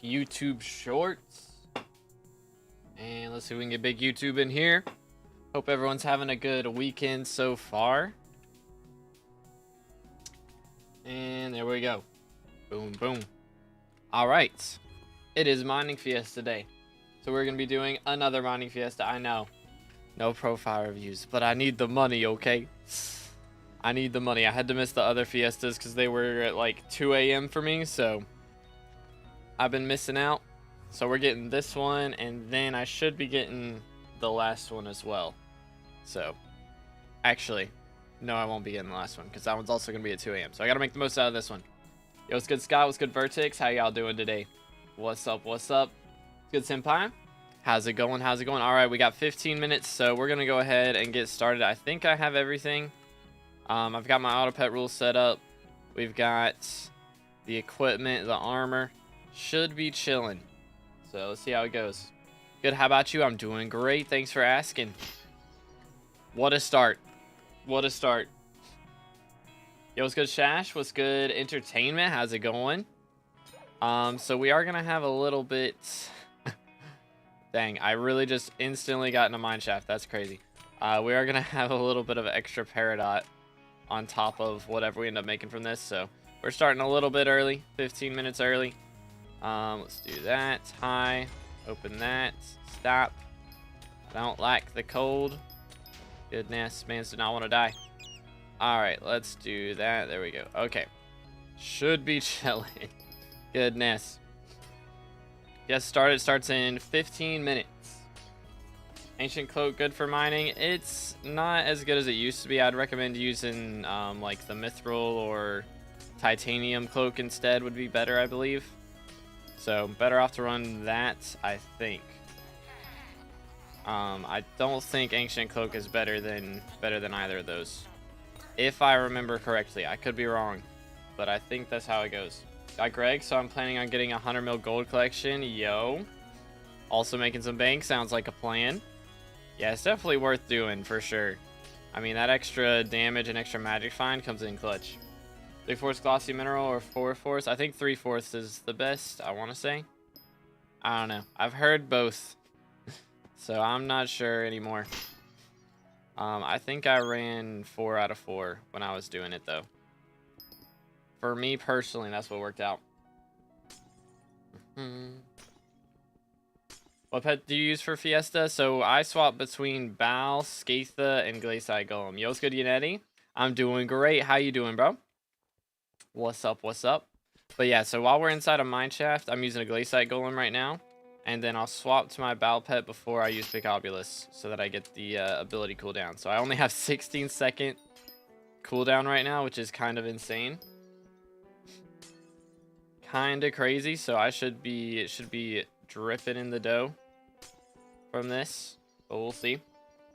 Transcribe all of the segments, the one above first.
YouTube Shorts. And let's see if we can get big YouTube in here. Hope everyone's having a good weekend so far. And there we go. Boom, boom. All right. It is Mining Fiesta Day. So we're going to be doing another Mining Fiesta. I know. No profile reviews, but I need the money, okay? I need the money. I had to miss the other Fiestas because they were at like 2 a.m. for me, so I've been missing out. So we're getting this one, and then I should be getting the last one as well. So, actually, no, I won't be getting the last one because that one's also going to be at 2 a.m. So I got to make the most out of this one. Yo, what's good, Scott? What's good, Vertex? How y'all doing today? What's up? What's up? Good, Senpai? How's it going? How's it going? All right, we got 15 minutes, so we're going to go ahead and get started. I think I have everything. I've got my auto pet rules set up. We've got the equipment, the armor. Should be chilling. So let's see how it goes. Good. How about you? I'm doing great. Thanks for asking. What a start. What a start. Yo, what's good, Shash? What's good, Entertainment? How's it going? So we are going to have a little bit... Dang, I really just instantly got into Mineshaft. That's crazy. We are going to have a little bit of extra Peridot on top of whatever we end up making from this. So we're starting a little bit early, 15 minutes early. Let's do that. Hi. Open that. Stop. I don't like the cold. Goodness, man, do not want to die. Alright, let's do that. There we go. Okay. Should be chilling. Goodness. Yes, starts in 15 minutes. Ancient Cloak, good for mining. It's not as good as it used to be. I'd recommend using like the Mithril or Titanium Cloak instead would be better, I believe. So better off to run that, I think. I don't think Ancient Cloak is better than either of those, if I remember correctly. I could be wrong, but I think that's how it goes. Got Greg, so I'm planning on getting a 100 mil gold collection. Yo, also making some bank. Sounds like a plan. Yeah, it's definitely worth doing for sure. I mean, that extra damage and extra magic find comes in clutch. 3/4 glossy mineral or 4/4? I think 3/4 is the best, I want to say. I don't know. I've heard both. So I'm not sure anymore. I think I ran 4 out of 4 when I was doing it, though. For me personally, that's what worked out. What pet do you use for Fiesta? So I swap between Bal, Skatha, and Glacial Golem. Yo, what's good, Yanetti? I'm doing great. How you doing, bro? What's up? What's up? But yeah, so while we're inside a Mineshaft, I'm using a Glacial Golem right now. And then I'll swap to my Bal pet before I use Picobulus so that I get the ability cooldown. So I only have 16-second cooldown right now, which is kind of insane. Kind of crazy. So it should be dripping in the dough from this. But we'll see.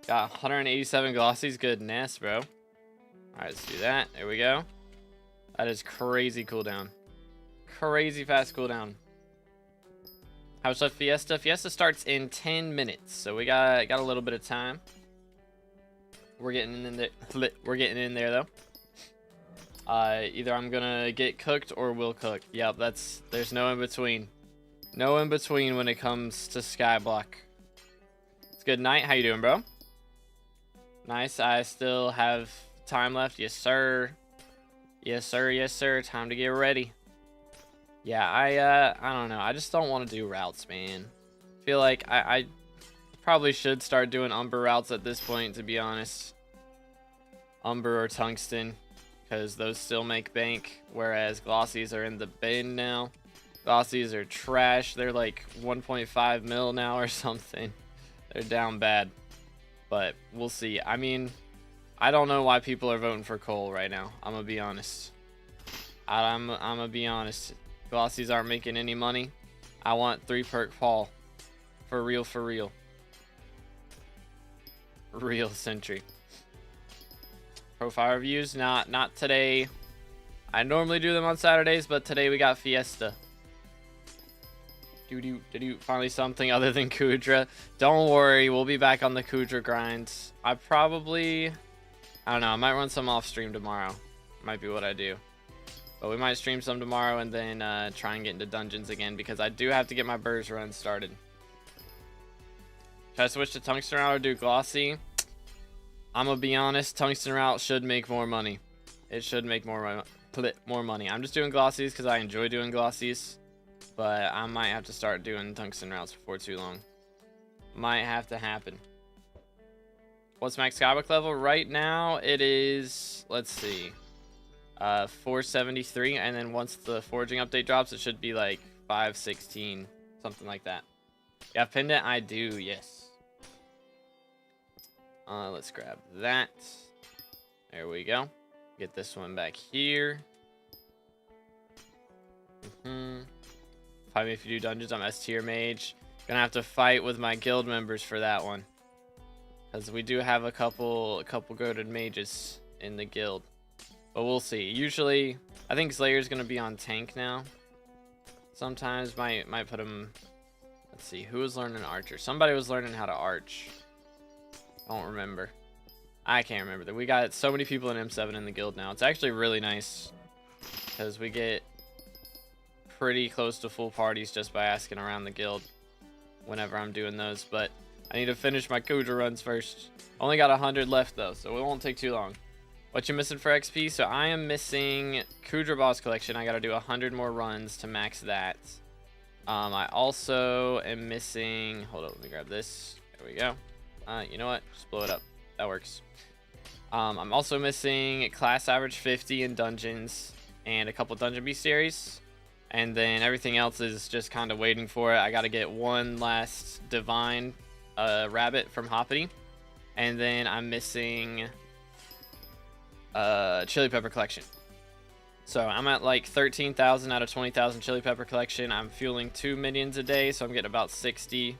Got 187 glossies. Goodness, bro. Alright, let's do that. There we go. That is crazy cooldown. Crazy fast cooldown. How much left Fiesta? Fiesta starts in 10 minutes, so we got a little bit of time. We're getting in there. We're getting in there though. Either I'm gonna get cooked or will cook. Yep, there's no in between. No in between when it comes to SkyBlock. It's good night. How you doing, bro? Nice. I still have time left. Yes, sir. Yes, sir. Yes, sir. Time to get ready. Yeah, I don't know. I just don't want to do routes, man. I feel like I probably should start doing Umber routes at this point, to be honest. Umber or Tungsten, because those still make bank, whereas Glossies are in the bin now. Glossies are trash. They're like 1.5 mil now or something. They're down bad. But we'll see. I mean, I don't know why people are voting for Cole right now. I'm going to be honest. I'm going to be honest. Glossies aren't making any money. I want 3-perk Paul. For real, for real. Real Sentry. Profile reviews? Not today. I normally do them on Saturdays, but today we got Fiesta. Finally something other than Kudra. Don't worry, we'll be back on the Kudra grinds. I don't know, I might run some off stream tomorrow. Might be what I do. But we might stream some tomorrow and then try and get into dungeons again because I do have to get my burrs run started. Should I switch to tungsten route or do glossy? I'm gonna be honest, tungsten route should make more money. It should make more money. I'm just doing glossies because I enjoy doing glossies. But I might have to start doing tungsten routes before too long. Might have to happen. What's max SkyBlock level? Right now it is, let's see, 473. And then once the foraging update drops, it should be like 516, something like that. Yeah, pendant, I do, yes. Let's grab that. There we go. Get this one back here. Fight me if you do dungeons. I'm S tier mage. Gonna have to fight with my guild members for that one, because we do have a couple goated mages in the guild. But we'll see. Usually, I think Slayer's gonna be on tank now. Sometimes might put him. Let's see. Who was learning archer? Somebody was learning how to arch. I don't remember. I can't remember that. We got so many people in M7 in the guild now. It's actually really nice because we get pretty close to full parties just by asking around the guild whenever I'm doing those. But I need to finish my Kudra runs first. Only got 100 left though, so it won't take too long. What you missing for XP? So I am missing Kudra boss collection. I gotta do 100 more runs to max that. I also am missing, hold on, let me grab this. There we go. You know what, just blow it up. That works. I'm also missing class average 50 in dungeons and a couple dungeon bestiaries. And then everything else is just kind of waiting for it. I got to get one last divine rabbit from Hoppity. And then I'm missing chili pepper collection. So I'm at like 13,000 out of 20,000 chili pepper collection. I'm fueling 2 minions a day, so I'm getting about 60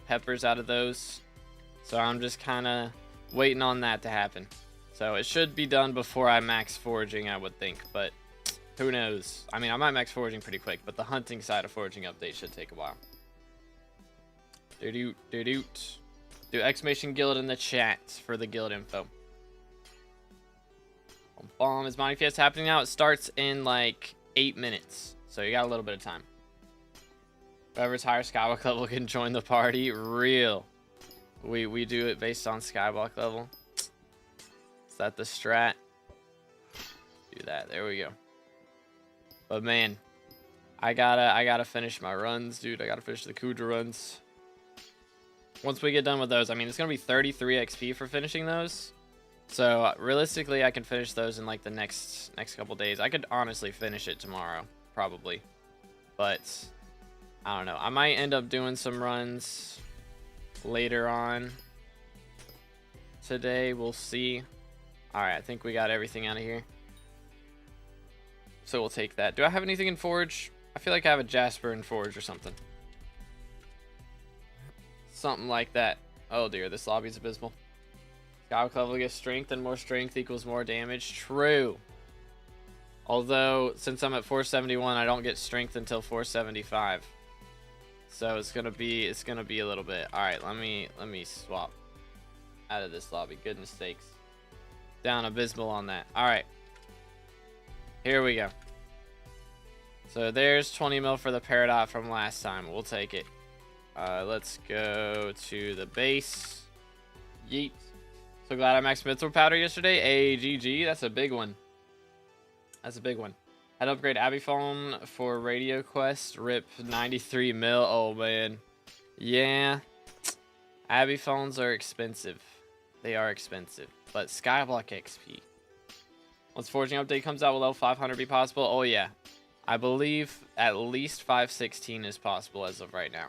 peppers out of those. So I'm just kind of waiting on that to happen. So it should be done before I max foraging, I would think, but who knows? I mean, I might max foraging pretty quick, but the hunting side of foraging update should take a while. Do exclamation guild in the chat for the guild info. Bomb. Is Mining Fiesta happening now? It starts in like 8 minutes, so you got a little bit of time. Whoever's higher SkyBlock level can join the party. Real. We do it based on SkyBlock level. Is that the strat? Do that. There we go. But man, I gotta finish my runs, dude. I gotta finish the Kudra runs. Once we get done with those, I mean, it's gonna be 33 XP for finishing those. So realistically, I can finish those in like the next couple days. I could honestly finish it tomorrow, probably. But I don't know. I might end up doing some runs later on today. We'll see. All right, I think we got everything out of here. So we'll take that. Do I have anything in Forge? I feel like I have a Jasper in Forge or something. Something like that. Oh dear, this lobby's abysmal. SkyBlock level gets strength, and more strength equals more damage. True. Although, since I'm at 471, I don't get strength until 475. So it's gonna be a little bit. Alright, let me swap out of this lobby. Goodness sakes. Down abysmal on that. Alright. Here we go. So there's 20 mil for the Peridot from last time. We'll take it. Let's go to the base. Yeet. So glad I maxed Mithril Powder yesterday. AGG. That's a big one. That's a big one. Had to upgrade Abbey Phone for Radio Quest. RIP 93 mil. Oh man. Yeah. Abbey Phones are expensive. They are expensive. But SkyBlock XP. Once Forging Update comes out, will level 500 be possible? Oh yeah. I believe at least 516 is possible as of right now.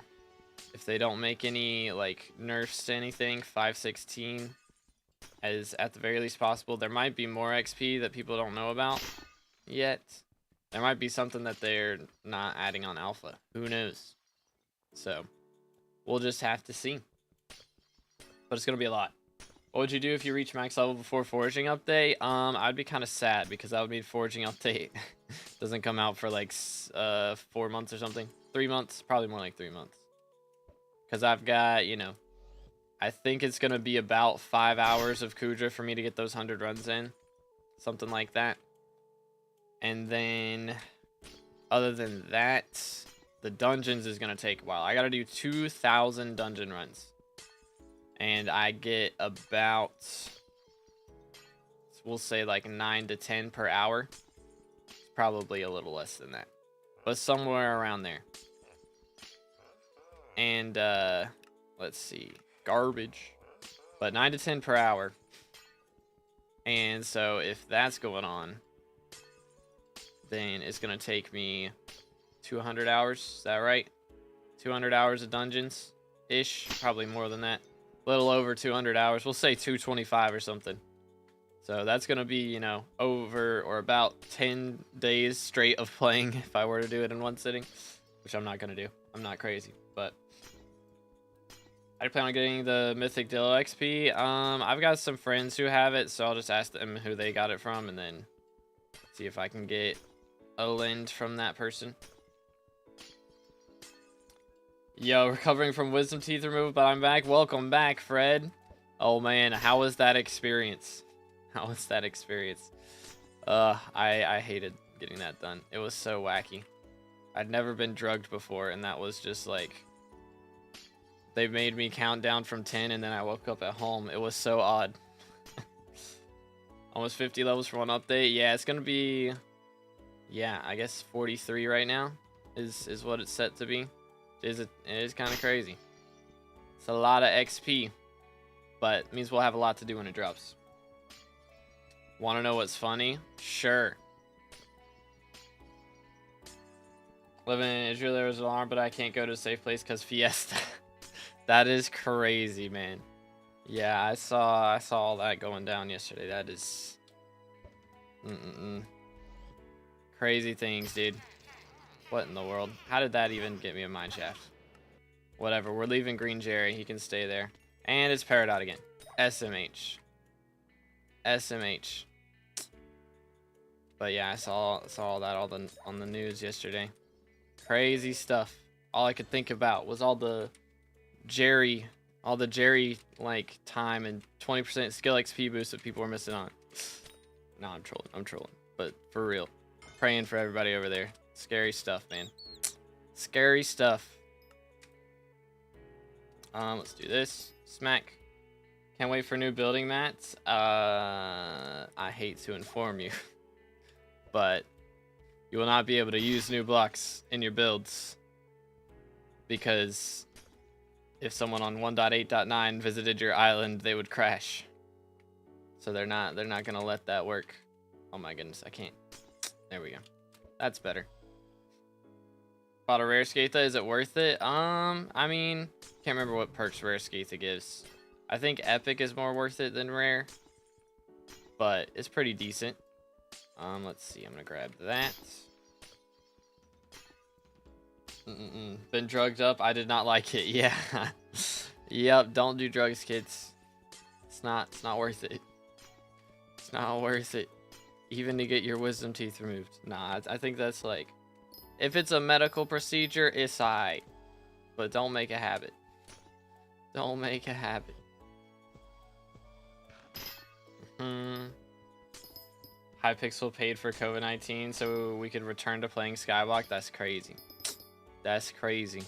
If they don't make any like nerfs to anything, 516 is at the very least possible. There might be more XP that people don't know about yet. There might be something that they're not adding on alpha. Who knows? So we'll just have to see. But it's gonna be a lot. What would you do if you reach max level before Foraging Update? I'd be kind of sad because that would mean Foraging Update doesn't come out for like 4 months or something. 3 months, probably more like 3 months. Because I've got, you know, I think it's going to be about 5 hours of Kudra for me to get those 100 runs in. Something like that. And then, other than that, the dungeons is going to take a while. I got to do 2,000 dungeon runs. And I get about, we'll say like 9 to 10 per hour. It's probably a little less than that, but somewhere around there. And, let's see, garbage, but 9 to 10 per hour. And so if that's going on, then it's going to take me 200 hours. Is that right? 200 hours of dungeons-ish. Probably more than that. A little over 200 hours. We'll say 225 or something. So that's going to be, you know, over or about 10 days straight of playing if I were to do it in one sitting. Which I'm not going to do. I'm not crazy. But I plan on getting the Mythic Dillo XP. I've got some friends who have it, so I'll just ask them who they got it from and then see if I can get a lend from that person. Yo, recovering from wisdom teeth removal, but I'm back. Welcome back, Fred. Oh man, how was that experience? How was that experience? I hated getting that done. It was so wacky. I'd never been drugged before, and that was just like, they made me count down from 10, and then I woke up at home. It was so odd. Almost 50 levels for one update. Yeah, it's gonna be, yeah, I guess 43 right now is what it's set to be. It is kind of crazy. It's a lot of XP, but it means we'll have a lot to do when it drops. Want to know what's funny? Sure. Living in Israel, there was an alarm, but I can't go to a safe place because Fiesta. That is crazy, man. Yeah, I saw all that going down yesterday. That is crazy things, dude. What in the world? How did that even get me a mine shaft? Whatever, we're leaving Green Jerry. He can stay there. And it's Peridot again. SMH. SMH. But yeah, I saw all that on the news yesterday. Crazy stuff. All I could think about was all the Jerry like time and 20% skill XP boost that people were missing on. No, I'm trolling. But for real. Praying for everybody over there. Scary stuff, man. Scary stuff. Let's do this. Smack. Can't wait for new building mats. I hate to inform you, but you will not be able to use new blocks in your builds because if someone on 1.8.9 visited your island, they would crash. So they're not gonna let that work. Oh my goodness, I can't. There we go. That's better. Bought a rare Skaitha. Is it worth it? I mean, can't remember what perks rare Skaitha gives. I think epic is more worth it than rare, but it's pretty decent. Let's see. I'm gonna grab that. Been drugged up. I did not like it. Yeah. Yep. Don't do drugs, kids. It's not worth it. It's not worth it. Even to get your wisdom teeth removed. Nah, I think that's like, if it's a medical procedure, it's alright. But don't make a habit. Don't make a habit. Hypixel paid for COVID-19 so we could return to playing SkyBlock. That's crazy. That's crazy.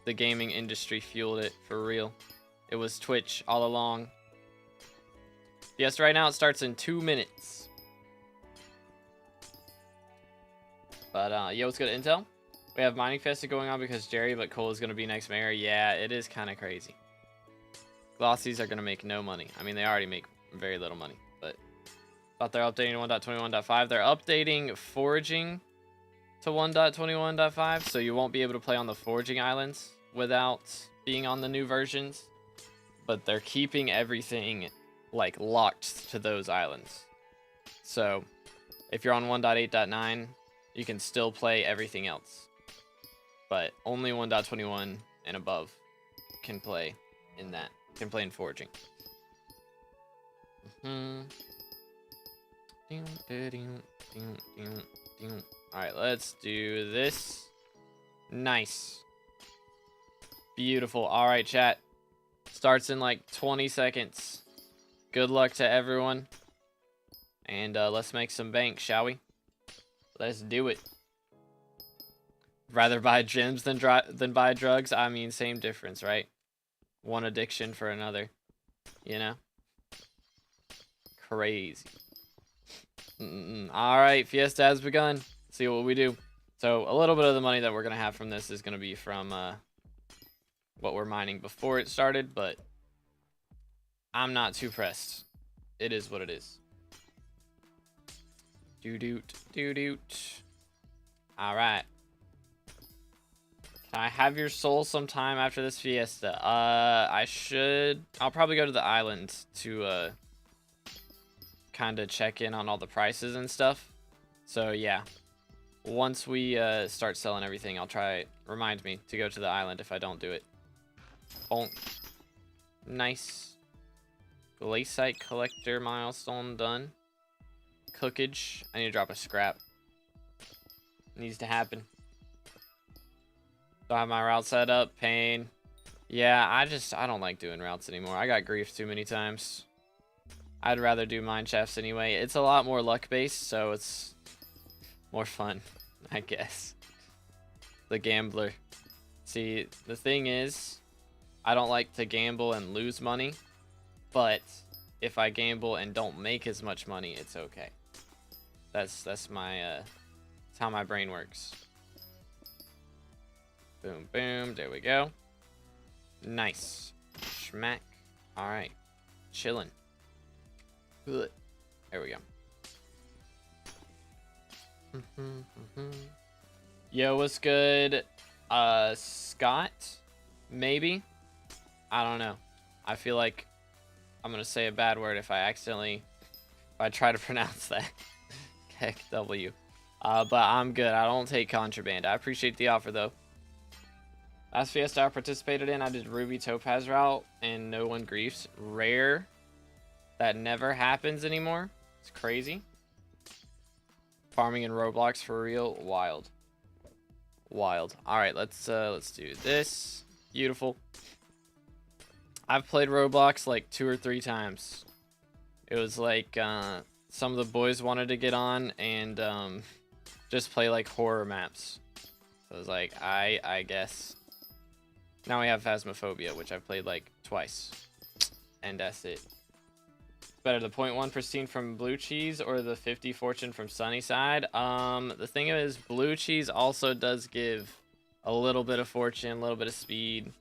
The gaming industry fueled it, for real. It was Twitch all along. Yes, right now it starts in 2 minutes. But, yo, what's good, Intel? We have Mining Fiesta going on because Jerry, but Cole is going to be next mayor. Yeah, it is kind of crazy. Glossies are going to make no money. I mean, they already make very little money, but thought they're updating to 1.21.5. They're updating foraging to 1.21.5, so you won't be able to play on the foraging islands without being on the new versions. But they're keeping everything, like, locked to those islands. So, if you're on 1.8.9, you can still play everything else. But only 1.21 and above can play in that. Can play in foraging. Alright, let's do this. Nice. Beautiful. Alright, chat. Starts in like 20 seconds. Good luck to everyone. And let's make some bank, shall we? Let's do it. Rather buy gems than buy drugs? I mean, same difference, right? One addiction for another. You know? Crazy. Alright, Fiesta has begun. Let's see what we do. So, a little bit of the money that we're going to have from this is going to be from what we're mining before it started, but I'm not too pressed. It is what it is. Doo-doot, doo-doot. Alright. Can I have your soul sometime after this Fiesta? I should. I'll probably go to the island to, kind of check in on all the prices and stuff. So, yeah. Once we, start selling everything, I'll try. Remind me to go to the island if I don't do it. Bonk. Nice. Glaciite collector milestone done. Cookage. I need to drop a scrap. Needs to happen. Do I have my route set up? Pain. Yeah, I don't like doing routes anymore. I got griefed too many times. I'd rather do mine shafts anyway. It's a lot more luck based, so it's more fun, I guess. The gambler. See, the thing is, I don't like to gamble and lose money, but if I gamble and don't make as much money, it's okay. That's my that's how my brain works. Boom, boom. There we go. Nice. Schmack. All right. Chilling. Good. There we go. Yo, what's good? Scott? Maybe? I don't know. I feel like I'm gonna say a bad word if I try to pronounce that. Heck, W. But I'm good. I don't take contraband. I appreciate the offer, though. Last Fiesta I participated in, I did Ruby Topaz route, and no one griefs. Rare. That never happens anymore. It's crazy. Farming in Roblox for real. Wild. Wild. Alright, let's do this. Beautiful. I've played Roblox like 2 or 3 times. It was like some of the boys wanted to get on and just play like horror maps. So I was like, I guess. Now we have Phasmophobia, which I've played like twice. And that's it. It's better the 0.1 pristine from Blue Cheese or the 50 fortune from Sunnyside. The thing is, Blue Cheese also does give a little bit of fortune, a little bit of speed,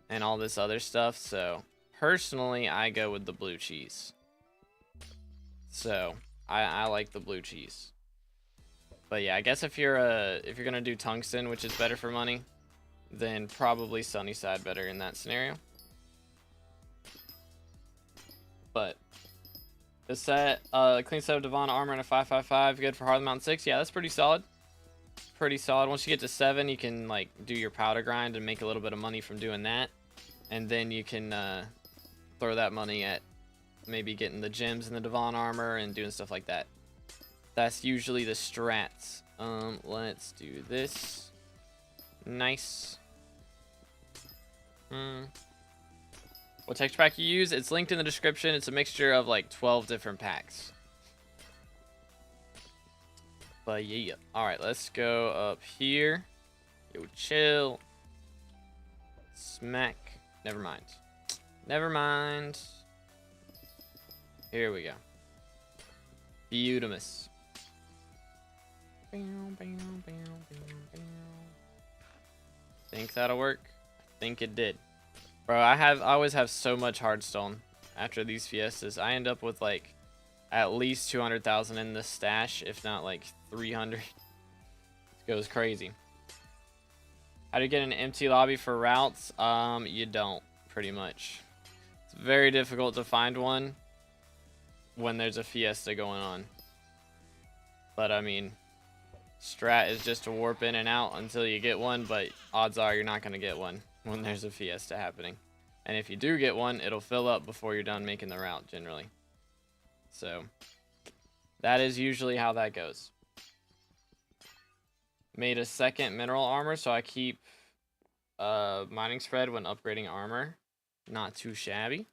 and all this other stuff. So personally, I go with the Blue Cheese. So I like the Blue Cheese. But yeah, I guess if you're gonna do tungsten, which is better for money, then probably Sunnyside better in that scenario. But the set, clean set of Devon armor and a 555, good for Harlem Mountain 6. Yeah, that's pretty solid. Pretty solid. Once you get to 7, you can like do your powder grind and make a little bit of money from doing that, and then you can throw that money at maybe getting the gems and the Devon armor and doing stuff like that. That's usually the strats. Let's do this. Nice. What texture pack you use? It's linked in the description. It's a mixture of like 12 different packs. But yeah. Alright, let's go up here. Yo, chill. Smack. Never mind. Never mind. Here we go. Beautimus. Think that'll work? I think it did. Bro, I always have so much hardstone after these Fiestas. I end up with like at least 200,000 in the stash, if not like 300. It goes crazy. How do you get an empty lobby for routes? You don't, pretty much. It's very difficult to find one when there's a Fiesta going on. But I mean, strat is just to warp in and out until you get one, but odds are you're not going to get one when there's a Fiesta happening. And if you do get one, it'll fill up before you're done making the route, generally. So, that is usually how that goes. Made a second mineral armor, so I keep mining spread when upgrading armor. Not too shabby.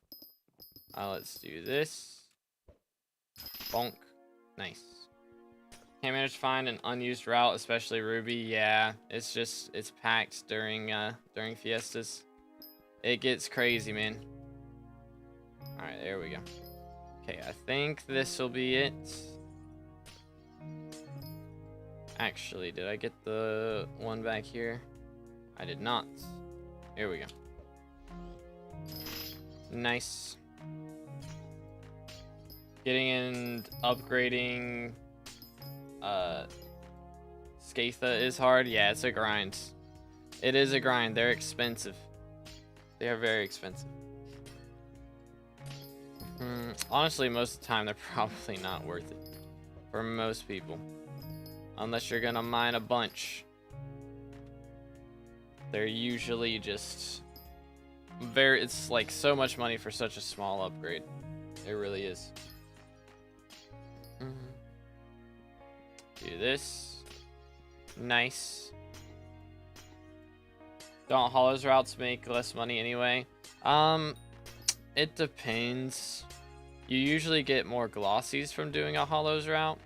Let's do this. Bonk. Nice. Can't manage to find an unused route, especially Ruby. Yeah, it's packed during Fiestas. It gets crazy, man. All right, there we go. Okay, I think this will be it. Actually, did I get the one back here? I did not. Here we go. Nice. Getting and upgrading Skatha is hard. Yeah, it's a grind. It is a grind. They're expensive. They are very expensive. Honestly, most of the time, they're probably not worth it for most people. Unless you're gonna mine a bunch. They're usually just it's like so much money for such a small upgrade. It really is. Do this. Nice. Don't hollows routes make less money anyway? It depends. You usually get more glossies from doing a hollows route,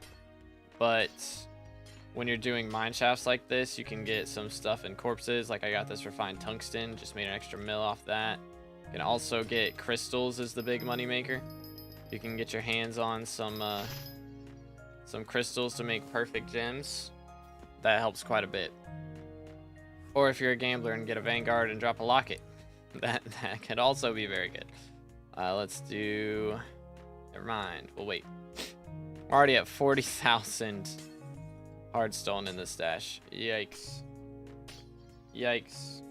but when you're doing mine shafts like this, you can get some stuff in corpses. Like I got this refined tungsten, just made an extra mill off that. You can also get crystals as the big money maker. You can get your hands on some crystals to make perfect gems. That helps quite a bit. Or if you're a gambler and get a Vanguard and drop a locket, that could also be very good. Let's do. Never mind. We'll wait. We're already at 40,000 hardstone in the stash. Yikes. Yikes.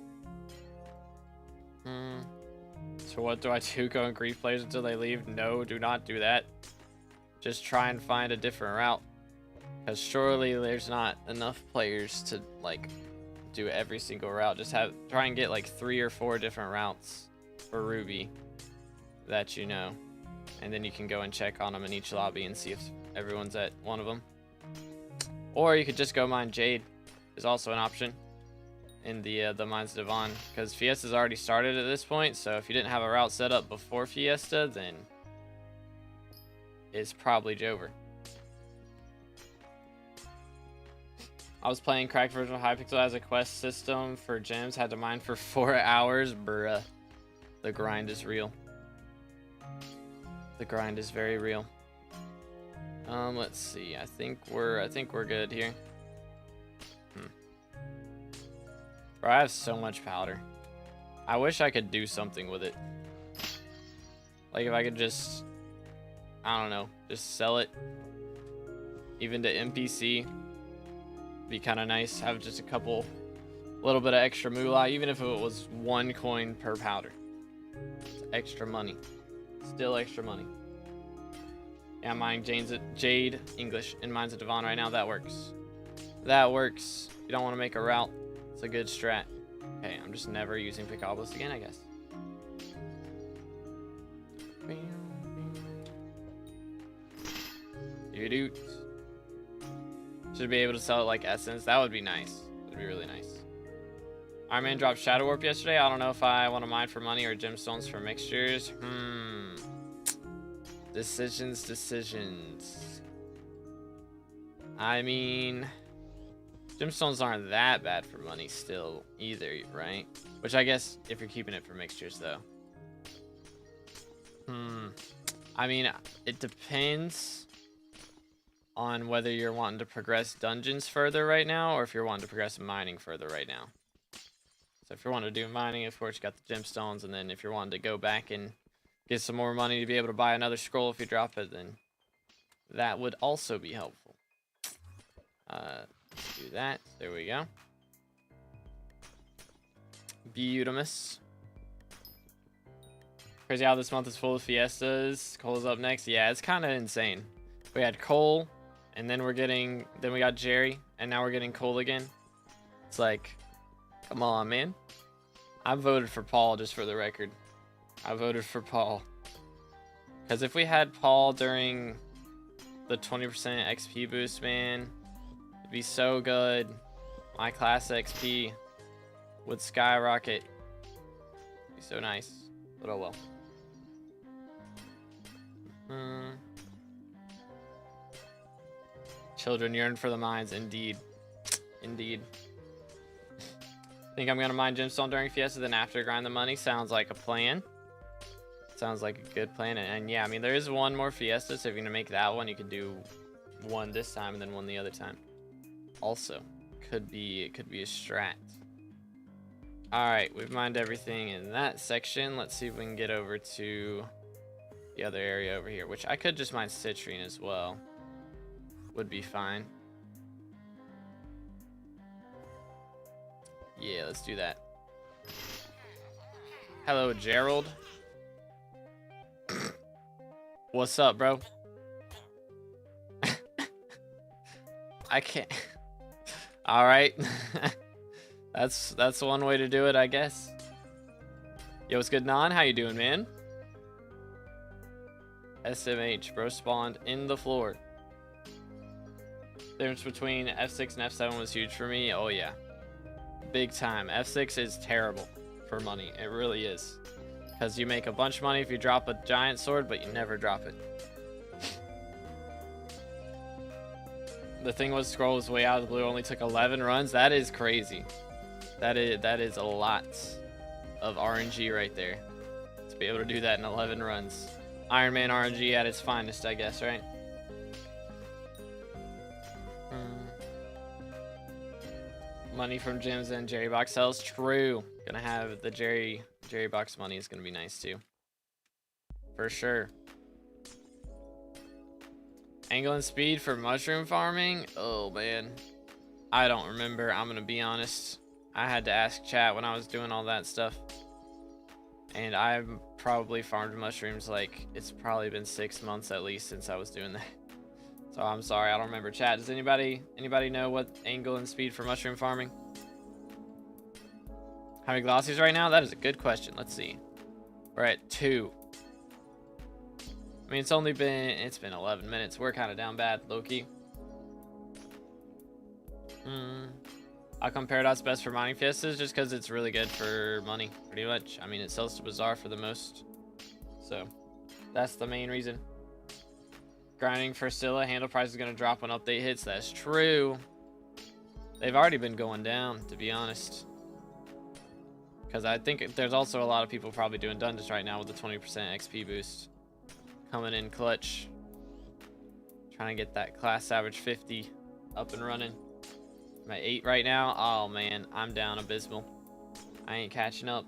So what do I do? Go and grief players until they leave? No, do not do that. Just try and find a different route. Because surely there's not enough players to like do every single route. Just try and get like 3 or 4 different routes for Ruby that you know. And then you can go and check on them in each lobby and see if everyone's at one of them. Or you could just go mine Jade, is also an option in the Mines of Devon, because Fiesta's already started at this point, so if you didn't have a route set up before Fiesta, then it's probably Jover. I was playing cracked version of Hypixel as a quest system for gems, had to mine for 4 hours, bruh. The grind is real. The grind is very real. Let's see. I think we're good here. Bro, I have so much powder. I wish I could do something with it. Like if I could just, I don't know, just sell it even to NPC. Be kind of nice. Have just a little bit of extra moolah, even if it was 1 coin per powder. It's extra money. Still extra money. Yeah, I'm mining Jade English in Mines of Devon right now. That works. That works. You don't want to make a route. It's a good strat. Okay, I'm just never using Picoblis again, I guess. Dude. Should be able to sell it like essence. That would be nice. That'd be really nice. Iron Man dropped Shadow Warp yesterday. I don't know if I want to mine for money or gemstones for mixtures. Decisions. I mean, gemstones aren't that bad for money still either, right? Which I guess if you're keeping it for mixtures though. I mean, it depends on whether you're wanting to progress dungeons further right now or if you're wanting to progress mining further right now. So if you're wanting to do mining, of course you got the gemstones, and then if you're wanting to go back and get some more money to be able to buy another scroll if you drop it, then that would also be helpful. Let's do that. There we go. Beautimous. Crazy how this month is full of fiestas. Cole's up next. Yeah, it's kind of insane. We had Cole, and then we got Jerry, and now we're getting Cole again. It's like, come on, man. I voted for Paul, just for the record. I voted for Paul. Because if we had Paul during the 20% XP boost, man, it'd be so good. My class XP would skyrocket. It'd be so nice. But oh well. Children yearn for the mines, indeed. Indeed. Think I'm gonna mine gemstone during Fiesta, then after grind the money. Sounds like a plan. Sounds like a good plan. And yeah, I mean, there is one more Fiesta, so if you're gonna make that one, you can do one this time and then one the other time. Also, could be a strat. Alright, we've mined everything in that section. Let's see if we can get over to the other area over here, which I could just mine citrine as well. Would be fine. Yeah, let's do that. Hello, Gerald. What's up, bro? I can't. All right. That's one way to do it, I guess. Yo, what's good, Non? How you doing, man? SMH, bro, spawned in the floor. The difference between F6 and F7 was huge for me. Oh yeah, big time. F6 is terrible for money. It really is, because you make a bunch of money if you drop a giant sword, but you never drop it. The thing was, scroll was way out of the blue. Only took 11 runs. That is crazy. That is a lot of RNG right there to be able to do that in 11 runs. Iron Man RNG at its finest, I guess, right? Money from gyms and Jerry box sells. True. Gonna have the Jerry box money is gonna be nice too, for sure. Angle and speed for mushroom farming. Oh man, I don't remember. I'm gonna be honest. I had to ask chat when I was doing all that stuff, and I've probably farmed mushrooms like it's probably been 6 months at least since I was doing that. So I'm sorry, I don't remember. Chat, does anybody know what angle and speed for mushroom farming? How many glossies right now? That is a good question. Let's see. We're at 2. I mean, it's been 11 minutes. We're kind of down bad, low-key. I'll compare Paradox best for mining fiestas just because it's really good for money, pretty much. I mean, it sells to Bazaar for the most. So, that's the main reason. Grinding for Scylla, handle price is going to drop when update hits. That's true. They've already been going down, to be honest. Because I think there's also a lot of people probably doing dungeons right now with the 20% XP boost. Coming in clutch. Trying to get that class average 50 up and running. I'm at 8 right now. Oh man, I'm down abysmal. I ain't catching up.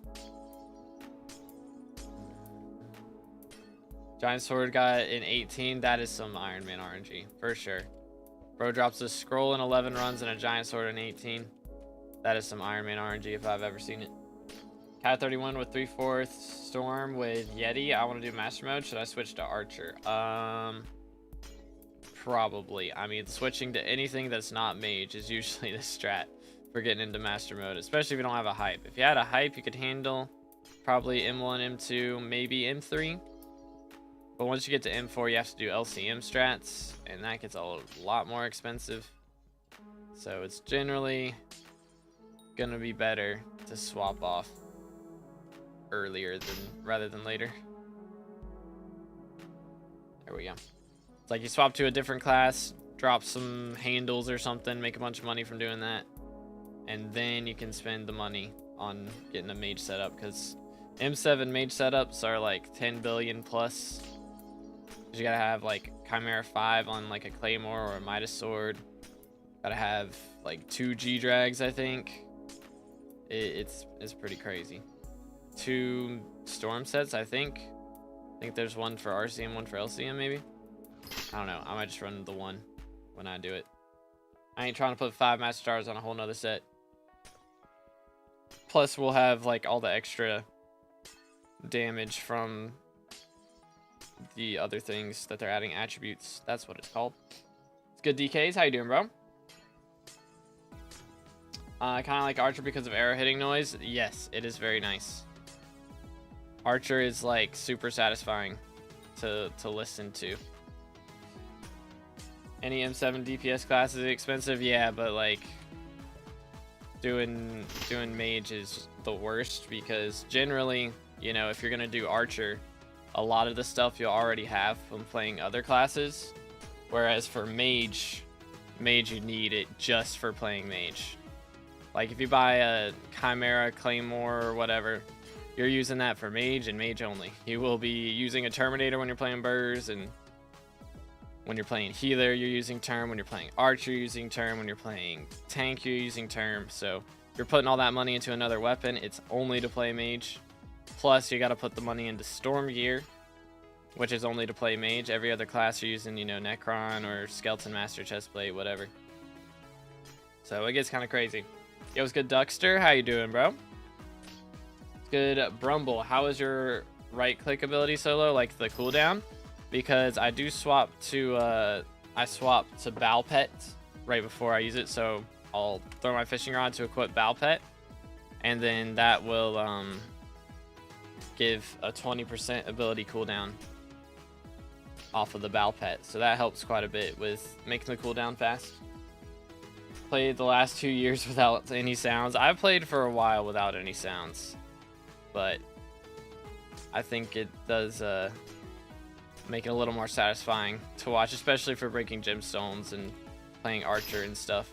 Giant sword got in 18. That is some Iron Man RNG for sure. Bro drops a scroll in 11 runs and a giant sword in 18. That is some Iron Man RNG if I've ever seen it. Cat 31 with 3/4 storm with Yeti. I want to do master mode. Should I switch to archer? Probably. I mean, switching to anything that's not mage is usually the strat for getting into master mode, especially if you don't have a hype. If you had a hype, you could handle probably M1, M2, maybe M3. But once you get to M4, you have to do LCM strats, and that gets a lot more expensive. So it's generally gonna be better to swap off earlier rather than later. There we go. It's like you swap to a different class, drop some handles or something, make a bunch of money from doing that, and then you can spend the money on getting a mage setup, because M7 mage setups are like 10 billion plus. You gotta have like Chimera 5 on like a Claymore or a Midas Sword. Gotta have like 2 G-Drags, I think. It's pretty crazy. 2 Storm sets, I think. I think there's one for RCM, one for LCM, maybe. I don't know. I might just run the one when I do it. I ain't trying to put 5 Master Stars on a whole nother set. Plus, we'll have like all the extra damage from the other things that they're adding, attributes. That's what it's called. It's good, DKs. How you doing, bro? I kind of like Archer because of arrow hitting noise. Yes, it is very nice. Archer is like super satisfying to listen to. Any M7 DPS class is expensive, yeah, but like doing mage is the worst, because generally, you know, if you're gonna do Archer, a lot of the stuff you'll already have from playing other classes, whereas for mage, mage you need it just for playing mage. Like if you buy a Chimera, Claymore, or whatever, you're using that for mage and mage only. You will be using a Terminator when you're playing Burrs, and when you're playing healer, you're using Term. When you're playing archer, you're using Term. When you're playing tank, you're using Term. So if you're putting all that money into another weapon, it's only to play mage. Plus, you got to put the money into Storm Gear, which is only to play mage. Every other class you're using, you know, Necron or Skeleton Master, Chestplate, whatever. So it gets kind of crazy. Yo, what's good, Duckster? How you doing, bro? It's good, Brumble. How is your right-click ability solo, like the cooldown? Because I do swap to, I swap to Bow Pet right before I use it. So I'll throw my fishing rod to equip Bow Pet, and then that will, give a 20% ability cooldown off of the Bow Pet. So that helps quite a bit with making the cooldown fast. Played the last 2 years without any sounds. I've played for a while without any sounds, but I think it does make it a little more satisfying to watch, especially for breaking gemstones and playing archer and stuff.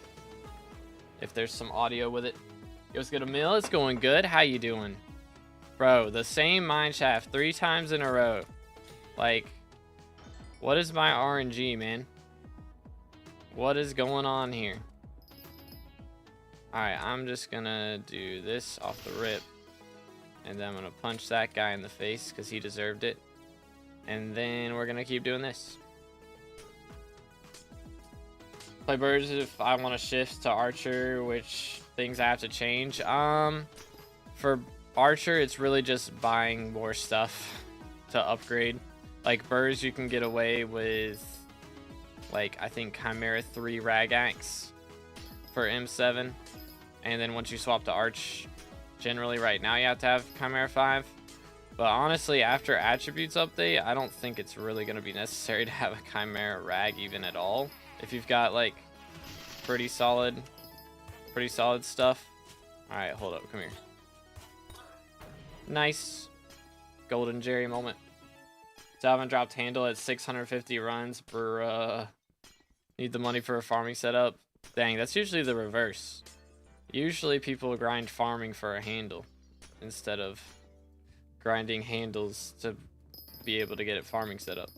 If there's some audio with it. Yo, what's good, Emil? It's going good. How you doing? Bro, the same mineshaft 3 times in a row. Like, what is my RNG, man? What is going on here? Alright, I'm just gonna do this off the rip. And then I'm gonna punch that guy in the face because he deserved it. And then we're gonna keep doing this. Play birds if I want to shift to archer, which things I have to change. For archer, it's really just buying more stuff to upgrade. Like birds, you can get away with, like, I think Chimera 3 Rag Axe for M7. And then once you swap to arch, generally right now you have to have Chimera 5. But honestly, after attributes update, I don't think it's really going to be necessary to have a Chimera Rag even at all. If you've got like pretty solid stuff. All right, hold up, come here. Nice golden Jerry moment. So I haven't dropped handle at 650 runs for need the money for a farming setup. Dang, that's usually the reverse. Usually people grind farming for a handle instead of grinding handles to be able to get it farming set up.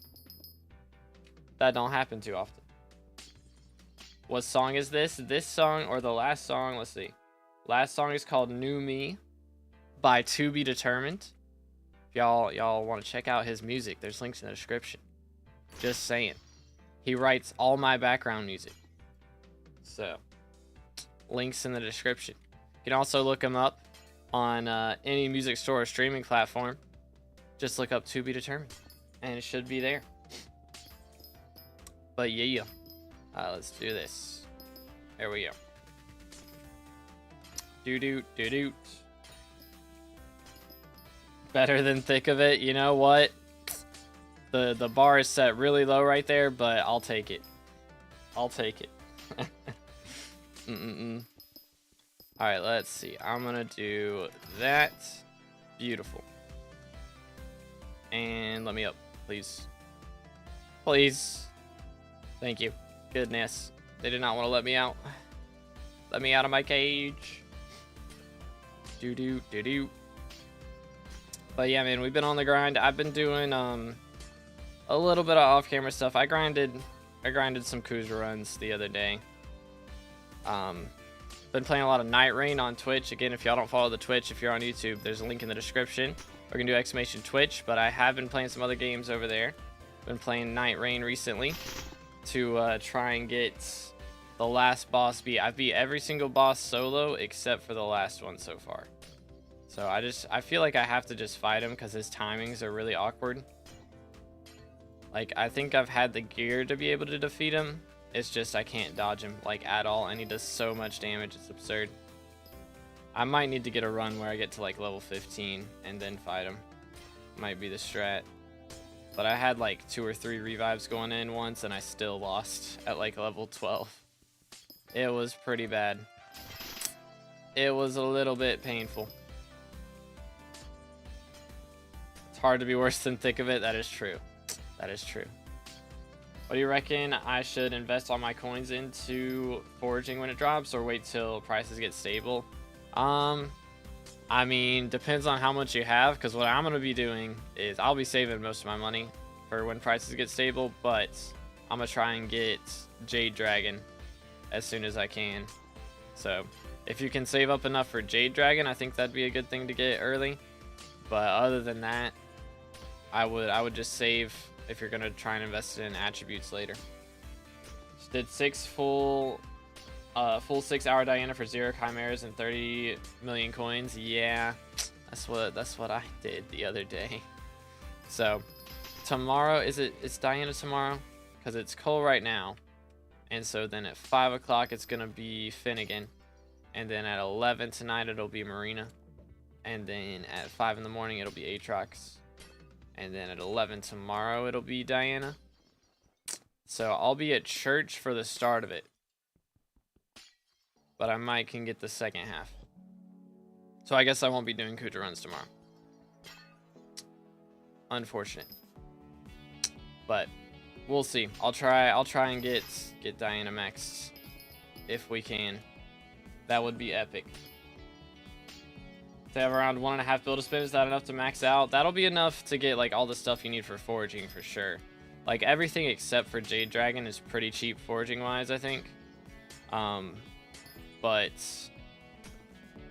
That don't happen too often. What song is this? This song or the last song? Let's see. Last song is called New Me by To Be Determined. If y'all want to check out his music, there's links in the description. Just saying. He writes all my background music. So, links in the description. You can also look him up on any music store or streaming platform. Just look up To Be Determined, and it should be there. But yeah, let's do this. There we go. Doo-doo. Better than Thick of It. You know what? The bar is set really low right there, but I'll take it. I'll take it. Alright, let's see. I'm gonna do that. Beautiful. And let me up, please. Please. Thank you. Goodness. They did not want to let me out. Let me out of my cage. Doo-doo. But yeah, man, we've been on the grind. I've been doing a little bit of off-camera stuff. I grinded some Kuzra runs the other day. Been playing a lot of Night Rain on Twitch. Again, if y'all don't follow the Twitch, if you're on YouTube, there's a link in the description. We're gonna do exclamation Twitch, but I have been playing some other games over there. Been playing Night Rain recently to try and get the last boss beat. I've beat every single boss solo except for the last one so far. So I feel like I have to just fight him because his timings are really awkward. Like, I think I've had the gear to be able to defeat him. It's just I can't dodge him, like, at all, and he does so much damage, it's absurd. I might need to get a run where I get to, like, level 15 and then fight him. Might be the strat. But I had, like, 2 or 3 revives going in once, and I still lost at, like, level 12. It was pretty bad. It was a little bit painful. It's hard to be worse than Thick of It. That is true. That is true. What do you reckon I should invest all my coins into foraging when it drops, or wait till prices get stable? I mean, depends on how much you have, because what I'm going to be doing is I'll be saving most of my money for when prices get stable, but I'm going to try and get Jade Dragon as soon as I can. So if you can save up enough for Jade Dragon, I think that'd be a good thing to get early. But other than that, I would just save if you're going to try and invest it in attributes later. Just did 6 full 6-hour Diana for 0 chimeras and 30 million coins. Yeah, that's what I did the other day. So tomorrow, it's Diana tomorrow? Because it's Cole right now. And so then at 5 o'clock it's gonna be Finnegan. And then at 11 tonight it'll be Marina. And then at 5 in the morning it'll be Aatrox. And then at 11 tomorrow it'll be Diana. So I'll be at church for the start of it. But I might can get the second half. So I guess I won't be doing Kuja runs tomorrow. Unfortunate. But we'll see. I'll try and get Diana maxed if we can. That would be epic. To have around 1.5 build to spin, is that enough to max out? That'll be enough to get like all the stuff you need for foraging for sure. Like everything except for Jade Dragon is pretty cheap foraging wise, I think. But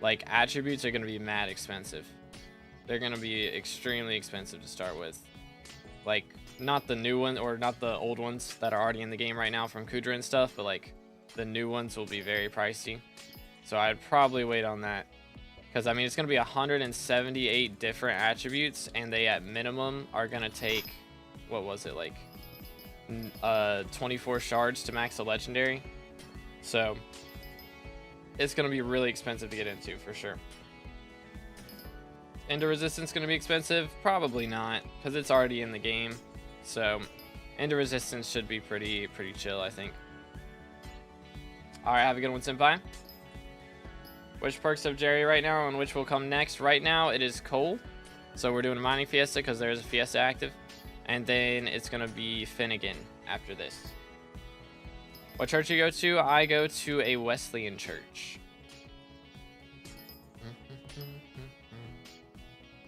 like attributes are gonna be mad expensive. They're gonna be extremely expensive to start with. Like not the new one or not the old ones that are already in the game right now from Kudra and stuff, but like the new ones will be very pricey. So I'd probably wait on that. Because I mean it's gonna be 178 different attributes, and they at minimum are gonna take, what was it, like 24 shards to max a legendary. So it's going to be really expensive to get into for sure. Ender resistance going to be expensive? Probably not, because it's already in the game. So Ender resistance should be pretty chill, I think. Alright, have a good one, Senpai. Which perks have Jerry right now and which will come next? Right now it is coal. So we're doing a mining Fiesta because there's a Fiesta active. And then it's going to be Finnegan after this. What church you go to? I go to a Wesleyan church.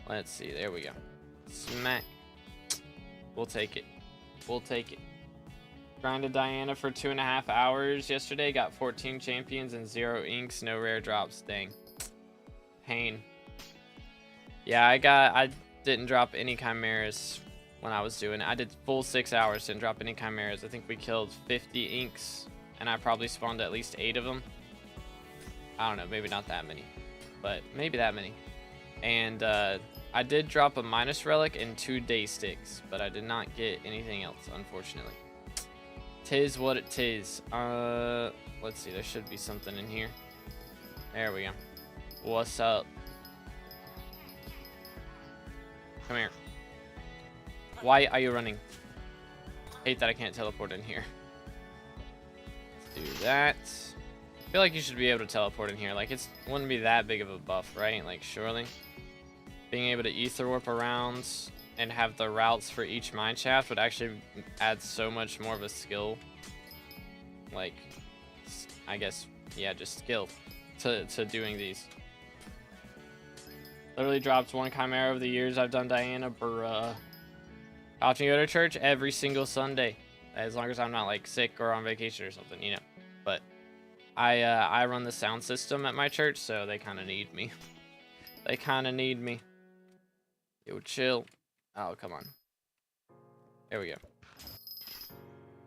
Let's see. There we go. Smack. We'll take it. We'll take it. Grinded Diana for 2.5 hours yesterday. Got 14 champions and 0 inks. No rare drops. Dang. Pain. Yeah, I didn't drop any chimeras when I was doing it. I did full 6 hours, didn't drop any chimeras. I think we killed 50 inks, and I probably spawned at least 8 of them. I don't know, maybe not that many, but maybe that many. And I did drop a minus relic and 2 day sticks, but I did not get anything else, unfortunately. Tis what it tis. Let's see, there should be something in here. There we go. What's up? Come here. Why are you running? Hate that I can't teleport in here. Let's do that. I feel like you should be able to teleport in here. Like, it wouldn't be that big of a buff, right? Like, surely. Being able to ether warp around and have the routes for each mine shaft would actually add so much more of a skill. Like, I guess, yeah, just skill to doing these. Literally dropped 1 chimera over the years I've done Diana, bruh. How often you go to church? Every single Sunday, as long as I'm not like sick or on vacation or something, you know. But I run the sound system at my church, so they kind of need me. They kind of need me. Yo, chill. Oh, come on. There we go.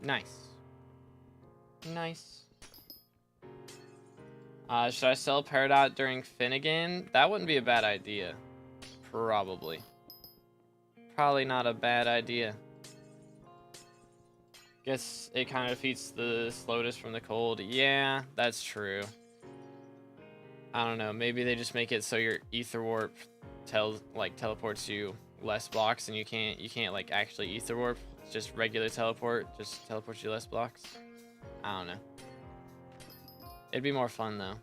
Nice. Nice. Should I sell Peridot during Finnegan? That wouldn't be a bad idea. Probably. Probably not a bad idea. Guess it kind of defeats the slowness from the cold. Yeah, that's true. I don't know. Maybe they just make it so your ether warp teleports you less blocks, and you can't like actually ether warp. It's just regular teleport. Just teleports you less blocks. I don't know. It'd be more fun though.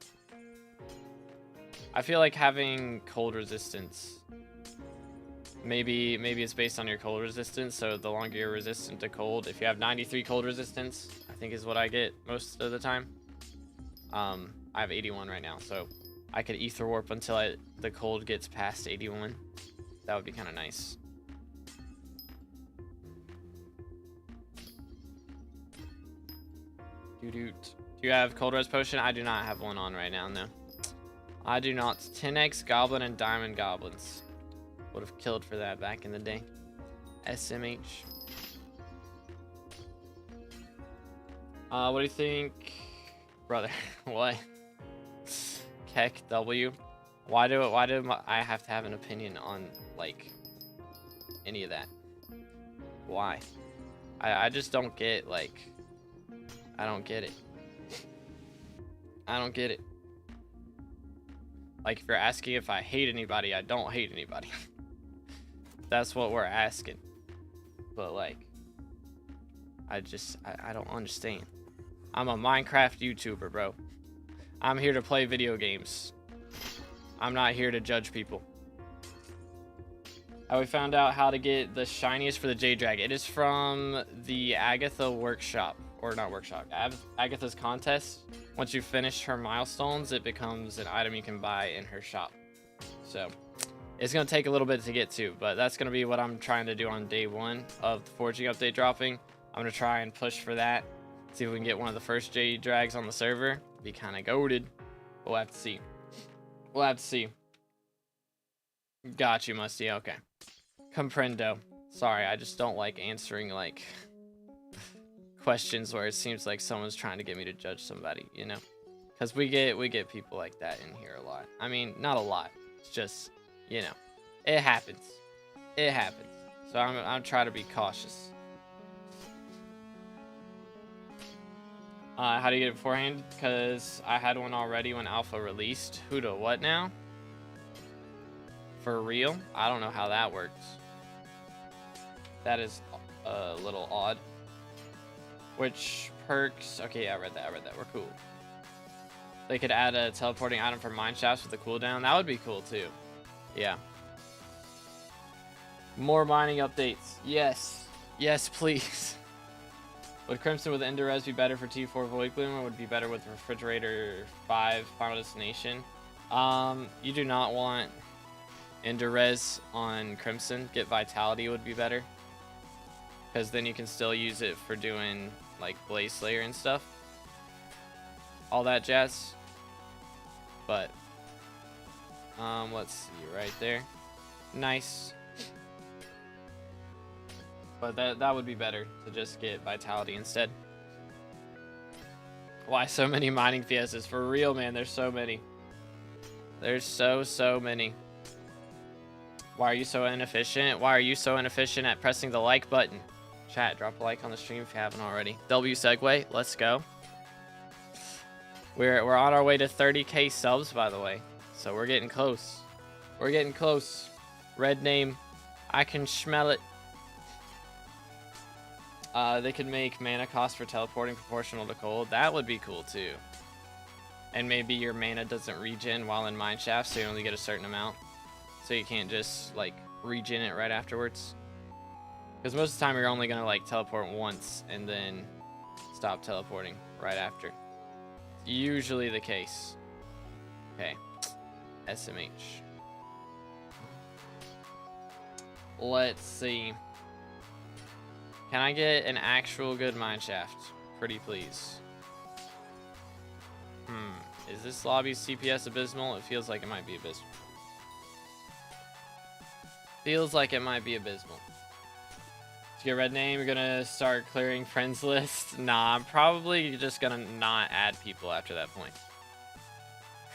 I feel like having cold resistance Maybe it's based on your cold resistance. So the longer you're resistant to cold, if you have 93 cold resistance, I think is what I get most of the time. I have 81 right now, so I could ether warp until the cold gets past 81. That would be kind of nice. Do you have cold res potion? I do not have one on right now, no. I do not. 10x goblin and diamond goblins. Would have killed for that back in the day. SMH. What do you think, brother? What? Keck W. Why do I have to have an opinion on like any of that? Why? I just don't get like. I don't get it. I don't get it. Like, if you're asking if I hate anybody, I don't hate anybody. That's what we're asking. But, like, I don't understand. I'm a Minecraft YouTuber, bro. I'm here to play video games. I'm not here to judge people. We found out how to get the shiniest for the Jade Drag. It is from the Agatha workshop. Or not workshop, Agatha's contest. Once you finish her milestones, it becomes an item you can buy in her shop. So it's gonna take a little bit to get to, but that's gonna be what I'm trying to do on day 1 of the forging update dropping. I'm gonna try and push for that. See if we can get one of the first Jade Drags on the server. Be kind of goated. We'll have to see. We'll have to see. Got you, Musty. Okay. Comprendo. Sorry, I just don't like answering like questions where it seems like someone's trying to get me to judge somebody, you know, because we get people like that in here a lot. I mean, not a lot, it's just, you know, it happens. So I'm trying to be cautious. How do you get it beforehand? Because I had one already when alpha released. Who to what now? For real? I don't know how that works. That is a little odd. Which perks? Okay, yeah, I read that. We're cool. They could add a teleporting item for mine shafts with a cooldown. That would be cool too. Yeah. More mining updates. Yes. Yes, please. Would Crimson with Ender Res be better for T4 Void Gloom, or would it be better with Refrigerator 5 Final Destination? You do not want Ender Res on Crimson. Get Vitality would be better, because then you can still use it for doing like Blaze Slayer and stuff, all that jazz. But let's see, right there, nice. But that would be better to just get Vitality instead. Why so many mining Fiestas? For real, man, there's so many. There's so many. Why are you so inefficient? Why are you so inefficient at pressing the like button? Chat, drop a like on the stream if you haven't already. W segue, let's go. We're on our way to 30k subs, by the way. So we're getting close. We're getting close. Red name, I can smell it. They could make mana cost for teleporting proportional to cold. That would be cool too. And maybe your mana doesn't regen while in mineshaft, so you only get a certain amount. So you can't just like regen it right afterwards. Because most of the time you're only going to like teleport once and then stop teleporting right after. Usually the case. Okay. SMH. Let's see. Can I get an actual good mineshaft? Pretty please. Is this lobby's CPS abysmal? It feels like it might be abysmal. Feels like it might be abysmal. To get red name, you're gonna start clearing friends list. Nah, I'm probably just gonna not add people after that point.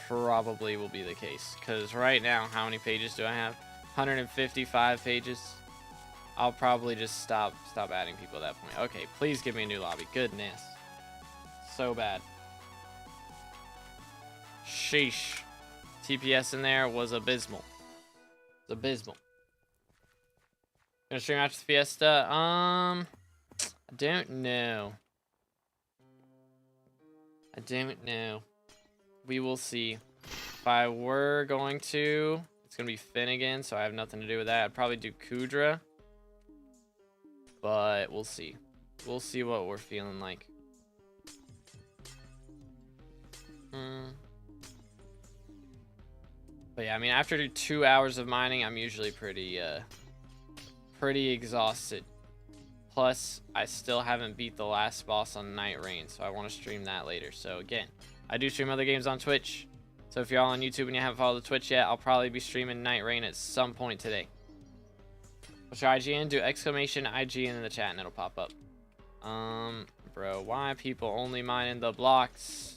Probably will be the case. Because right now, how many pages do I have? 155 pages. I'll probably just stop adding people at that point. Okay, please give me a new lobby. Goodness. So bad. Sheesh. TPS in there was abysmal. It's abysmal. Gonna stream after the Fiesta? I don't know. We will see. If I were going to, It's gonna be Finn again, so I have nothing to do with that. I'd probably do Kudra, but we'll see. We'll see what we're feeling like. But yeah, I mean, after 2 hours of mining, I'm usually pretty exhausted. Plus, I still haven't beat the last boss on Night Rain, so I want to stream that later. So again, I do stream other games on Twitch. So if you're all on YouTube and you haven't followed the Twitch yet, I'll probably be streaming Night Rain at some point today. What's your IGN? Do exclamation IGN in the chat and it'll pop up. Bro, why people only mining the blocks?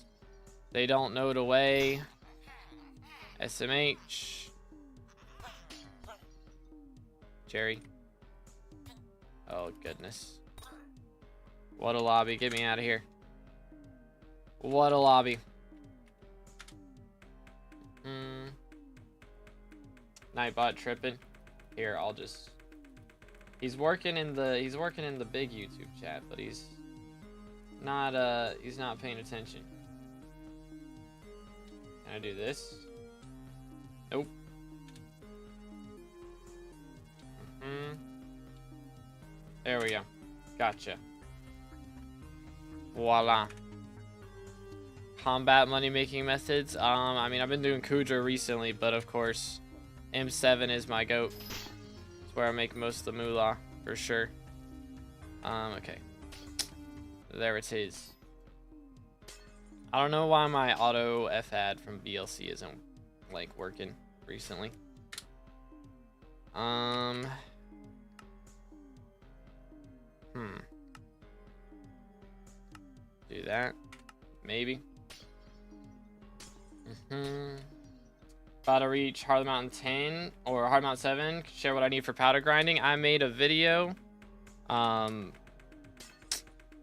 They don't know the way. SMH. Jerry. Oh, goodness. What a lobby. Get me out of here. What a lobby. Nightbot tripping. Here, I'll just... He's working in the big YouTube chat, but he's not paying attention. Can I do this? Nope. There we go. Gotcha. Voila. Combat money making methods. I mean, I've been doing Kudra recently, but of course, M7 is my goat. It's where I make most of the moolah for sure. Okay. There it is. I don't know why my auto F ad from BLC isn't like working recently. Do that. Maybe. About to reach Hard Mountain 10 or Hard Mountain 7. Share what I need for powder grinding. I made a video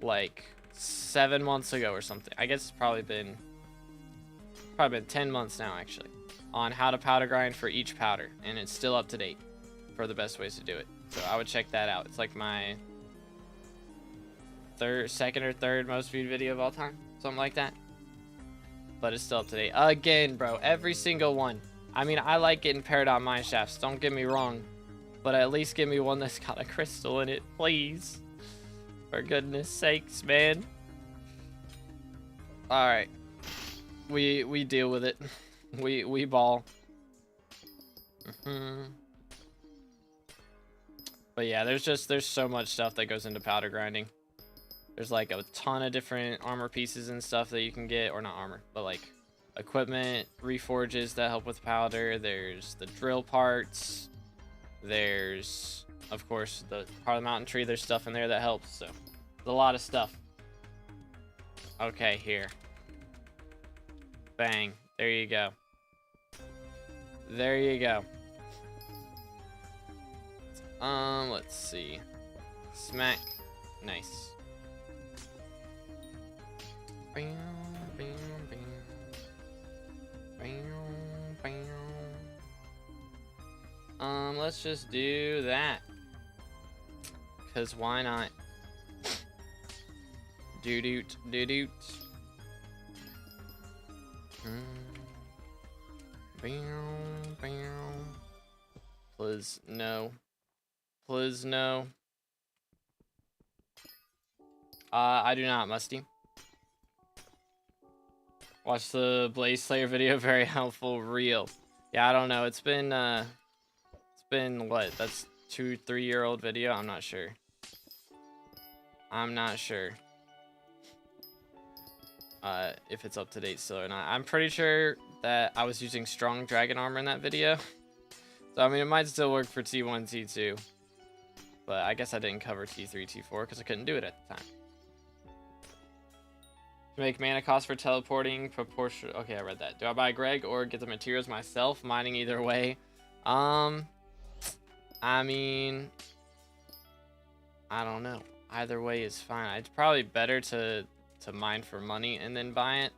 like 7 months ago or something. I guess it's probably been 10 months now actually, on how to powder grind for each powder, and it's still up to date for the best ways to do it. So I would check that out. It's like my second or third most viewed video of all time, something like that. But it's still up to date. Again, bro, every single one. I mean, I like getting Paradox mine shafts, don't get me wrong, but at least give me one that's got a crystal in it, please. For goodness sakes, man. All right, we deal with it. we ball. But yeah, there's so much stuff that goes into powder grinding. There's like a ton of different armor pieces and stuff that you can get, or not armor, but like equipment, reforges that help with powder. There's the drill parts. There's, of course, the part of the mountain tree. There's stuff in there that helps. So, there's a lot of stuff. Okay, here. Bang. There you go. There you go. Let's see. Smack. Nice. Let's just do that. 'Cause why not? Doo-doot, doo-doot. Please, no. Please, no. I do not, Musty. Watch the Blaze Slayer video, very helpful, real. Yeah, I don't know, it's been what, that's 2-3-year-old video? I'm not sure. I'm not sure. If it's up to date still or not. I'm pretty sure that I was using strong dragon armor in that video. So, I mean, it might still work for T1, T2. But I guess I didn't cover T3, T4 because I couldn't do it at the time. To make mana cost for teleporting proportion. Okay, I read that. Do I buy Greg or get the materials myself? Mining either way. I mean, I don't know. Either way is fine. It's probably better to mine for money and then buy it.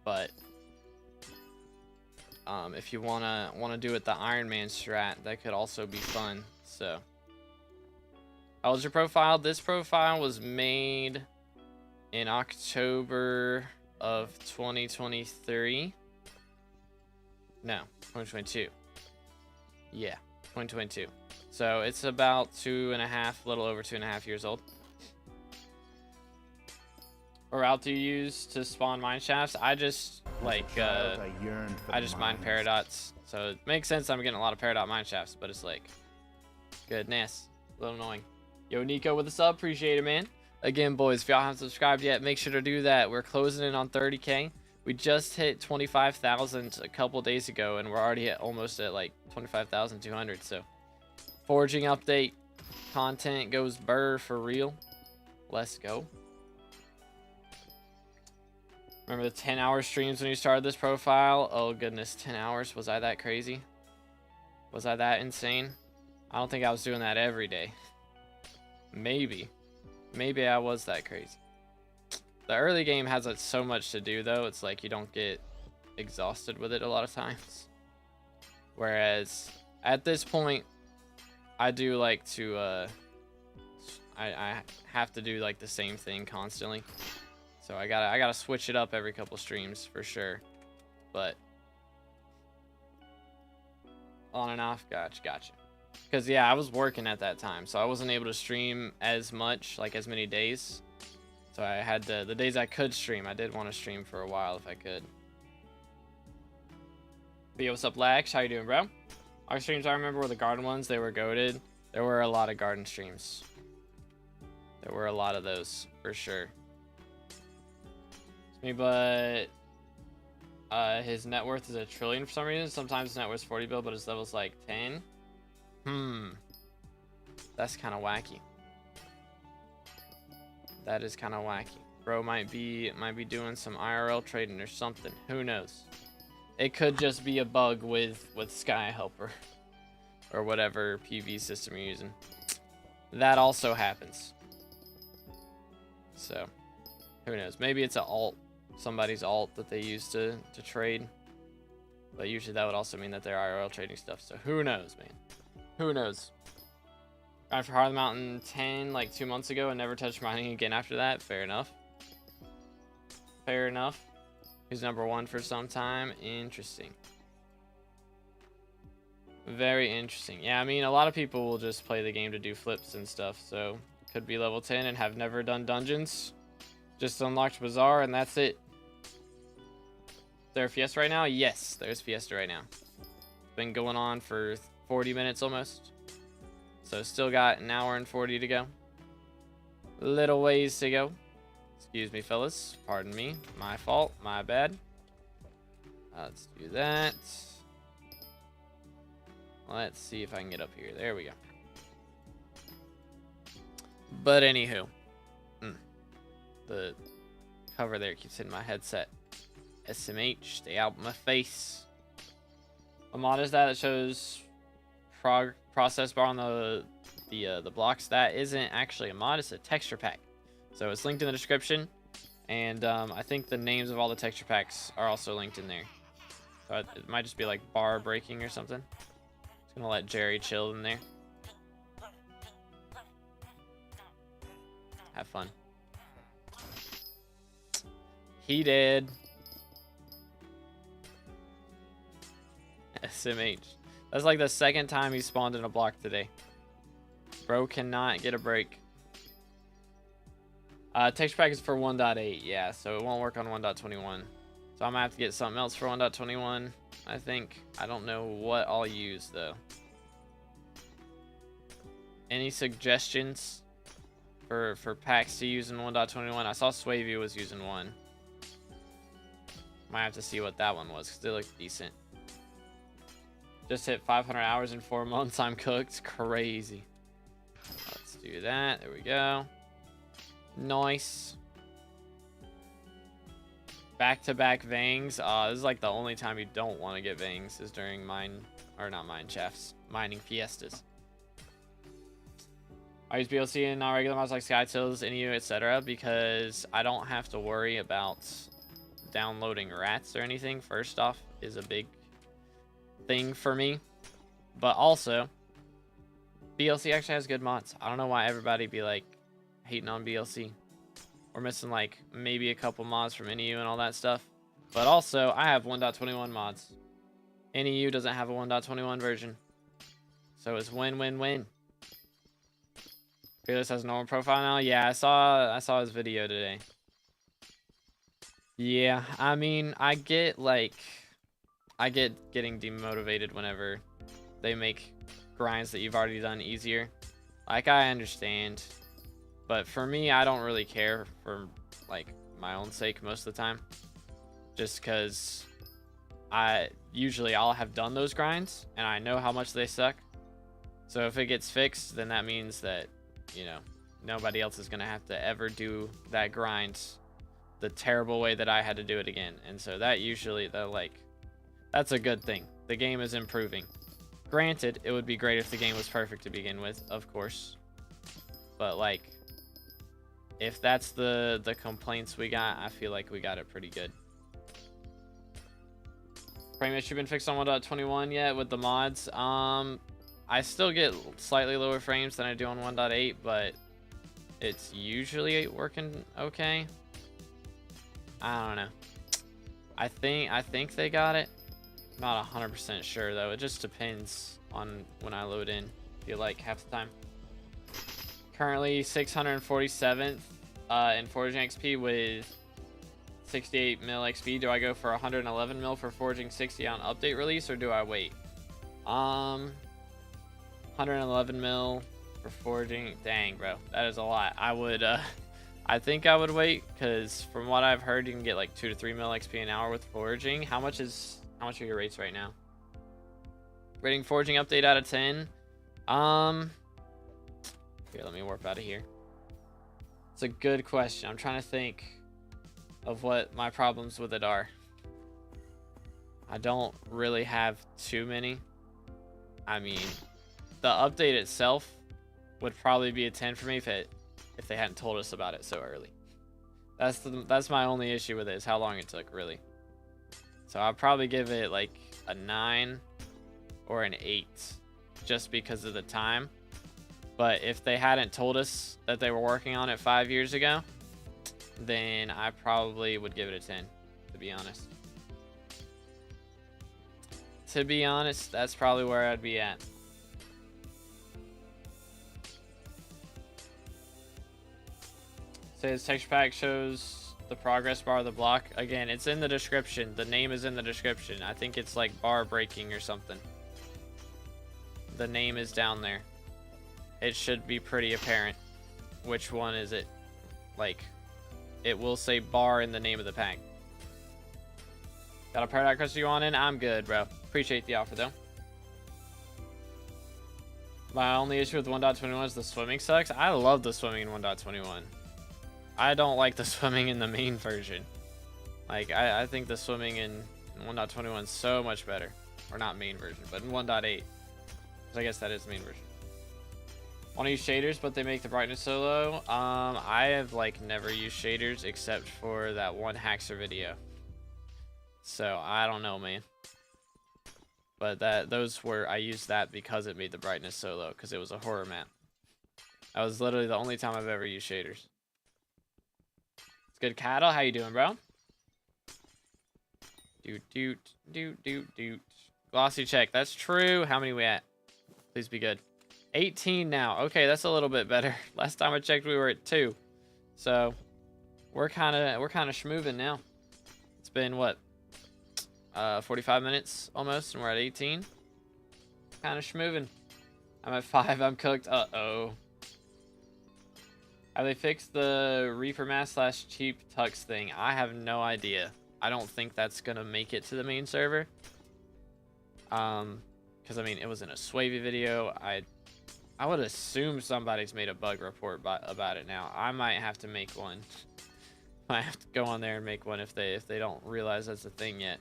But if you wanna do it the Iron Man strat, that could also be fun. So, how was your profile? This profile was made in October of 2023. No, 2022. Yeah, 2022. So it's about 2.5, a little over 2.5 years old. What route do you use to spawn mine shafts? I just like I just mine paradots. So it makes sense I'm getting a lot of peridot mine shafts, but it's like goodness, a little annoying. Yo, Nico with a sub, appreciate it, man. Again, boys, if y'all haven't subscribed yet, make sure to do that. We're closing in on 30K. We just hit 25,000 a couple days ago, and we're already almost at like 25,200. So, forging update content goes burr for real. Let's go. Remember the 10-hour streams when you started this profile? Oh goodness, 10 hours? Was I that crazy? Was I that insane? I don't think I was doing that every day. Maybe I was that crazy. The early game has so much to do though. It's like you don't get exhausted with it a lot of times. Whereas at this point, I do like to I have to do like the same thing constantly. So I gotta switch it up every couple streams for sure. But on and off, gotcha. Because yeah, I was working at that time, so I wasn't able to stream as much, like as many days. So I had the days I could stream, I did want to stream for a while if I could. But yo, what's up, Lax? How you doing, bro? Our streams I remember were the garden ones. They were goated. There were a lot of garden streams. There were a lot of those for sure. It's me, but his net worth is $1 trillion for some reason. Sometimes his net worth is 40 bill, but his level's like 10. That's kind of wacky. That is kind of wacky. Bro might be doing some IRL trading or something. Who knows? It could just be a bug with Sky Helper or whatever PV system you're using. That also happens. So who knows? Maybe it's an alt, somebody's alt that they use to trade. But usually that would also mean that they're IRL trading stuff. So who knows, man? Who knows? Grind for Heart of the Mountain 10 like 2 months ago and never touched mining again after that. Fair enough. Fair enough. He's #1 for some time. Interesting. Very interesting. Yeah, I mean, a lot of people will just play the game to do flips and stuff. So could be level 10 and have never done dungeons. Just unlocked Bazaar and that's it. Is there a Fiesta right now? Yes, there's Fiesta right now. It's been going on for 40 minutes almost. So still got an hour and 40 to go. Little ways to go. Excuse me, fellas. Pardon me. My fault. My bad. Let's do that. Let's see if I can get up here. There we go. But anywho. The cover there keeps hitting my headset. SMH. Stay out of my face. What mod is that that shows process bar on the blocks? That isn't actually a mod, it's a texture pack. So it's linked in the description, and I think the names of all the texture packs are also linked in there. So it might just be like bar breaking or something. Just gonna let Jerry chill in there. Have fun. He did. SMH. That's like the second time he spawned in a block today. Bro cannot get a break. Texture pack is for 1.8, yeah, so it won't work on 1.21. So I'm gonna have to get something else for 1.21, I think. I don't know what I'll use though. Any suggestions for packs to use in 1.21? I saw Swayview was using one. Might have to see what that one was, because they look decent. Just hit 500 hours in 4 months. I'm cooked. Crazy. Let's do that. There we go. Nice. Back-to-back Vangs. This is like the only time you don't want to get Vangs is during mining Fiestas. I use BLC and non-regular mods like SkyTills, NEU, etc. because I don't have to worry about downloading rats or anything. First off is a big thing for me, but also BLC actually has good mods. I don't know why everybody be like hating on BLC. We're missing like maybe a couple mods from NEU and all that stuff, but also I have 1.21 mods. NEU doesn't have a 1.21 version. So it's win-win-win. Fearless has a normal profile now. Yeah, I saw his video today. Yeah, I mean, I get getting demotivated whenever they make grinds that you've already done easier. Like, I understand. But for me, I don't really care for, like, my own sake most of the time. Just because I'll have done those grinds, and I know how much they suck. So if it gets fixed, then that means that, you know, nobody else is going to have to ever do that grind the terrible way that I had to do it again. And so that usually, that's a good thing. The game is improving. Granted, it would be great if the game was perfect to begin with, of course. But, like, if that's the complaints we got, I feel like we got it pretty good. Frame issue been fixed on 1.21 yet with the mods? I still get slightly lower frames than I do on 1.8, but it's usually working okay. I don't know. I think they got it. Not 100% sure though. It just depends on when I load in. I feel like half the time. Currently 647th in foraging XP with 68 mil XP. Do I go for 111 mil for foraging 60 on update release, or do I wait? 111 mil for foraging. Dang, bro, that is a lot. I think I would wait, because from what I've heard, you can get like 2 to 3 mil XP an hour with foraging. How much are your rates right now? Rating foraging update out of 10. Here, let me warp out of here. It's a good question. I'm trying to think of what my problems with it are. I don't really have too many. I mean, the update itself would probably be a 10 for me if they hadn't told us about it so early. That's my only issue with it, is how long it took, really. So I'll probably give it like a 9 or an 8 just because of the time. But if they hadn't told us that they were working on it 5 years ago, then I probably would give it a 10, to be honest. To be honest, that's probably where I'd be at. Says texture pack shows the progress bar of the block. Again, it's in the description. The name is in the description. I think it's like bar breaking or something. The name is down there. It should be pretty apparent. Which one is it? Like, it will say bar in the name of the pack. Got a Paradox Crystal you want in? I'm good, bro. Appreciate the offer, though. My only issue with 1.21 is the swimming sucks. I love the swimming in 1.21. I don't like the swimming in the main version. Like, I think the swimming in 1.21 is so much better. Or not main version, but in 1.8. I guess that is the main version. Want to use shaders, but they make the brightness so low. I have like never used shaders except for that one Haxer video. So I don't know, man. But I used that because it made the brightness so low, because it was a horror map. That was literally the only time I've ever used shaders. It's good, Cattle. How you doing, bro? Doot. Glossy check. That's true. How many we at? Please be good. 18 now. Okay, that's a little bit better. Last time I checked, we were at 2. So we're kind of schmoving now. It's been what? 45 minutes almost, and we're at 18. Kind of schmoving. I'm at 5. I'm cooked. Uh-oh. Have they fixed the Reaper Mask / cheap tux thing? I have no idea. I don't think that's gonna make it to the main server. Because I mean, it was in a Swavy video. I would assume somebody's made a bug report about it now. I might have to make one. Might have to go on there and make one if they don't realize that's a thing yet.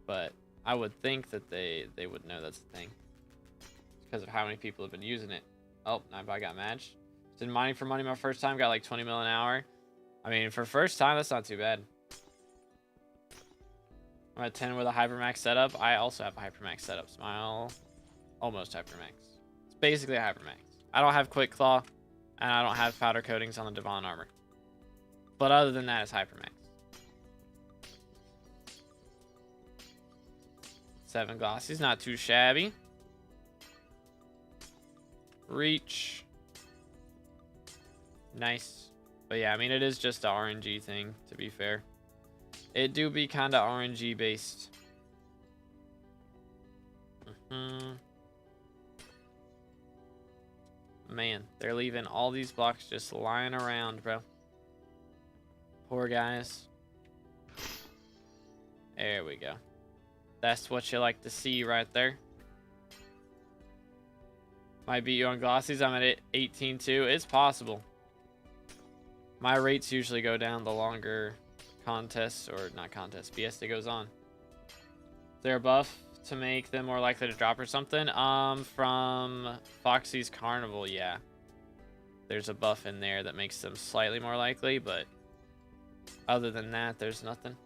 But I would think that they would know that's a thing, because of how many people have been using it. Oh, I got matched. Did mining for money my first time. Got like 20 mil an hour. I mean, for first time, that's not too bad. I'm at 10 with a Hypermax setup. I also have a Hypermax setup. Smile. Almost Hypermax. It's basically a Hypermax. I don't have Quick Claw, and I don't have powder coatings on the Devon armor. But other than that, it's Hypermax. 7 glossies, not too shabby. Reach. Nice. But yeah, I mean, it is just a RNG thing, to be fair. It do be kind of RNG based. Man, they're leaving all these blocks just lying around, bro. Poor guys. There we go. That's what you like to see right there. Might beat you on glossies. I'm at 18-2. It's possible. My rates usually go down the longer contests, or not contests, Fiesta goes on. Is there a buff to make them more likely to drop or something? From Foxy's Carnival, yeah. There's a buff in there that makes them slightly more likely, but other than that, there's nothing.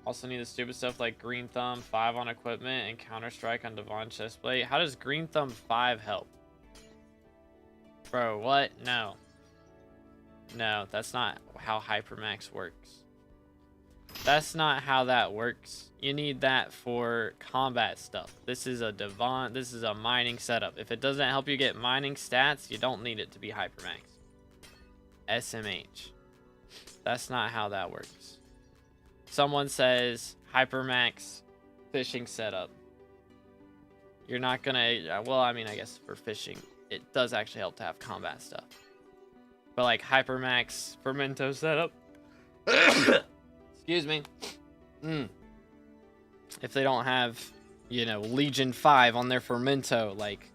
Also need the stupid stuff like Green Thumb 5 on equipment and Counter Strike on Devon chestplate. How does Green Thumb 5 help? Bro, what? No. No, that's not how Hypermax works. That's not how that works. You need that for combat stuff. This is a Devon, this is a mining setup. If it doesn't help you get mining stats, you don't need it to be Hypermax. SMH. That's not how that works. Someone says Hypermax fishing setup. You're not gonna, well, I mean, I guess for fishing, it does actually help to have combat stuff. But like Hypermax Fermento setup. Excuse me. If they don't have, you know, Legion 5 on their Fermento, like,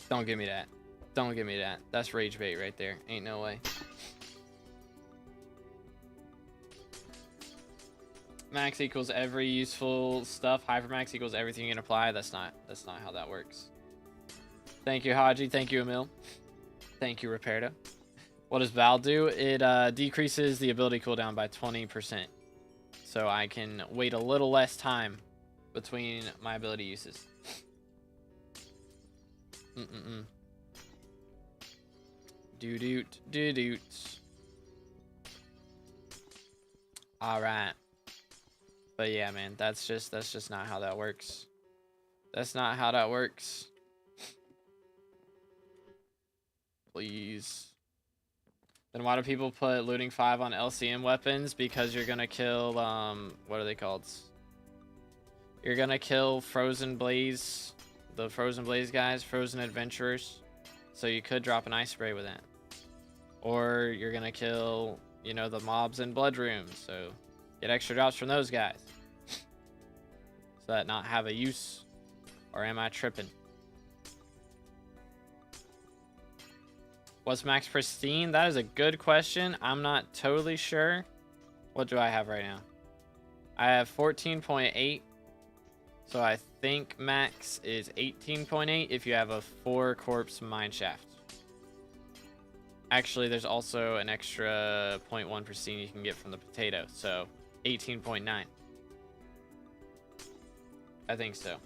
don't give me that. Don't give me that. That's rage bait right there. Ain't no way. Max equals every useful stuff. Hypermax equals everything you can apply. That's not how that works. Thank you, Haji. Thank you, Emil. Thank you, Reperto. What does Val do? It decreases the ability cooldown by 20%. So I can wait a little less time between my ability uses. Doo-doot. Alright. But yeah, man, that's just not how that works. That's not how that works. Please. Then why do people put looting 5 on LCM weapons? Because you're gonna kill, what are they called? You're gonna kill Frozen Blaze, the Frozen Blaze guys, Frozen Adventurers. So you could drop an ice spray with that. Or you're gonna kill, you know, the mobs in Blood Rooms. So get extra drops from those guys. So that not have a use. Or am I tripping? What's max pristine? That is a good question. I'm not totally sure. What do I have right now? I have 14.8. So I think max is 18.8 if you have a 4 corpse mineshaft. Actually, there's also an extra 0.1 pristine you can get from the potato. So 18.9. I think so.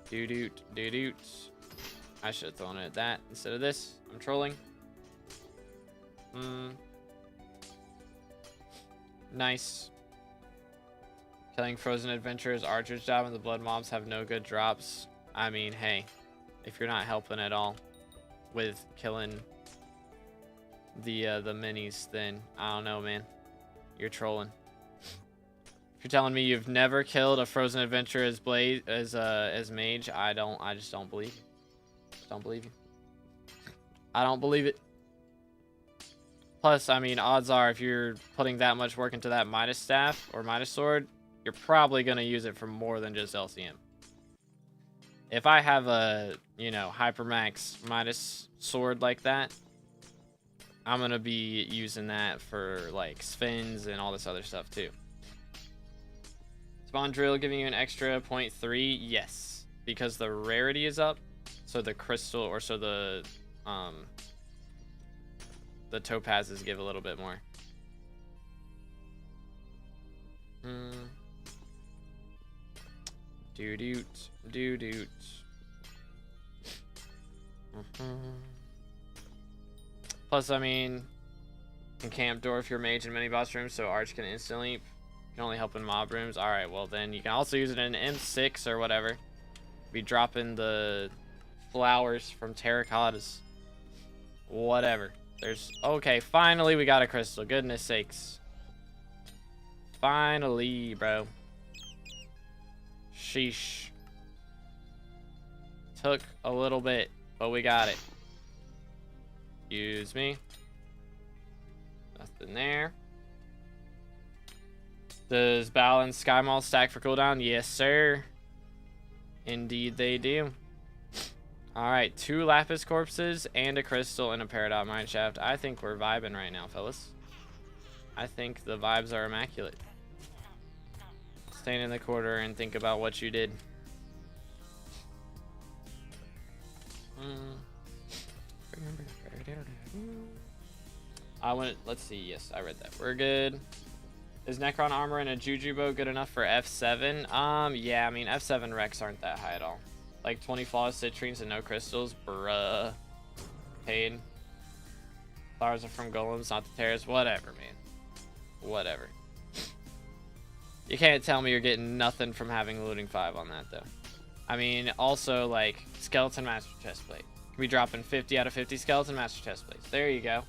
Doo-doot. I should have thrown it at that instead of this. I'm trolling. Nice. Killing Frozen Adventurers, Archer's job, and the Blood Mobs have no good drops. I mean, hey, if you're not helping at all with killing the minis, then I don't know, man. You're trolling. If you're telling me you've never killed a Frozen Adventurer as Blaze as Mage, I just don't believe you. Don't believe you. I don't believe it. Plus, I mean, odds are if you're putting that much work into that Midas staff or Midas sword, you're probably going to use it for more than just LCM. If I have a, you know, Hypermax Midas sword like that, I'm going to be using that for, like, spins and all this other stuff, too. Spawn Drill giving you an extra 0.3? Yes. Because the rarity is up. So the crystal, or so the topazes give a little bit more. Doo-doot. Plus, I mean, can camp door if you're mage in many boss rooms, so Arch can instantly. Can only help in mob rooms. Alright, well then you can also use it in M6 or whatever. Be dropping the flowers from terracottas. Whatever. There's... Okay, finally we got a crystal. Goodness sakes. Finally, bro. Sheesh. Took a little bit, but we got it. Excuse me. Nothing there. Does Bal and SkyMall stack for cooldown? Yes, sir. Indeed they do. Alright, 2 Lapis Corpses and a Crystal and a Peridot Mineshaft. I think we're vibing right now, fellas. I think the vibes are immaculate. Stand in the corner and think about what you did. Let's see. Yes, I read that. We're good. Is Necron armor and a Juju bow good enough for F7? Yeah, I mean, F7 Rex aren't that high at all. Like 20 flawless citrines and no crystals, bruh. Paid. Flowers are from golems, not the terrors. Whatever, man. Whatever. You can't tell me you're getting nothing from having looting 5 on that, though. I mean, also, like, skeleton master chestplate. Can be dropping 50 out of 50 skeleton master chestplates. There you go.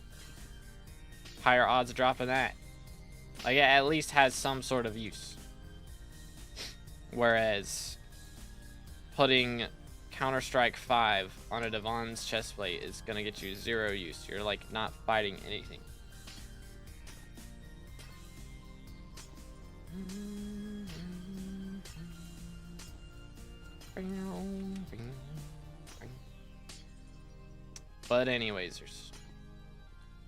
Higher odds of dropping that. Like, it at least has some sort of use. Whereas putting Counter-Strike 5 on a Devon's chestplate is going to get you 0 use. You're, like, not fighting anything. But anyways,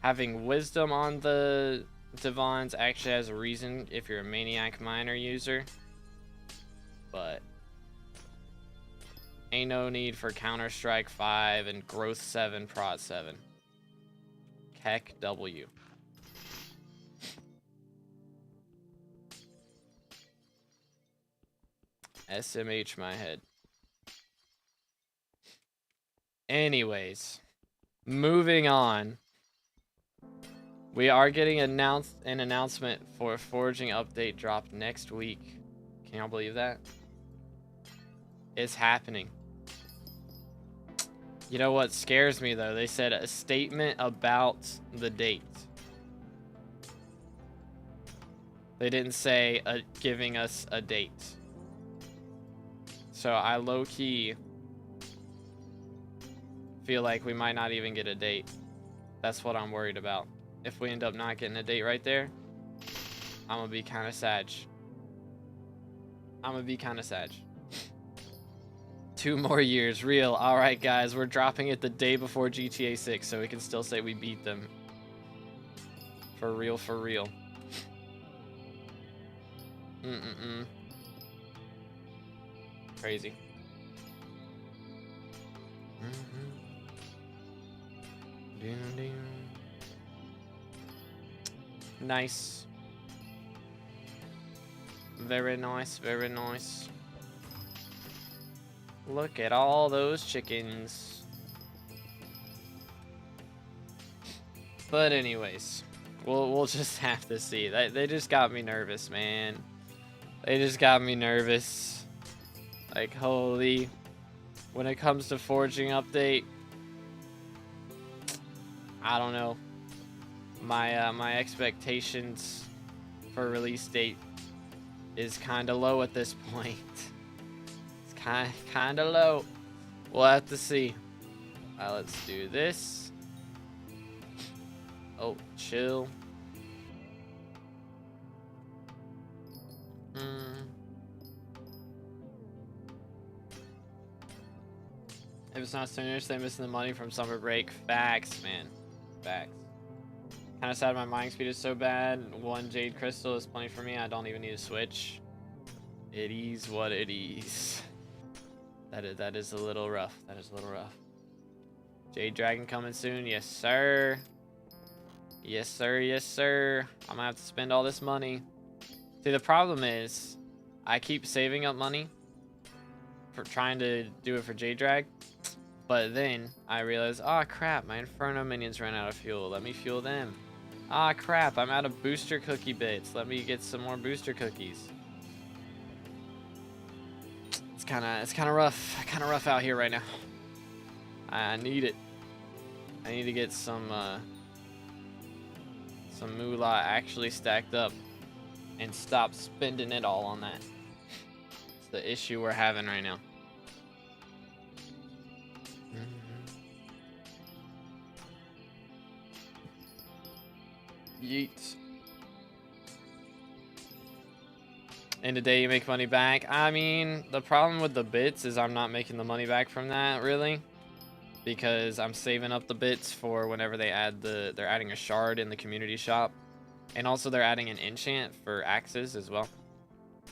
having wisdom on the Devons actually has a reason if you're a maniac miner user, but ain't no need for Counter-Strike 5 and Growth 7 Prod 7. Keck W. SMH my head. Anyways, moving on. We are getting an announcement for a foraging update drop next week. Can y'all believe that? It's happening. You know what scares me though? They said a statement about the date. They didn't say giving us a date. So I low-key feel like we might not even get a date. That's what I'm worried about. If we end up not getting a date right there, I'm gonna be kind of sad. I'm gonna be kind of sad. 2 more years, real. All right, guys, we're dropping it the day before GTA 6, so we can still say we beat them. For real, for real. Crazy. Nice. Very nice, very nice. Look at all those chickens. But anyways, we'll just have to see. They just got me nervous, man. They just got me nervous. Like, holy. When it comes to foraging update, I don't know. My expectations for release date is kind of low at this point. It's kind of low. We'll have to see. Let's do this. Oh, chill. If it's not soonish, they're missing the money from summer break. Facts, man. Facts. Kind of sad my mining speed is so bad. 1 jade crystal is plenty for me. I don't even need to switch. It is what it is. That is a little rough. That is a little rough. Jade dragon coming soon. Yes, sir. Yes, sir. Yes, sir. I'm gonna have to spend all this money. See, the problem is I keep saving up money for trying to do it for Jade Drag. But then I realize, oh crap, my Inferno minions ran out of fuel. Let me fuel them. Ah, crap. I'm out of booster cookie bits. Let me get some more booster cookies. It's kind of rough out here right now. I need it. I need to get some moolah actually stacked up and stop spending it all on that. It's the issue we're having right now. Yeet. In a day you make money back. I mean, the problem with the bits is I'm not making the money back from that, really. Because I'm saving up the bits for whenever they add they're adding a shard in the community shop. And also they're adding an enchant for axes as well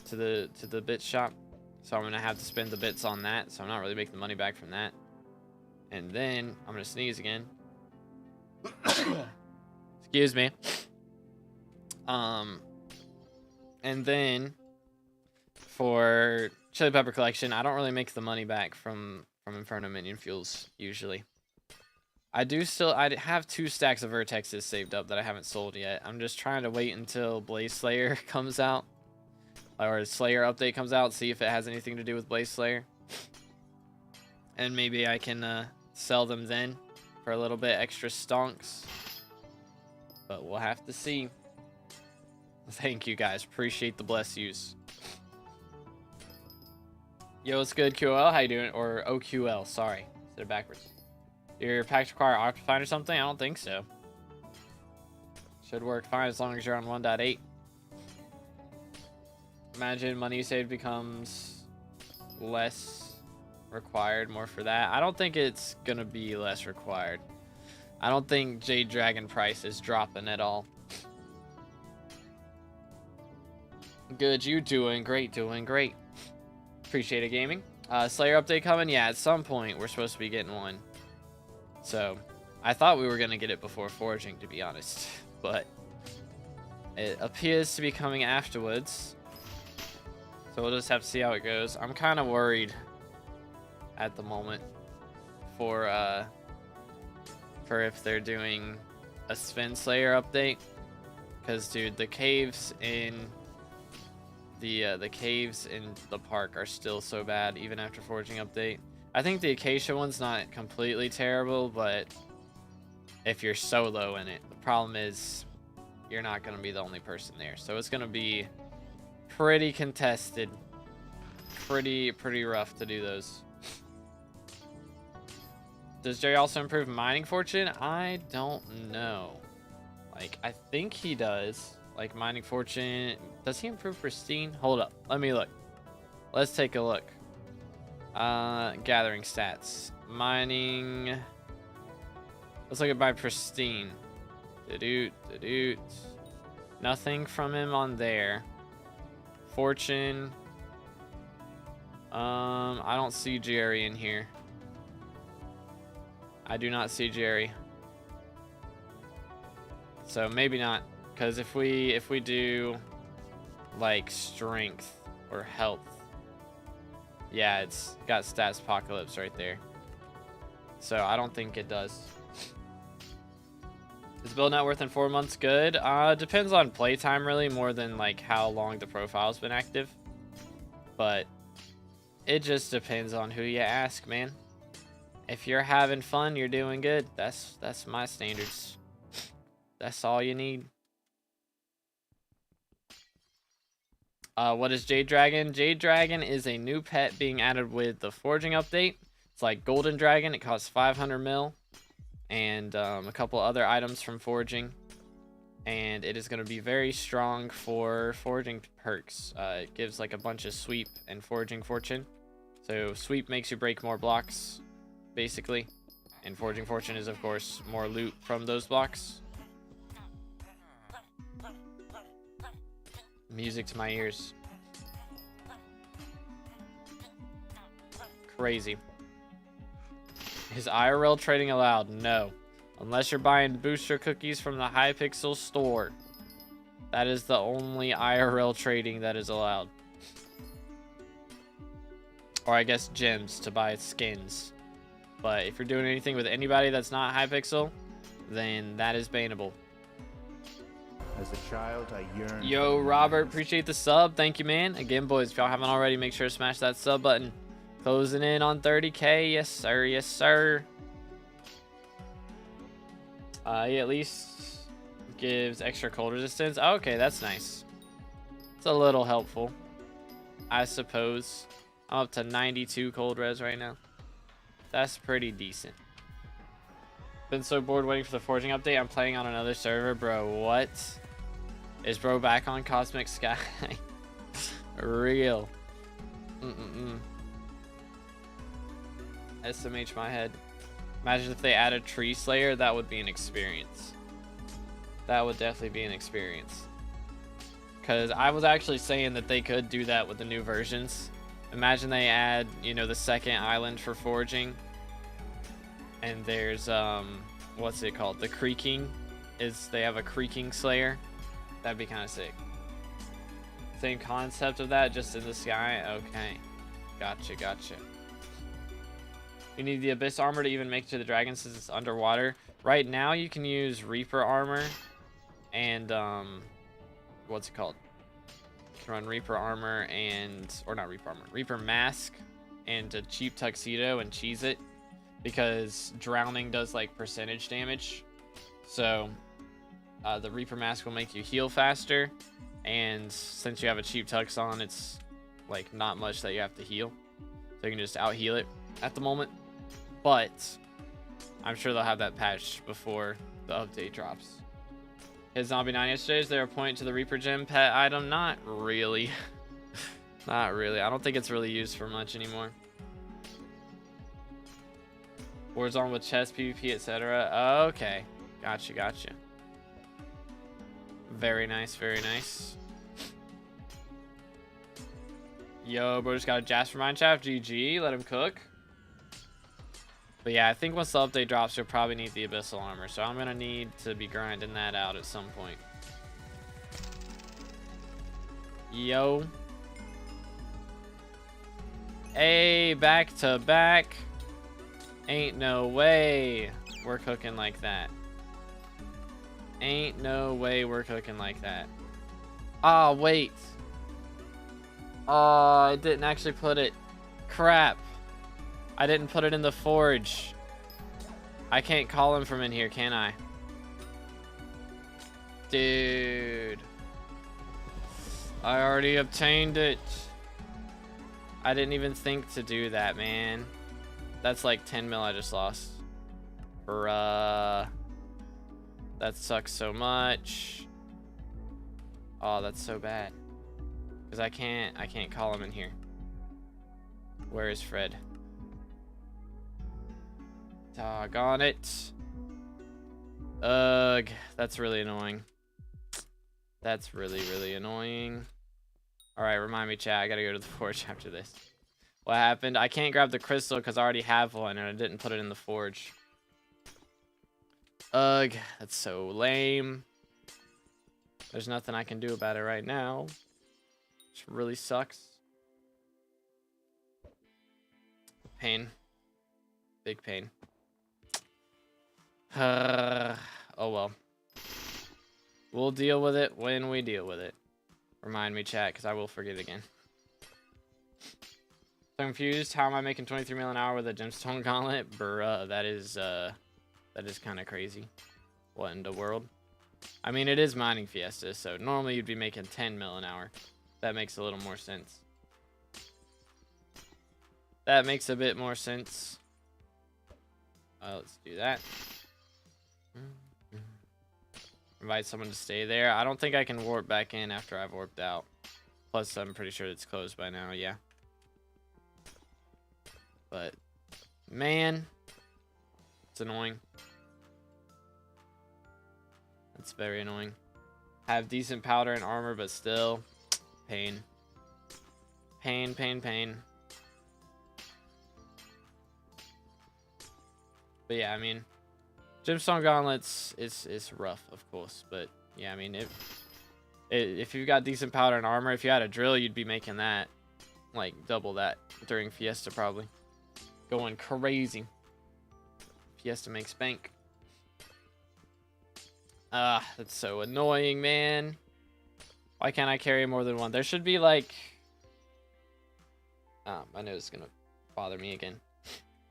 to the bit shop. So I'm gonna have to spend the bits on that. So I'm not really making the money back from that. And then I'm gonna sneeze again. Excuse me. And then for chili pepper collection, I don't really make the money back from Inferno minion fuels usually. I have 2 stacks of vertexes saved up that I haven't sold yet. I'm just trying to wait until Blaze Slayer comes out, or Slayer update comes out, see if it has anything to do with Blaze Slayer, and maybe I can sell them then for a little bit extra stonks. But we'll have to see. Thank you guys, appreciate the bless yous. Yo, what's good, QL? How you doing? Or OQL, sorry. Said it backwards. Your packs require Octafine or something? I don't think so. Should work fine as long as you're on 1.8. Imagine money you saved becomes less required, more for that. I don't think it's gonna be less required. I don't think Jade Dragon price is dropping at all. Good, you doing great, doing great. Appreciate it, gaming. Slayer update coming? Yeah, at some point we're supposed to be getting one. So, I thought we were going to get it before forging, to be honest. But, it appears to be coming afterwards. So we'll just have to see how it goes. I'm kind of worried at the moment for if they're doing a Spin Slayer update. Because, dude, the caves in the park are still so bad, even after forging update. I think the Acacia one's not completely terrible, but if you're solo in it, the problem is you're not going to be the only person there. So it's going to be pretty contested, pretty rough to do those. Does Jerry also improve mining fortune? I don't know. Like, I think he does. Like, mining fortune. Does he improve pristine? Hold up. Let me look. Let's take a look. Gathering stats. Mining. Let's look at my pristine. Nothing from him on there. Fortune. I don't see Jerry in here. I do not see Jerry. So maybe not. Because if we do like strength or health, yeah, it's got stats apocalypse right there. So I don't think it does. Is build net worth in 4 months good? Depends on playtime really, more than like how long the profile's been active. But it just depends on who you ask, man. If you're having fun, you're doing good. That's my standards. That's all you need. What is Jade Dragon? Jade Dragon is a new pet being added with the forging update. It's like Golden Dragon. It costs 500 mil. And a couple other items from forging. And it is going to be very strong for forging perks. It gives like a bunch of sweep and forging fortune. So sweep makes you break more blocks, basically. And forging fortune is, of course, more loot from those blocks. Music to my ears. Crazy. Is IRL trading allowed? No. Unless you're buying booster cookies from the Hypixel store. That is the only IRL trading that is allowed. Or I guess gems to buy skins. But if you're doing anything with anybody that's not Hypixel, then that is bannable. As a child, I yearned. Yo, Robert, appreciate the sub. Thank you, man. Again, boys, if y'all haven't already, make sure to smash that sub button. Closing in on 30K. Yes, sir. Yes, sir. He at least gives extra cold resistance. Okay, that's nice. It's a little helpful, I suppose. I'm up to 92 cold res right now. That's pretty decent. Been so bored waiting for the forging update. I'm playing on another server, bro. What? Is bro back on Cosmic Sky? Real. SMH my head. Imagine if they added Tree Slayer. That would be an experience. That would definitely be an experience. Because I was actually saying that they could do that with the new versions. Imagine they add, you know, the second island for forging. And there's, what's it called? The creaking. They have a creaking slayer. That'd be kind of sick. Same concept of that, just in the sky. Okay. Gotcha, gotcha. You need the Abyss armor to even make it to the dragon since it's underwater. Right now, you can use Reaper armor and, what's it called? You can run Reaper armor and, or not Reaper armor, Reaper mask and a cheap tuxedo and cheese it because drowning does like percentage damage. So, the Reaper mask will make you heal faster. And since you have a cheap tux on, it's like not much that you have to heal. So you can just out heal it at the moment. But I'm sure they'll have that patched before the update drops. His Zombie 9 yesterday, is there a point to the Reaper gem pet item? Not really. Not really. I don't think it's really used for much anymore. Warzone with chess, PvP, etc. Okay. Gotcha, gotcha. Very nice, very nice. Yo, bro, just got a Jasper Mineshaft. GG, let him cook. But yeah, I think once the update drops, you'll probably need the Abyssal armor. So I'm going to need to be grinding that out at some point. Yo. Hey, back to back. Ain't no way we're cooking like that. Ain't no way we're cooking like that. Ah, wait. I didn't actually put it. Crap. I didn't put it in the forge. I can't call him from in here, can I? Dude. I already obtained it. I didn't even think to do that, man. That's like 10 mil I just lost. Bruh. That sucks so much. Oh, that's so bad. Because I can't call him in here. Where is Fred? Doggone it. Ugh, that's really annoying. That's really, really annoying. Alright, remind me, chat. I gotta go to the forge after this. What happened? I can't grab the crystal because I already have one and I didn't put it in the forge. Ugh, that's so lame. There's nothing I can do about it right now. Which really sucks. Pain. Big pain. Oh well. We'll deal with it when we deal with it. Remind me, chat, because I will forget again. So confused. How am I making 23 mil an hour with a gemstone gauntlet? Bruh, that is kind of crazy. What in the world? I mean, it is mining Fiesta, so normally you'd be making 10 mil an hour. That makes a little more sense. That makes a bit more sense. Let's do that. Invite someone to stay there. I don't think I can warp back in after I've warped out. Plus, I'm pretty sure it's closed by now, yeah. But, man, it's annoying. It's very annoying. Have decent powder and armor, but still, pain. Pain, pain, pain. But yeah, I mean, gemstone gauntlets is rough, of course. But yeah, I mean, if you've got decent powder and armor, if you had a drill, you'd be making that, like, double that during Fiesta probably. Going crazy. Fiesta makes bank. That's so annoying, man. Why can't I carry more than one? There should be like... I know it's gonna bother me again.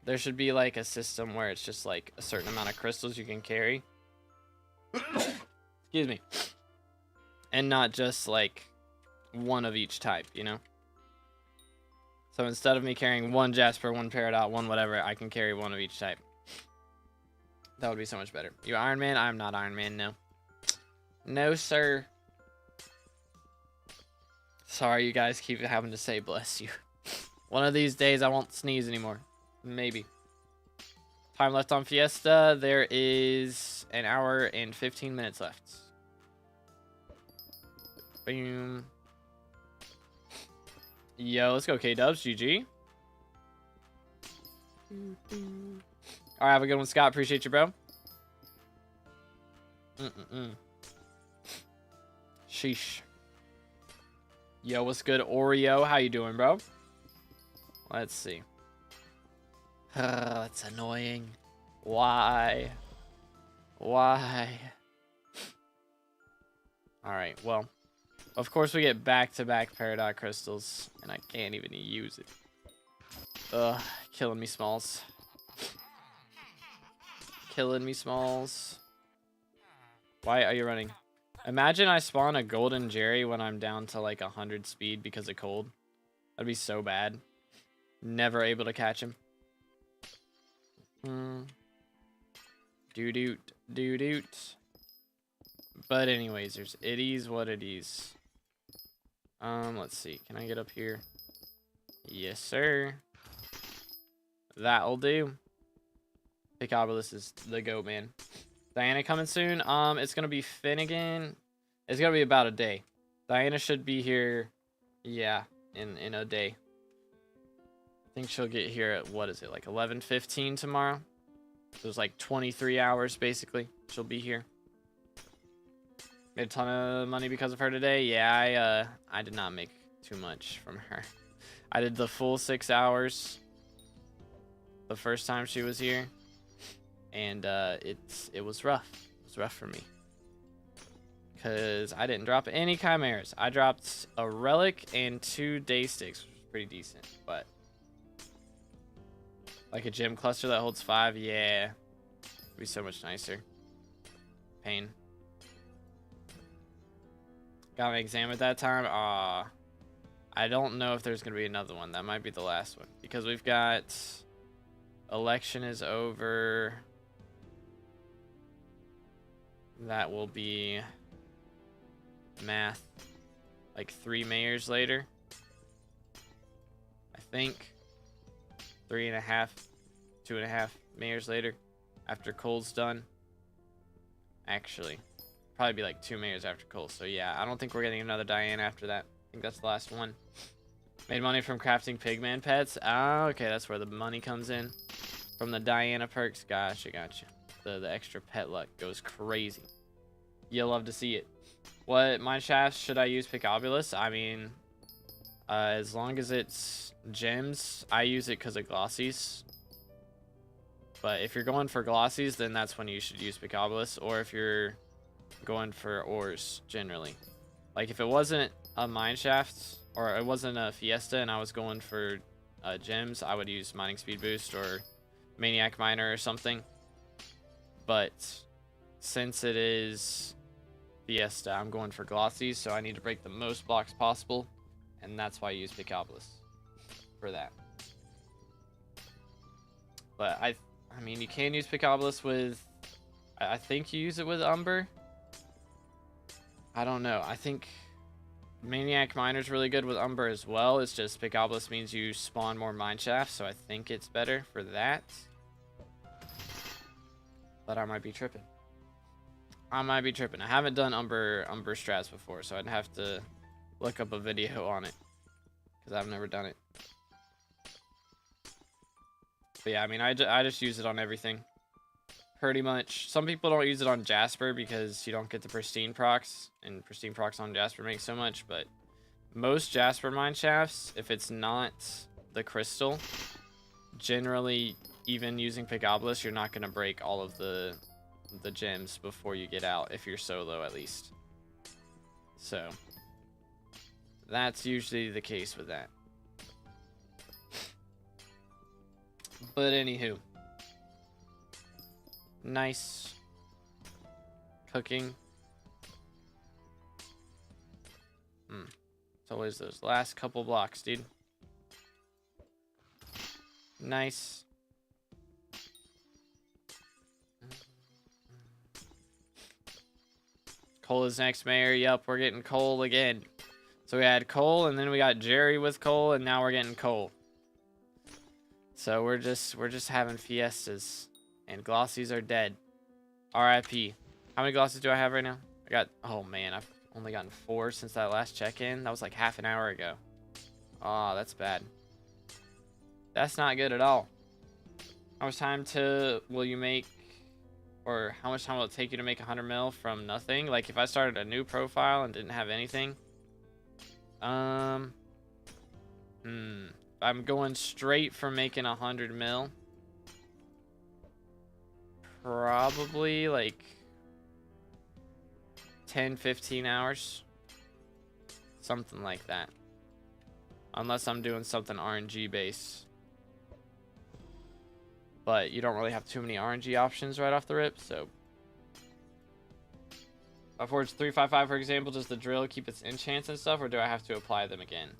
There should be like a system where it's just like a certain amount of crystals you can carry. Excuse me. And not just like one of each type, you know? So instead of me carrying one Jasper, one Peridot, one whatever, I can carry one of each type. That would be so much better. You Iron Man? I'm not Iron Man, no. No, sir. Sorry, you guys keep having to say bless you. One of these days, I won't sneeze anymore. Maybe. Time left on Fiesta. There is an hour and 15 minutes left. Boom. Yo, let's go K-Dubs. GG. Alright, have a good one, Scott. Appreciate you, bro. Sheesh. Yo, what's good, Oreo? How you doing, bro? Let's see. That's annoying. Why? Why? Alright, well. Of course we get back-to-back Peridot crystals, and I can't even use it. Ugh, killing me, Smalls. Killing me, Smalls. Why are you running? Imagine I spawn a golden Jerry when I'm down to like 100 speed because of cold. That'd be so bad. Never able to catch him. Doo-doot, doo-doot. But anyways, there's it is what it is. Let's see. Can I get up here? Yes, sir. That'll do. Picobolus is the goat, man. Diana coming soon. It's gonna be Finnegan. It's gonna be about a day. Diana should be here, yeah, in a day. I think she'll get here at, what is it, like 11:15 tomorrow? So it's like 23 hours, basically. She'll be here. Made a ton of money because of her today. Yeah, I did not make too much from her. I did the full 6 hours the first time she was here. And it was rough. It was rough for me. Because I didn't drop any chimeras. I dropped a relic and 2 day sticks, which was pretty decent. But like a gem cluster that holds 5, yeah. It'd be so much nicer. Pain. Got my exam at that time. I don't know if there's going to be another one. That might be the last one. Because we've got... Election is over. That will be... Math. Like 3 mayors later. I think. 3.5. 2.5 mayors later. After Cole's done. Actually. Probably be like 2 mayors after Cole. So yeah, I don't think we're getting another Diane after that. I think that's the last one. Made money from crafting pigman pets. Ah, okay, that's where the money comes in. From the Diana perks. Gotcha, gotcha. The extra pet luck goes crazy. You'll love to see it. What mine shafts should I use Picobulus? I mean, as long as it's gems, I use it because of glossies. But if you're going for glossies, then that's when you should use Picobulus. Or if you're going for ores, generally. Like if it wasn't a mineshaft, or it wasn't a Fiesta, and I was going for gems, I would use mining speed boost or maniac miner or something. But since it is Fiesta, I'm going for glossies, so I need to break the most blocks possible, and that's why I use Picobulus for that. But I mean, you can use Picobulus with, I think you use it with Umber. I don't know. I think Maniac Miner's really good with Umber as well. It's just Picobulus means you spawn more mine shafts, so I think it's better for that. But I might be tripping. I might be tripping. I haven't done Umber strats before, so I'd have to look up a video on it. Because I've never done it. But yeah, I mean, I just use it on everything. Pretty much. Some people don't use it on Jasper because you don't get the pristine procs, and pristine procs on Jasper make so much, but most Jasper mine shafts, if it's not the crystal, generally, even using Picobulus, you're not going to break all of the the gems before you get out, if you're solo at least. So that's usually the case with that. But anywho, nice cooking. It's always those last couple blocks, dude. Nice. Cole is next, Mayor. Yup, we're getting Cole again. So we had Cole, and then we got Jerry with Cole, and now we're getting Cole. So we're just having fiestas, and glossies are dead. R.I.P. How many glossies do I have right now? I got, oh man, I've only gotten 4 since that last check-in. That was like half an hour ago. Oh, that's bad. That's not good at all. How much time will you make, or how much time will it take you to make 100 mil from nothing? Like if I started a new profile and didn't have anything. I'm going straight for making 100 mil. Probably like 10-15 hours. Something like that. Unless I'm doing something RNG based. But you don't really have too many RNG options right off the rip, so. If I forge 355, for example, does the drill keep its enchants and stuff, or do I have to apply them again?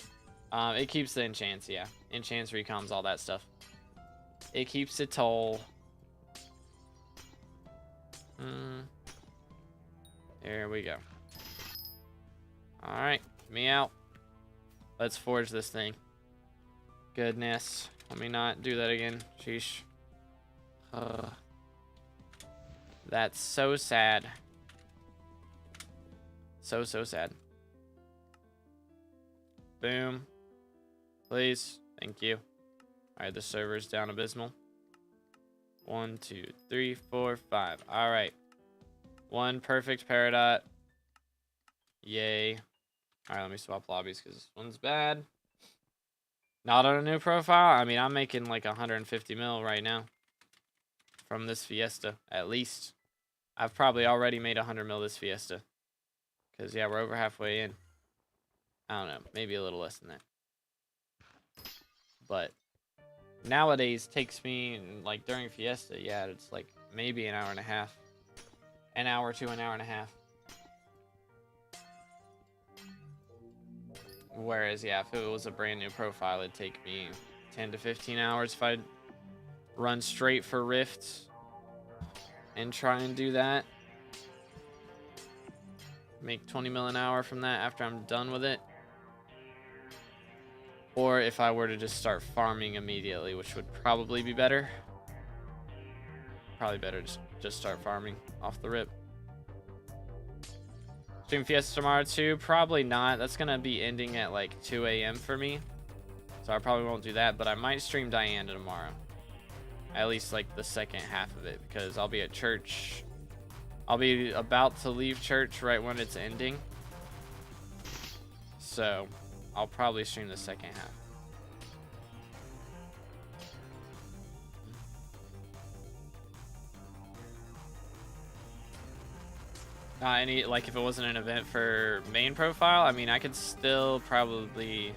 It keeps the enchants, yeah. Enchants, recoms, all that stuff. It keeps it whole. There we go. Alright, me out. Let's forge this thing. Goodness. Let me not do that again. Sheesh. That's so sad. So sad. Boom. Please. Thank you. Alright, the server's down abysmal. 1, 2, 3, 4, 5. Alright. 1 perfect Peridot. Yay. Alright, let me swap lobbies because this one's bad. Not on a new profile. I mean, I'm making like 150 mil right now. From this Fiesta, at least. I've probably already made 100 mil this Fiesta. Because, yeah, we're over halfway in. I don't know. Maybe a little less than that. But nowadays takes me, like, during Fiesta, yeah, it's like maybe an hour and a half. An hour to an hour and a half. Whereas, yeah, if it was a brand new profile, it'd take me 10 to 15 hours if I'd run straight for Rift and try and do that. Make 20 mil an hour from that after I'm done with it. Or if I were to just start farming immediately, which would probably be better. Probably better just start farming off the rip. Stream Fiesta tomorrow too? Probably not. That's going to be ending at like 2 a.m. for me. So I probably won't do that, but I might stream Diana tomorrow. At least like the second half of it, because I'll be at church. I'll be about to leave church right when it's ending. So I'll probably stream the second half. Not any, like if it wasn't an event for main profile, I mean, I could still probably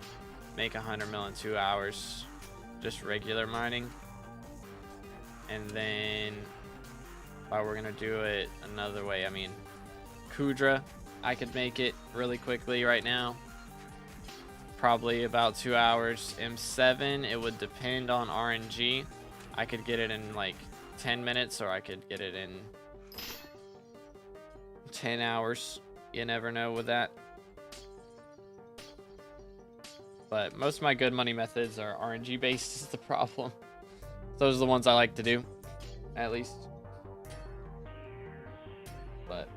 make 100 mil in 2 hours. Just regular mining. And then if I were gonna do it another way, I mean, Kudra, I could make it really quickly right now. Probably about 2 hours. M7, it would depend on RNG. I could get it in like 10 minutes, or I could get it in 10 hours. You never know with that. But most of my good money methods are RNG based is the problem. Those are the ones I like to do, at least. But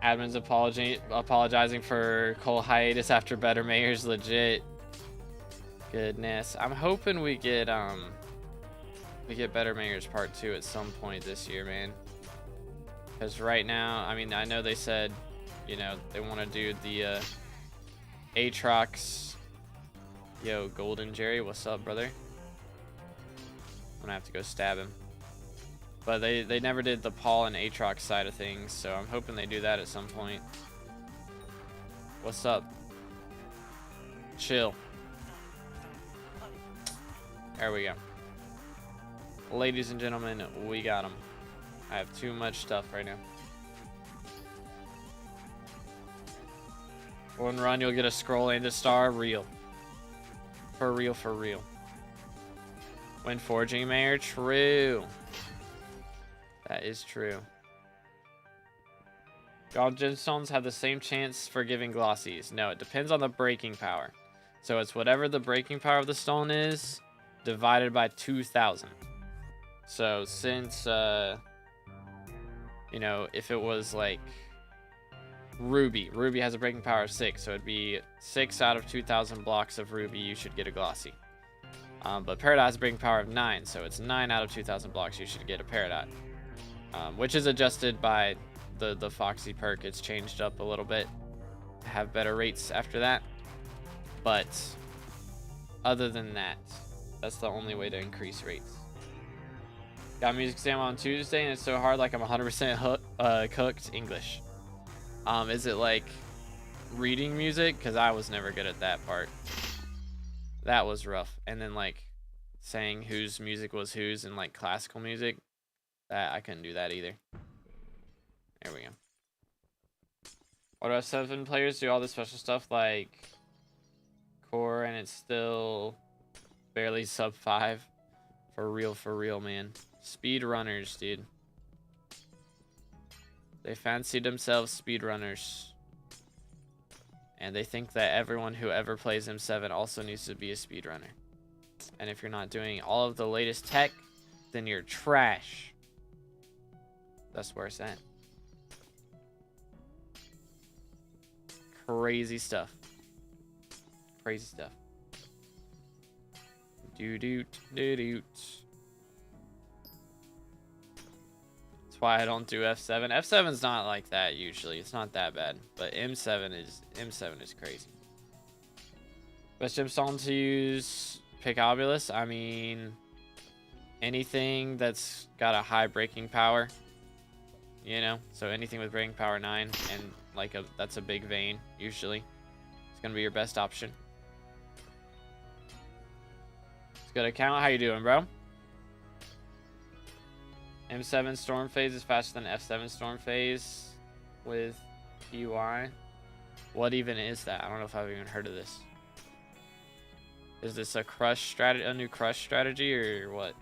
admin's apologizing for Cole hiatus after Better Mayor's legit. Goodness, I'm hoping we get Better Mayor's Part 2 at some point this year, man. Because right now, I mean, I know they said, you know, they want to do the Aatrox. Yo, Golden Jerry, what's up, brother? I'm gonna have to go stab him. But they never did the Paul and Aatrox side of things, so I'm hoping they do that at some point. What's up? Chill. There we go. Ladies and gentlemen, we got them. I have too much stuff right now. One run, you'll get a scroll and a star. Real. For real, for real. When forging mayor, true. That is true. Do all gemstones have the same chance for giving glossies? No, it depends on the breaking power. So it's whatever the breaking power of the stone is, divided by 2,000. So since, you know, if it was like ruby has a breaking power of 6, so it'd be 6 out of 2,000 blocks of ruby you should get a glossy. But peridot has a breaking power of 9, so it's 9 out of 2,000 blocks you should get a peridot. Which is adjusted by the Foxy perk. It's changed up a little bit to have better rates after that. But other than that, that's the only way to increase rates. Got music exam on Tuesday and it's so hard, like I'm 100% cooked English. Is it like reading music? Because I was never good at that part. That was rough. And then like saying whose music was whose in like classical music. That I couldn't do that either. There we go. What do F7 players do all this special stuff like core and it's still barely sub 5? For real, man. Speedrunners, dude. They fancy themselves speedrunners. And they think that everyone who ever plays M7 also needs to be a speedrunner. And if you're not doing all of the latest tech, then you're trash. That's where it's at. Crazy stuff. Crazy stuff. Doo-doot, doo-doot. That's why I don't do F7. F7's not like that usually. It's not that bad. But M7 is crazy. Best gemstone to use Picobulus. I mean, anything that's got a high breaking power. You know, so anything with breaking power 9 and like that's a big vein usually. It's gonna be your best option. It's good account. How you doing, bro? M7 storm phase is faster than F7 storm phase with PY. What even is that? I don't know if I've even heard of this. Is this a crush strategy, a new crush strategy, or what?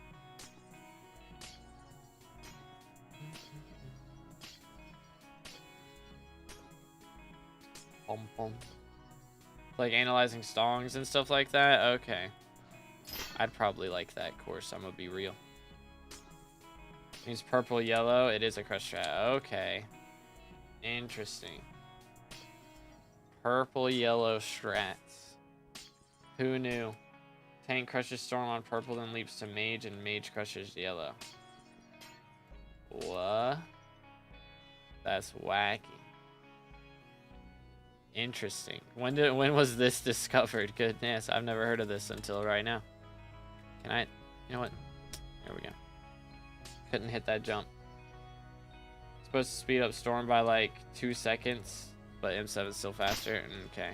Like analyzing songs and stuff like that? Okay. I'd probably like that course, I'm gonna be real. Means purple, yellow. It is a crush strat. Okay. Interesting. Purple, yellow strats. Who knew? Tank crushes storm on purple, then leaps to mage, and mage crushes yellow. What? That's wacky. Interesting. When was this discovered? Goodness, I've never heard of this until right now. Can I? You know what? There we go. Couldn't hit that jump. Supposed to speed up storm by like 2 seconds, but M7 is still faster. Okay.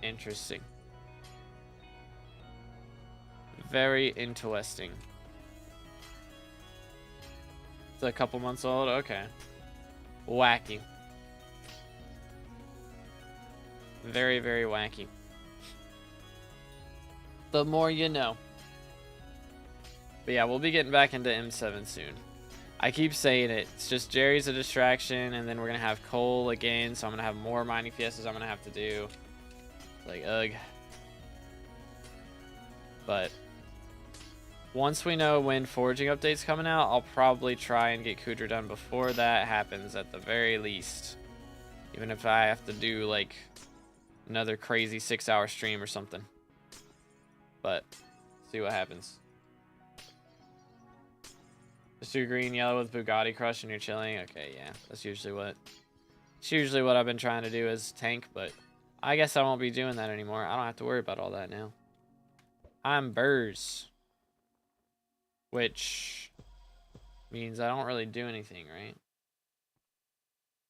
Interesting. Very interesting. It's a couple months old. Okay. Wacky. Very, very wacky. The more you know. But yeah, we'll be getting back into M7 soon. I keep saying it. It's just Jerry's a distraction, and then we're going to have Cole again, so I'm going to have more mining fiestas I'm going to have to do. Like, ugh. But once we know when forging update's coming out, I'll probably try and get Kudra done before that happens at the very least. Even if I have to do, like, another crazy 6-hour stream or something. But see what happens. Just do green, yellow with Bugatti Crush and you're chilling. Okay, yeah. That's usually what I've been trying to do as tank, but I guess I won't be doing that anymore. I don't have to worry about all that now. I'm Burrs. which means I don't really do anything, right?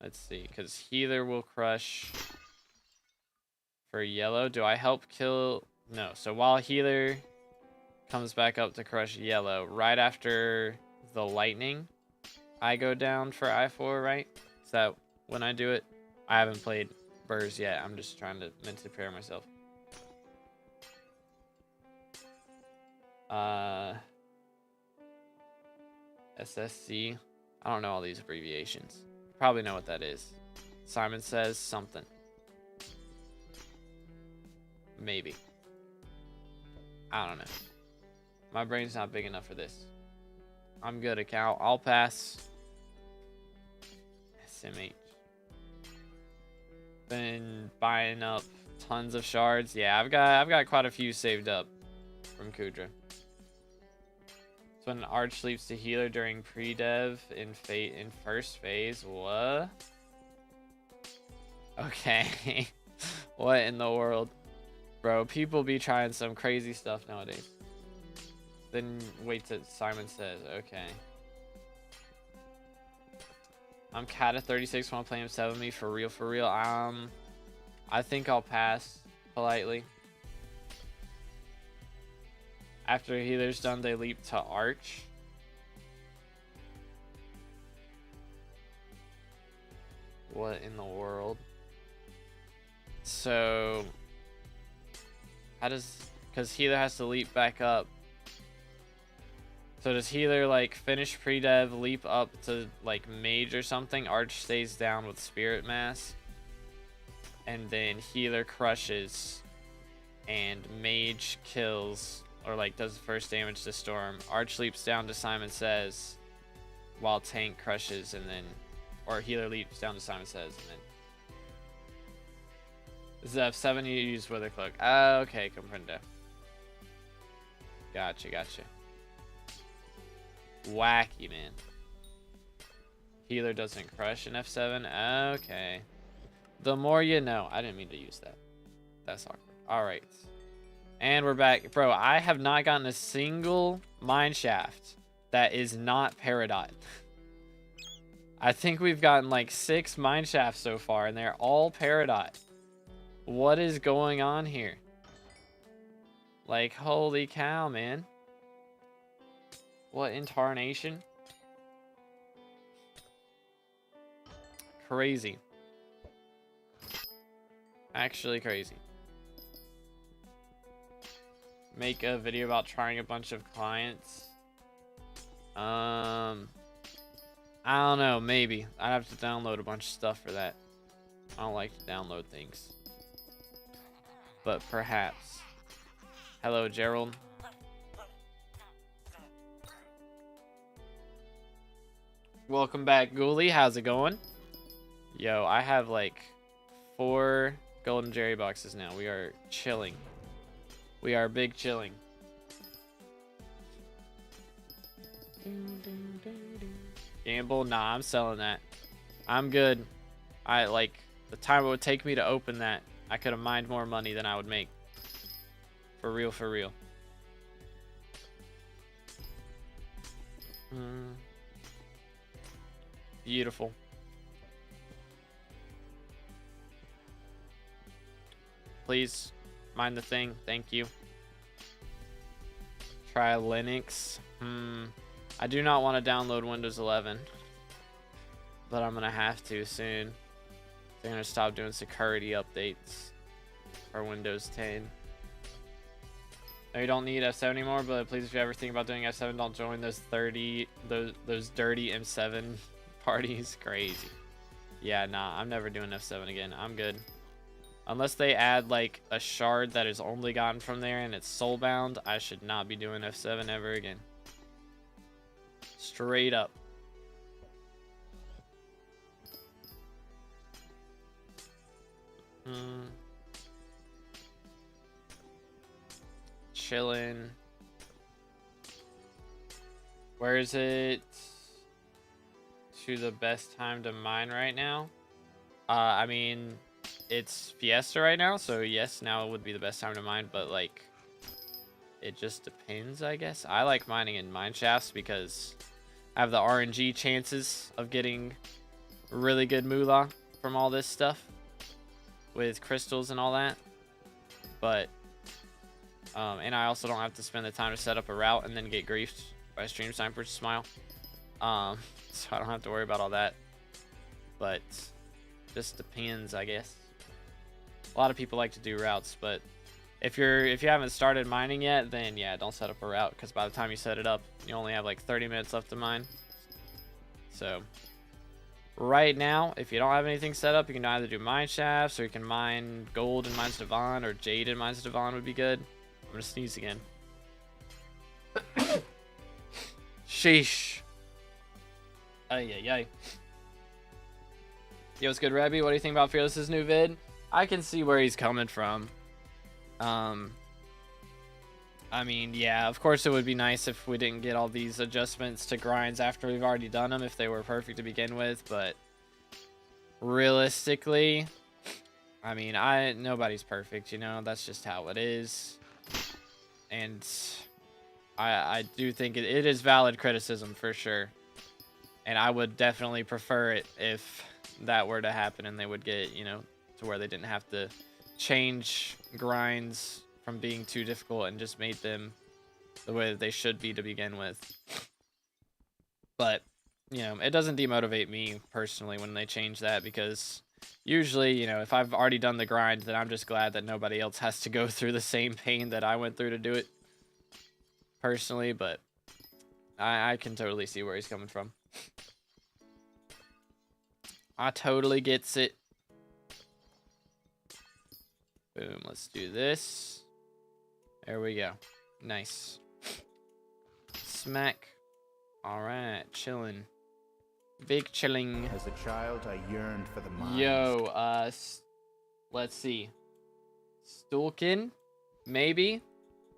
Let's see, because healer will crush for yellow. Do I help kill? No. So while healer comes back up to crush yellow, right after the lightning, I go down for I4, right? Is that when I do it? I haven't played Burrs yet. I'm just trying to mentally prepare myself. SSC. I don't know all these abbreviations. Probably know what that is. Simon says something. Maybe. I don't know. My brain's not big enough for this. I'm good, account. I'll pass. SMH. Been buying up tons of shards. Yeah, I've got quite a few saved up from Kudra. So when an arch leaps to healer during pre-dev in first phase. What? Okay. What in the world? Bro, people be trying some crazy stuff nowadays. Then wait till Simon says, okay. I'm cat at 36, want to play him 7 me for real, for real. I think I'll pass politely. After healer's done, they leap to arch. What in the world? So how does, because healer has to leap back up. So does healer like finish pre-dev, leap up to like mage or something? Arch stays down with spirit mass. And then healer crushes and mage kills, or like does the first damage to storm. Arch leaps down to Simon Says while tank crushes, and then, or healer leaps down to Simon Says, and then this is F7, you use Wither Cloak. Okay, comprendo. Gotcha, gotcha. Wacky, man. Healer doesn't crush in F7. Okay. The more you know. I didn't mean to use that. That's awkward. Alright. And we're back. Bro, I have not gotten a single mine shaft that is not Peridot. I think we've gotten like 6 mine shafts so far, and they're all Peridot. What is going on here? Like, holy cow, man. What in tarnation? Crazy. Actually crazy. Make a video about trying a bunch of clients. I don't know, maybe. I'd have to download a bunch of stuff for that. I don't like to download things. But perhaps. Hello, Gerald. Welcome back, Ghoulie. How's it going? Yo, I have like 4 golden Jerry boxes now. We are chilling. We are big chilling. Gamble? Nah, I'm selling that. I'm good. I like the time it would take me to open that. I could have mined more money than I would make. For real, for real. Beautiful. Please mind the thing. Thank you. Try Linux. I do not want to download Windows 11, but I'm gonna have to soon. They're gonna stop doing security updates for Windows 10. No, you don't need F7 anymore, but please, if you ever think about doing F7, don't join those dirty M7 parties. Crazy. Yeah, nah, I'm never doing F7 again. I'm good. Unless they add like a shard that is only gotten from there and it's soulbound, I should not be doing F7 ever again. Straight up. Chillin'. Where is it? To the best time to mine right now? I mean, it's Fiesta right now, so yes, now would be the best time to mine, but like it just depends, I guess. I like mining in mine shafts because I have the RNG chances of getting really good moolah from all this stuff with crystals and all that. But and I also don't have to spend the time to set up a route and then get griefed by stream snipers. Smile. So I don't have to worry about all that. But just depends, I guess. A lot of people like to do routes, but if you haven't started mining yet, then yeah, don't set up a route, because by the time you set it up, you only have like 30 minutes left to mine. So right now, if you don't have anything set up, you can either do mine shafts, or you can mine gold in Mines Devon, or jade in Mines Devon would be good. I'm gonna sneeze again. Sheesh. Ay, ay, ay. Yo, what's good, Rebby? What do you think about Fearless's new vid? I can see where he's coming from. I mean, yeah, of course it would be nice if we didn't get all these adjustments to grinds after we've already done them, if they were perfect to begin with, but realistically, I mean, nobody's perfect, you know, that's just how it is. And I do think it is valid criticism for sure. And I would definitely prefer it if that were to happen and they would get, you know, to where they didn't have to change grinds from being too difficult and just made them the way that they should be to begin with. But, you know, it doesn't demotivate me personally when they change that, because usually, you know, if I've already done the grind, then I'm just glad that nobody else has to go through the same pain that I went through to do it personally. But I can totally see where he's coming from. I totally gets it. Boom, let's do this. There we go. Nice. Smack. Alright, chilling. Big chilling. As a child, I yearned for the mines. Yo, let's see. Stulkin? Maybe?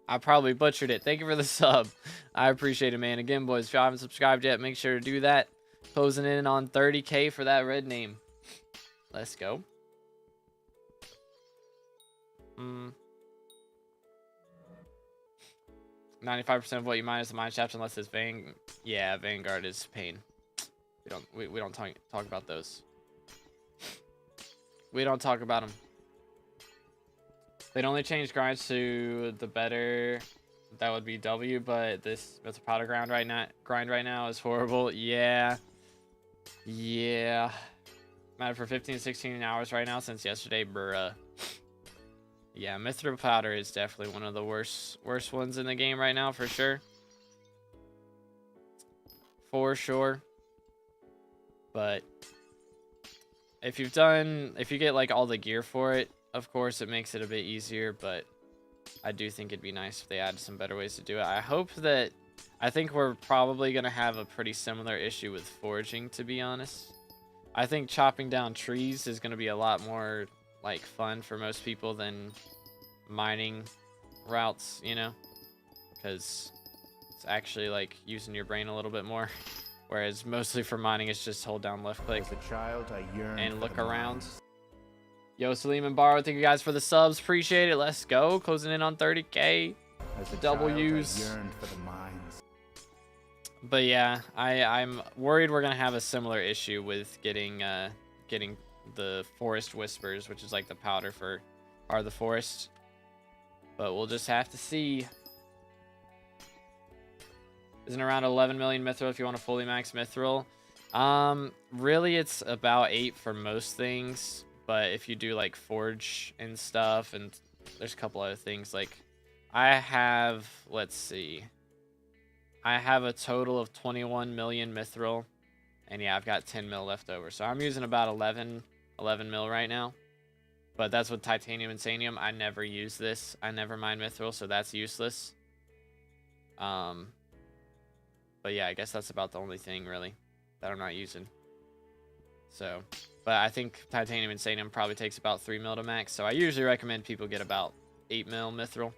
I probably butchered it. Thank you for the sub. I appreciate it, man. Again, boys, if you haven't subscribed yet, make sure to do that. Closing in on 30K for that red name. Let's go. 95% of what you mine is the mine shaft, unless it's Yeah, Vanguard is pain. We don't talk about those. We don't talk about them. They'd only change grinds to the better. That would be W, but this powder grind right now is horrible. Yeah. Yeah. Matter for 15 16 hours right now since yesterday, bruh. Yeah, Mithril Powder is definitely one of the worst ones in the game right now, for sure. For sure. But if you get like all the gear for it, of course it makes it a bit easier, but I do think it'd be nice if they added some better ways to do it. I think we're probably going to have a pretty similar issue with foraging, to be honest. I think chopping down trees is going to be a lot more like fun for most people than mining routes, you know, because it's actually like using your brain a little bit more, whereas mostly for mining it's just hold down left click As a child, I yearned and look for the around. mines. Yo, Salim and Barrow, thank you guys for the subs, appreciate it. Let's go, closing in on 30K. As a W's. child, I yearned for the mines. But yeah, I'm worried we're gonna have a similar issue with getting the forest whispers, which is like the powder for the forest. But we'll just have to see. Isn't around 11 million mithril if you want a fully max mithril. Really it's about 8 for most things, but if you do like forge and stuff, and there's a couple other things, like I have, let's see, I have a total of 21 million mithril, and yeah, I've got 10 mil left over, so I'm using about 11 mil right now. But that's with titanium and sanium. I never use this. I never mine mithril, so that's useless. But yeah, I guess that's about the only thing really that I'm not using. So, but I think titanium and sanium probably takes about 3 mil to max. So I usually recommend people get about 8 mil mithril.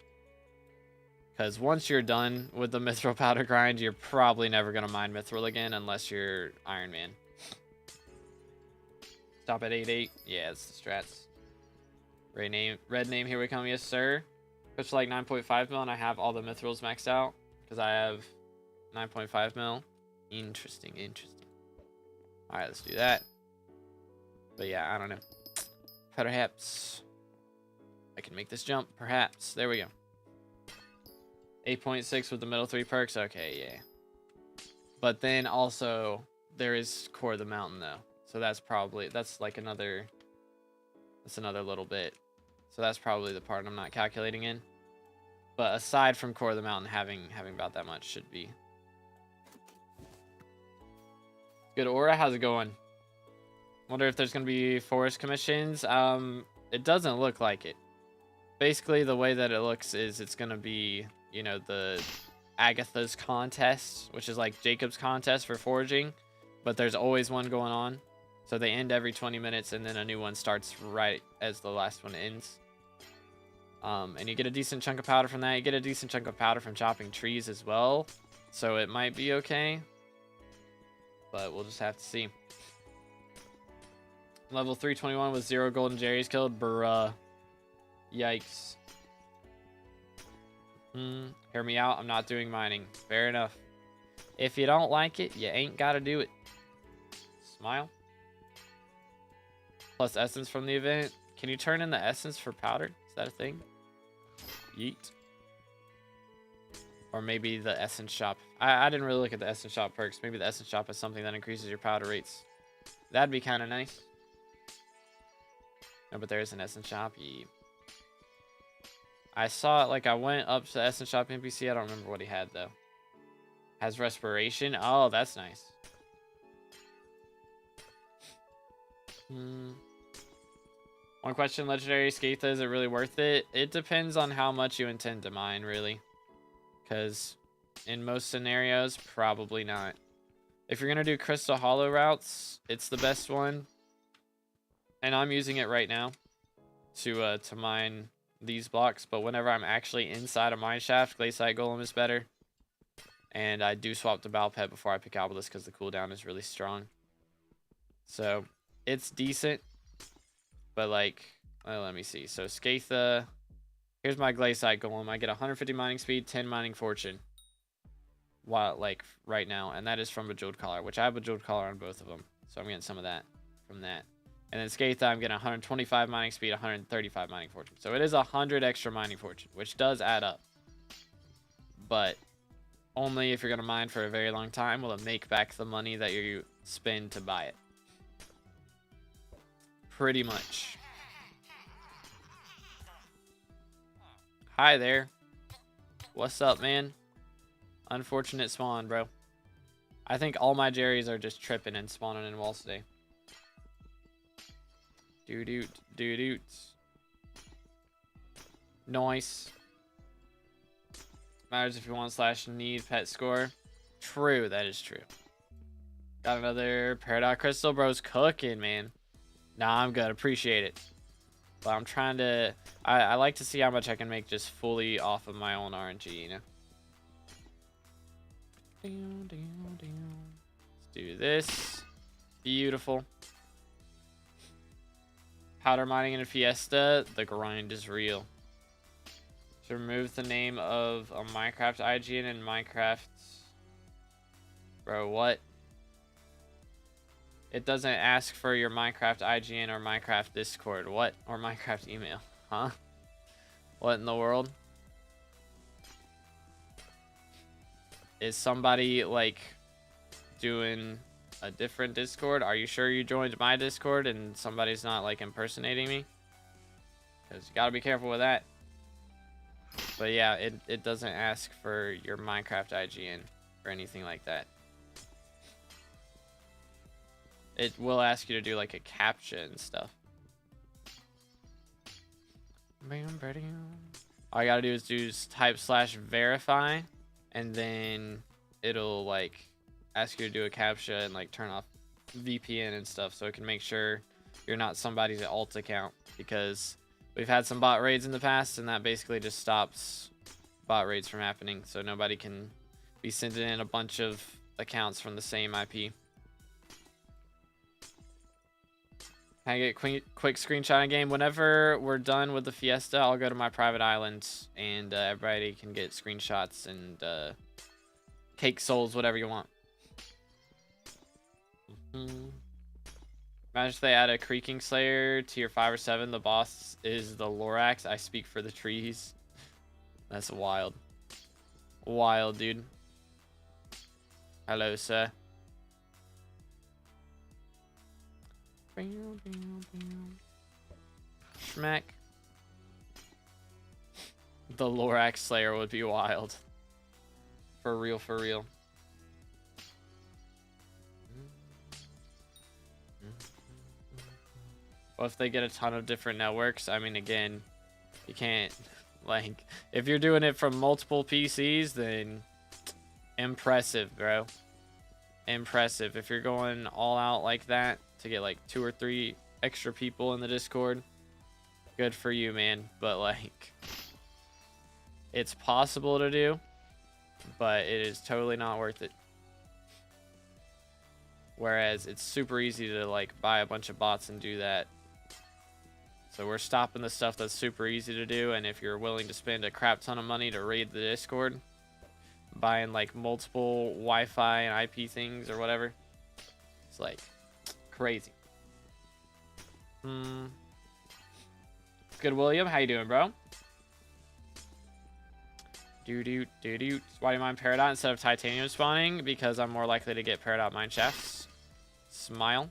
Because once you're done with the mithril powder grind, you're probably never going to mine mithril again unless you're Iron Man. Stop at 8-8. Yeah, it's the strats. Red name, here we come. Yes, sir. Which like 9.5 mil, and I have all the mithrils maxed out because I have 9.5 mil. Interesting. All right, let's do that. But yeah, I don't know. Perhaps I can make this jump. Perhaps. There we go. 8.6 with the middle 3 perks. Okay, yeah. But then also there is Core of the Mountain though. So that's like another little bit. So that's probably the part I'm not calculating in. But aside from Core of the Mountain, having about that much should be good. Aura, how's it going? Wonder if there's gonna be forest commissions. It doesn't look like it. Basically, the way that it looks is it's gonna be, you know, the Agatha's contest, which is like Jacob's contest for foraging, but there's always one going on. So they end every 20 minutes, and then a new one starts right as the last one ends. And you get a decent chunk of powder from that. You get a decent chunk of powder from chopping trees as well. So it might be okay. But we'll just have to see. Level 321 with 0 golden jerrys killed. Bruh. Yikes. Hear me out. I'm not doing mining. Fair enough. If you don't like it, you ain't got to do it. Smile. Plus essence from the event. Can you turn in the essence for powder? Is that a thing? Yeet. Or maybe the essence shop. I didn't really look at the essence shop perks. Maybe the essence shop is something that increases your powder rates. That'd be kind of nice. No, but there is an essence shop. Yeah. I saw it, like I went up to the essence shop NPC. I don't remember what he had though. Has respiration. Oh, that's nice. One question, legendary Skaitha, is it really worth it? It depends on how much you intend to mine, really. Because in most scenarios, probably not. If you're going to do Crystal Hollow routes, it's the best one. And I'm using it right now to mine these blocks. But whenever I'm actually inside a mine shaft, Glaciite Golem is better. And I do swap to Bow Pet before I pick Obelisk because the cooldown is really strong. So it's decent. But like, well, let me see. So Skaitha, here's my Glaciite Golem. I get 150 mining speed, 10 mining fortune. While like right now, and that is from Bejeweled Collar, which I have Bejeweled Collar on both of them. So I'm getting some of that from that. And then Skaitha, I'm getting 125 mining speed, 135 mining fortune. So it is 100 extra mining fortune, which does add up. But only if you're going to mine for a very long time will it make back the money that you spend to buy it. Pretty much. Hi there. What's up, man? Unfortunate spawn, bro. I think all my Jerrys are just tripping and spawning in walls today. Doo-doot, doo-doot. Nice. Matters if you want / need pet score. True, that is true. Got another Paradox Crystal. Bro's cooking, man. Nah, I'm good. Appreciate it. But I'm trying to... I like to see how much I can make just fully off of my own RNG, you know? Let's do this. Beautiful. Powder mining in a Fiesta. The grind is real. To remove the name of a Minecraft IGN and Minecraft... Bro, what? It doesn't ask for your Minecraft IGN or Minecraft Discord. What? Or Minecraft email. Huh? What in the world? Is somebody, like, doing a different Discord? Are you sure you joined my Discord and somebody's not, like, impersonating me? Because you gotta be careful with that. But yeah, it doesn't ask for your Minecraft IGN or anything like that. It will ask you to do like a CAPTCHA and stuff. All I gotta do is type /verify, and then it'll like ask you to do a CAPTCHA and like turn off VPN and stuff, so it can make sure you're not somebody's alt account, because we've had some bot raids in the past, and that basically just stops bot raids from happening, so nobody can be sending in a bunch of accounts from the same IP. Can I get quick screenshot of game? Whenever we're done with the Fiesta, I'll go to my private island and everybody can get screenshots and cake souls, whatever you want. Imagine if they add a creaking slayer to your 5 or 7. The boss is the Lorax. I speak for the trees. That's wild. Wild, dude. Hello, sir. Schmack. The Lorax Slayer would be wild. For real, for real. Well, if they get a ton of different networks, I mean, again, you can't, like, if you're doing it from multiple PCs, then impressive, bro. Impressive. If you're going all out like that to get like 2 or 3 extra people in the Discord, good for you, man. But like, it's possible to do, but it is totally not worth it. Whereas it's super easy to like buy a bunch of bots and do that. So we're stopping the stuff that's super easy to do, and if you're willing to spend a crap ton of money to raid the Discord, buying like multiple Wi-Fi and IP things or whatever, it's like crazy. Good, William. How you doing, bro? Why do you mine Peridot instead of titanium spawning? Because I'm more likely to get Peridot mine shafts. Smile.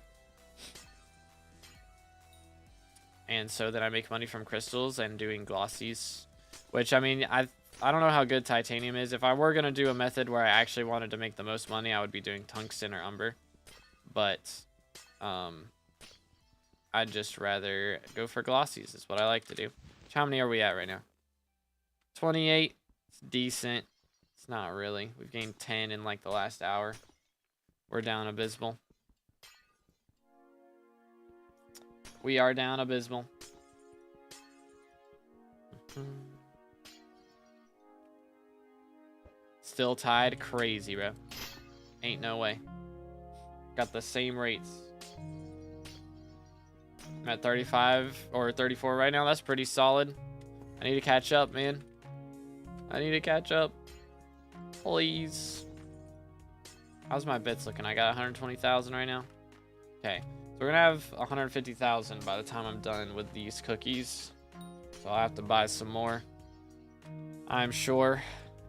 And so then I make money from crystals and doing glossies, which, I mean, I don't know how good titanium is. If I were going to do a method where I actually wanted to make the most money, I would be doing tungsten or umber. But I'd just rather go for glossies is what I like to do. How many are we at right now? 28. It's decent. It's not really. We've gained 10 in like the last hour. We're down abysmal. We are down abysmal. Still tied. Crazy, bro. Ain't no way. Got the same rates. I'm at 35 or 34 right now. That's pretty solid. I need to catch up, man. I need to catch up. Please. How's my bits looking? I got 120,000 right now. Okay. So we're going to have 150,000 by the time I'm done with these cookies. So I'll have to buy some more, I'm sure,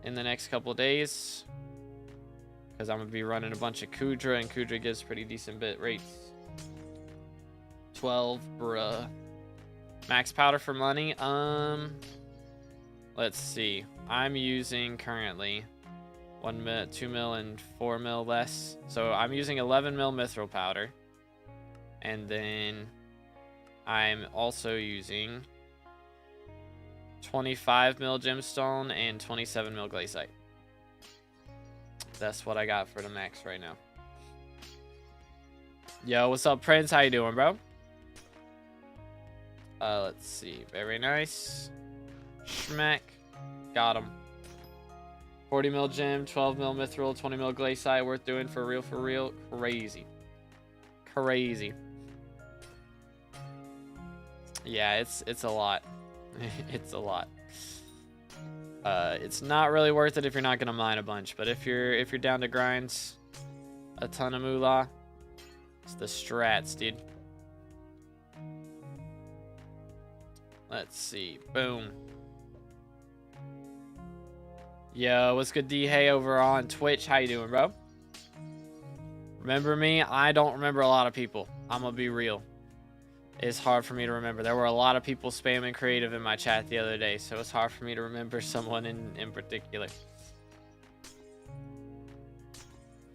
in the next couple of days. Because I'm going to be running a bunch of Kudra, and Kudra gives pretty decent bit rates. 12, bruh. Max powder for money. Let's see. I'm using currently 1 mil, 2 mil, and 4 mil less. So I'm using 11 mil mithril powder. And then I'm also using 25 mil gemstone and 27 mil glaciite. That's what I got for the max right now. Yo, what's up, Prince? How you doing, bro? Let's see. Very nice. Schmack. Got him. 40 mil gem, 12 mil mithril, 20 mil glaciite. Worth doing for real, for real. Crazy. Crazy. Yeah, it's a lot. It's a lot. It's not really worth it if you're not gonna mine a bunch, but if you're down to grind a ton of moolah, it's the strats, dude. Let's see. Boom. Yo, what's good, D-Hey over on Twitch? How you doing, bro? Remember me? I don't remember a lot of people. I'm gonna be real. It's hard for me to remember. There were a lot of people spamming creative in my chat the other day, so it's hard for me to remember someone in particular.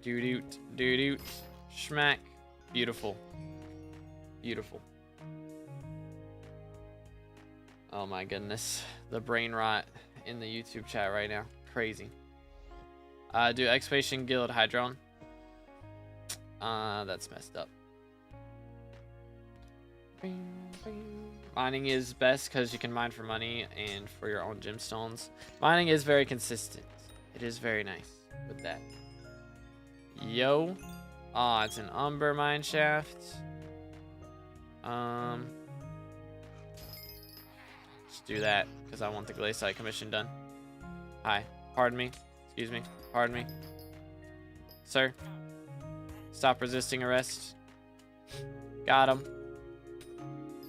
Doo-doot, doo-doot, schmack. Beautiful. Beautiful. Oh my goodness. The brain rot in the YouTube chat right now. Crazy. Do Expedition Guild Hydron. That's messed up. Mining is best because you can mine for money and for your own gemstones. Mining is very consistent. It is very nice with that. Yo. Ah, it's an umber mine shaft. Just do that because I want the Glacial commission done. Hi. Pardon me. Excuse me. Pardon me. Sir. Stop resisting arrest. Got him.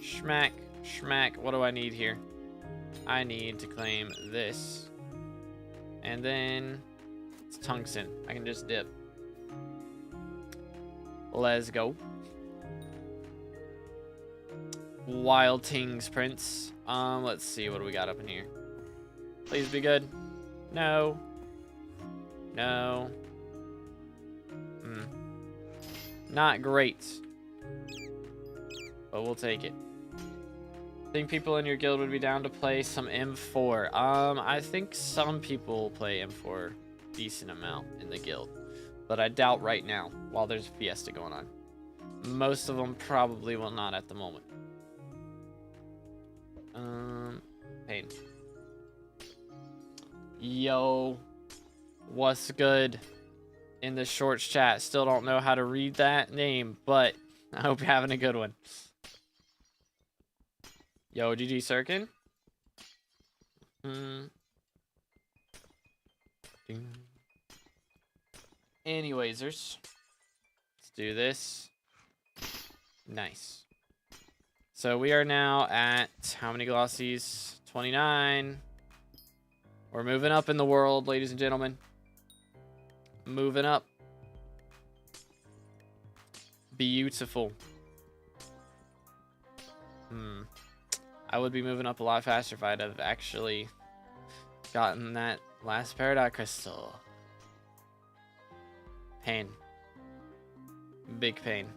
Schmack. Schmack. What do I need here? I need to claim this. And then it's tungsten. I can just dip. Let's go. Wild Tings Prince. Let's see what do we got up in here. Please be good. No. No. Not great. But we'll take it. Think people in your guild would be down to play some M4. I think some people play M4 decent amount in the guild. But I doubt right now while there's Fiesta going on. Most of them probably will not at the moment. Pain. Yo. What's good? In the shorts chat. Still don't know how to read that name, but I hope you're having a good one. Yo, GG Sirkin. Anywaysers. Let's do this. Nice. So we are now at how many glossies? 29. We're moving up in the world, ladies and gentlemen. Moving up. Beautiful. I would be moving up a lot faster if I'd have actually gotten that last Peridot crystal. Pain. Big pain.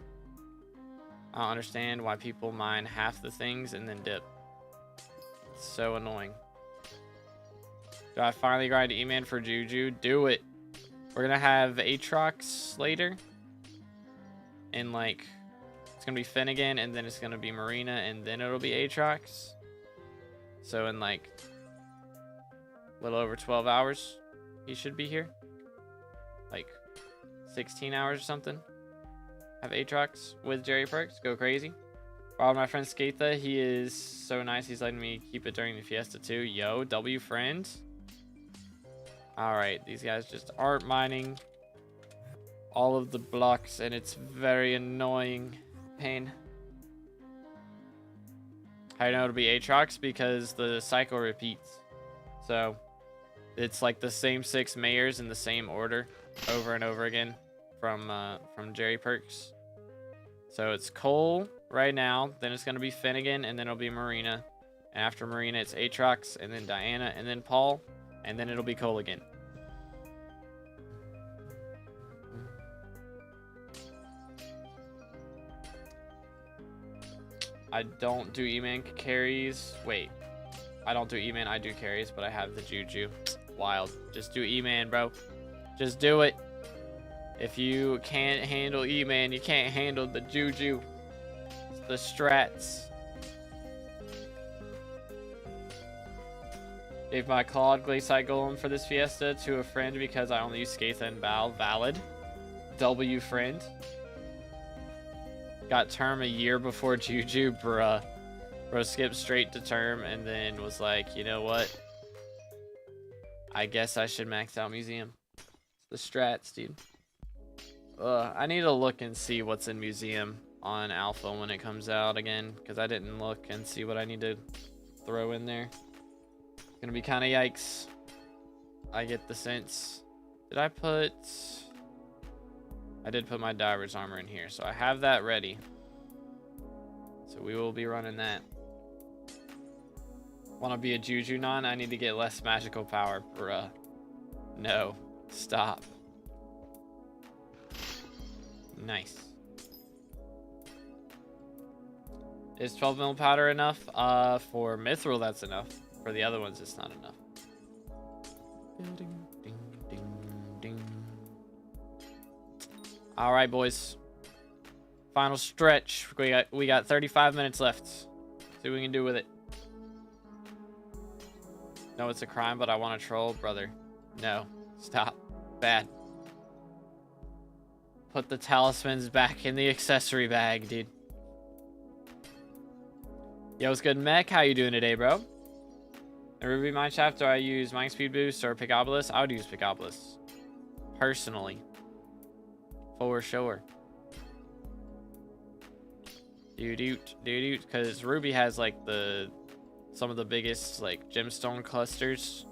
I don't understand why people mine half the things and then dip. It's so annoying. Do I finally grind E-Man for Juju? Do it. We're gonna have Aatrox later. And like, it's gonna be Finnegan, and then it's gonna be Marina, and then it'll be Aatrox. So in like a little over 12 hours, he should be here. Like 16 hours or something. Have Aatrox with Jerry Perks. Go crazy. Follow my friend Skatha. He is so nice. He's letting me keep it during the Fiesta too. Yo, W friend. Alright, these guys just aren't mining all of the blocks, and it's very annoying. Pain. How do you know it'll be Aatrox? Because the cycle repeats. So, it's like the same 6 mayors in the same order over and over again from Jerry Perks. So it's Cole right now, then it's going to be Finnegan, and then it'll be Marina. And after Marina, it's Aatrox, and then Diana, and then Paul, and then it'll be Cole again. I don't do E-Man carries. Wait. I don't do E-Man, I do carries, but I have the Juju. Wild. Just do E-Man, bro. Just do it. If you can't handle E-Man, you can't handle the Juju. It's the strats. Gave my Claude Glacial Golem for this Fiesta to a friend because I only use Skatha and Val. Valid. W friend. Got term a year before Juju, bruh. Bro skipped straight to term and then was like, you know what? I guess I should max out Museum. It's the strats, dude. I need to look and see what's in Museum on Alpha when it comes out again, because I didn't look and see what I need to throw in there. It's gonna be kind of yikes. I get the sense. Did I put... I did put my Diver's armor in here, so I have that ready. So we will be running that. Want to be a Juju non? I need to get less magical power, bruh. No. Stop. Nice. Is 12 mil powder enough? For Mithril, that's enough. For the other ones, it's not enough. Ding, ding, ding, ding. All right, boys. Final stretch. We got 35 minutes left. See what we can do with it. No, it's a crime, but I want to troll, brother. No, stop. Bad. Put the talismans back in the accessory bag, dude. Yo, what's good, Mech? How you doing today, bro? In Ruby Mineshaft, do I use Mine Speed Boost or Picopolis? I would use Picopolis. Personally. For sure. Because Ruby has like some of the biggest like gemstone clusters.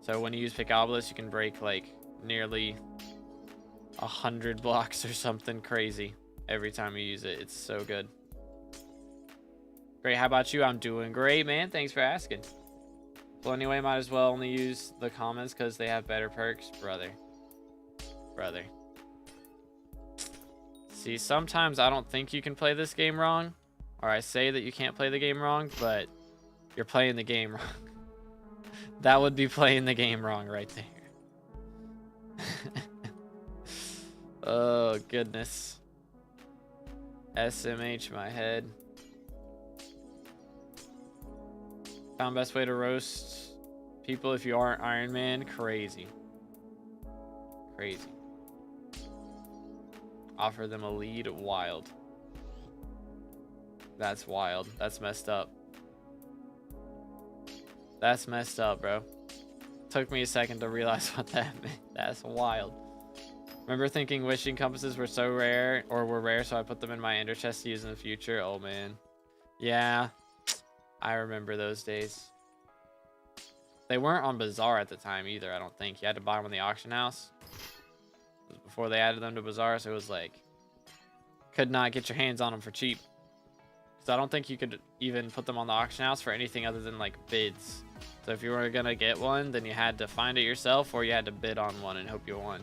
So when you use Picopolis, you can break like nearly 100 blocks or something crazy every time you use it. It's so good. Great. How about you? I'm doing great, man. Thanks for asking. Well, anyway, might as well only use the commons because they have better perks, brother. See, sometimes I don't think you can play this game wrong, or I say that you can't play the game wrong, but you're playing the game wrong. That would be playing the game wrong right there. Oh, goodness. SMH my head. Found best way to roast people if you aren't Iron Man. Crazy. Offer them a lead. Wild. That's wild. That's messed up. That's messed up, bro. Took me a second to realize what that meant. That's wild. Remember thinking wishing compasses were so rare, or were rare, so I put them in my ender chest to use in the future. Oh, man. Yeah. I remember those days. They weren't on Bazaar at the time either, I don't think. You had to buy them in the auction house. It was before they added them to Bazaar, so it was like... Could not get your hands on them for cheap. Because I don't think you could even put them on the auction house for anything other than like bids. So if you were going to get one, then you had to find it yourself, or you had to bid on one and hope you won.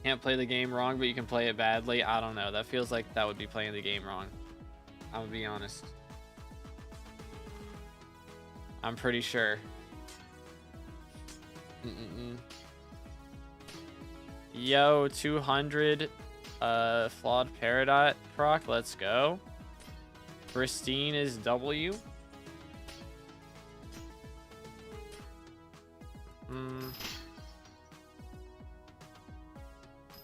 Can't play the game wrong, but you can play it badly. I don't know. That feels like that would be playing the game wrong. I'm gonna be honest. I'm pretty sure. Yo, 200 flawed Peridot proc. Let's go. Pristine is W.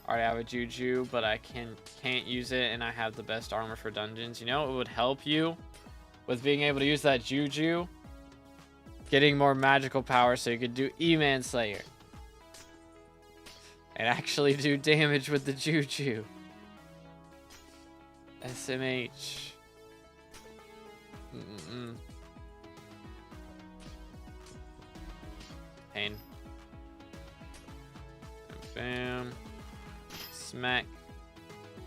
Alright, I have a Juju, but I can't use it, and I have the best armor for dungeons. You know, it would help you with being able to use that Juju, getting more magical power, so you could do E-Man Slayer and actually do damage with the Juju. SMH. Pain. Bam. Smack.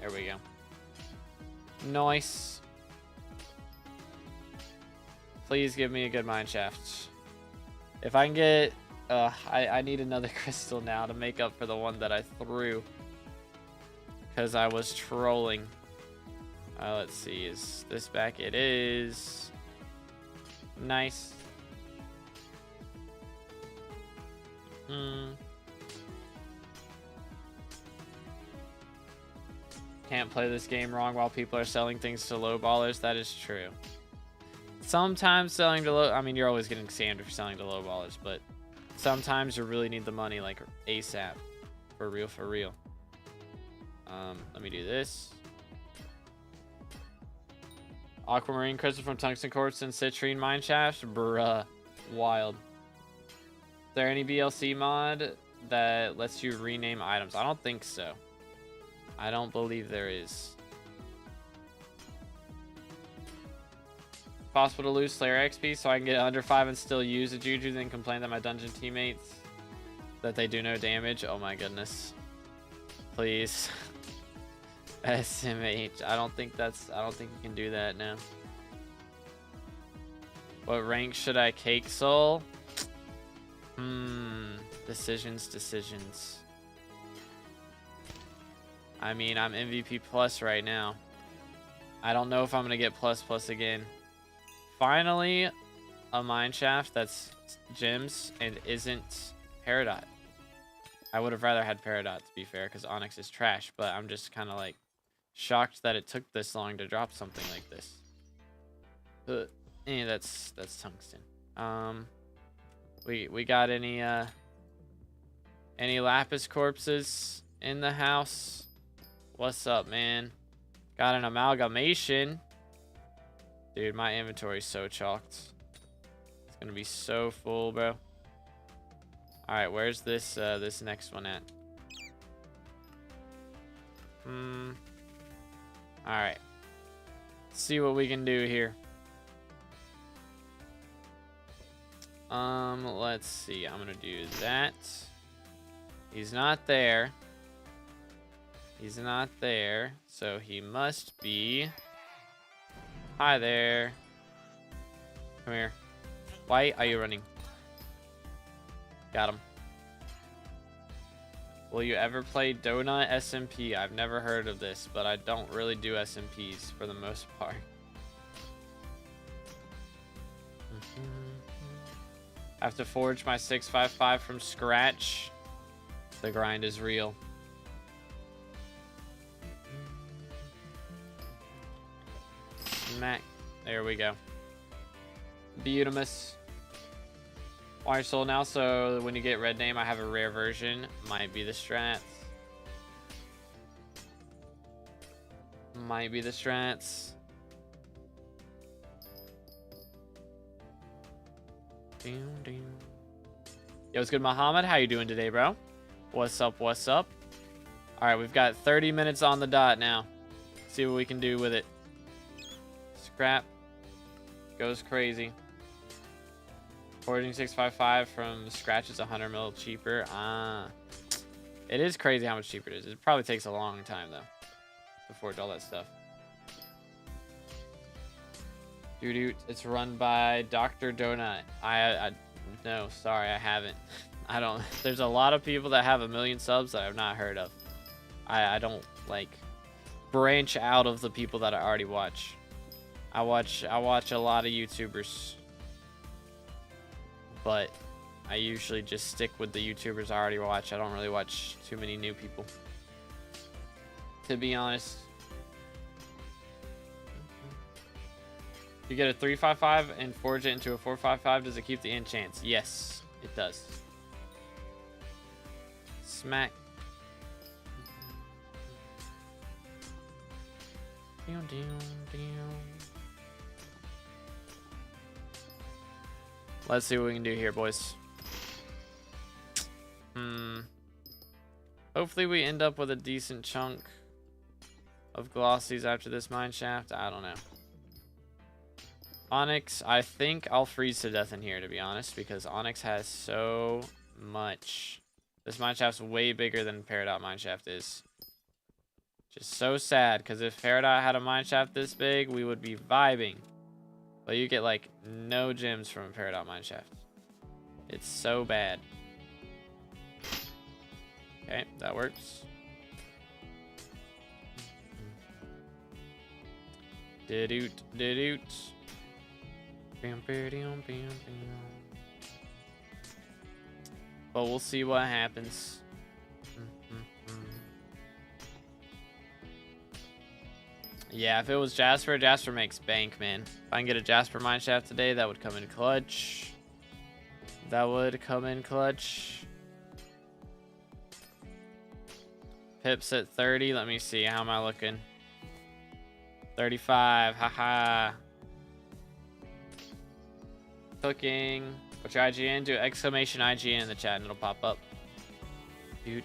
There we go. Nice. Please give me a good mineshaft. If I can get... I need another crystal now to make up for the one that I threw. Because I was trolling. Let's see. Is this back? It is. Nice. Can't play this game wrong while people are selling things to low ballers. That is true. Sometimes selling to low... I mean, you're always getting scammed if you're selling to low ballers, but sometimes you really need the money, like ASAP. For real, for real. Let me do this. Aquamarine crystal from Tungsten Quartz and Citrine Mineshaft. Bruh. Wild. Is there any BLC mod that lets you rename items? I don't think so. I don't believe there is. Possible to lose Slayer XP so I can get under 5 and still use a Juju, then complain that my dungeon teammates that they do no damage. Oh my goodness. Please. SMH. I don't think you can do that now. What rank should I cake soul? Decisions. I mean, I'm MVP plus right now. I don't know if I'm gonna get plus again. Finally, a mineshaft that's gems and isn't Peridot. I would have rather had Peridot, to be fair, because Onyx is trash, but I'm just kind of like shocked that it took this long to drop something like this. That's tungsten. We got any lapis corpses in the house? What's up, man? Got an amalgamation. Dude, my inventory's so chalked. It's gonna be so full, bro. Alright, where's this this next one at? Alright. Let's see what we can do here. Let's see. I'm gonna do that. He's not there. He's not there. So he must be... Hi there. Come here. Why are you running? Got him. Will you ever play Donut SMP? I've never heard of this, but I don't really do SMPs for the most part. I have to forge my 655 from scratch. The grind is real. Smack. There we go. Beautimus. Wire soul now, so when you get red name, I have a rare version. Might be the strats. Might be the strats. Yo, what's good, Muhammad? How you doing today, bro? What's up, what's up? Alright, we've got 30 minutes on the dot now. See what we can do with it. Scrap. Goes crazy. Forging 655 from scratch is 100 mil cheaper. It is crazy how much cheaper it is. It probably takes a long time, though, to forge all that stuff. Dude, it's run by Dr. Donut. No, sorry, I haven't. I don't. There's a lot of people that have 1 million subs that I've not heard of. I don't like branch out of the people that I already watch. I watch a lot of YouTubers, but I usually just stick with the YouTubers I already watch. I don't really watch too many new people, to be honest. You get a 355 and forge it into a 455. Does it keep the enchants? Yes, it does. Smack. Let's see what we can do here, boys. Hopefully we end up with a decent chunk of glossies after this mine shaft. I don't know. Onyx, I think I'll freeze to death in here, to be honest, because Onyx has so much. This mineshaft's way bigger than Peridot mineshaft is. Just so sad, because if Peridot had a mineshaft this big, we would be vibing. But you get, like, no gems from a Peridot mineshaft. It's so bad. Okay, that works. Didoot, didoot. But we'll see what happens. Yeah, if it was Jasper, Jasper makes bank, man. If I can get a Jasper mineshaft today, that would come in clutch. That would come in clutch. Pips at 30. Let me see. How am I looking? 35. Haha. Cooking. What's your IGN? Do exclamation IGN in the chat and it'll pop up. Do.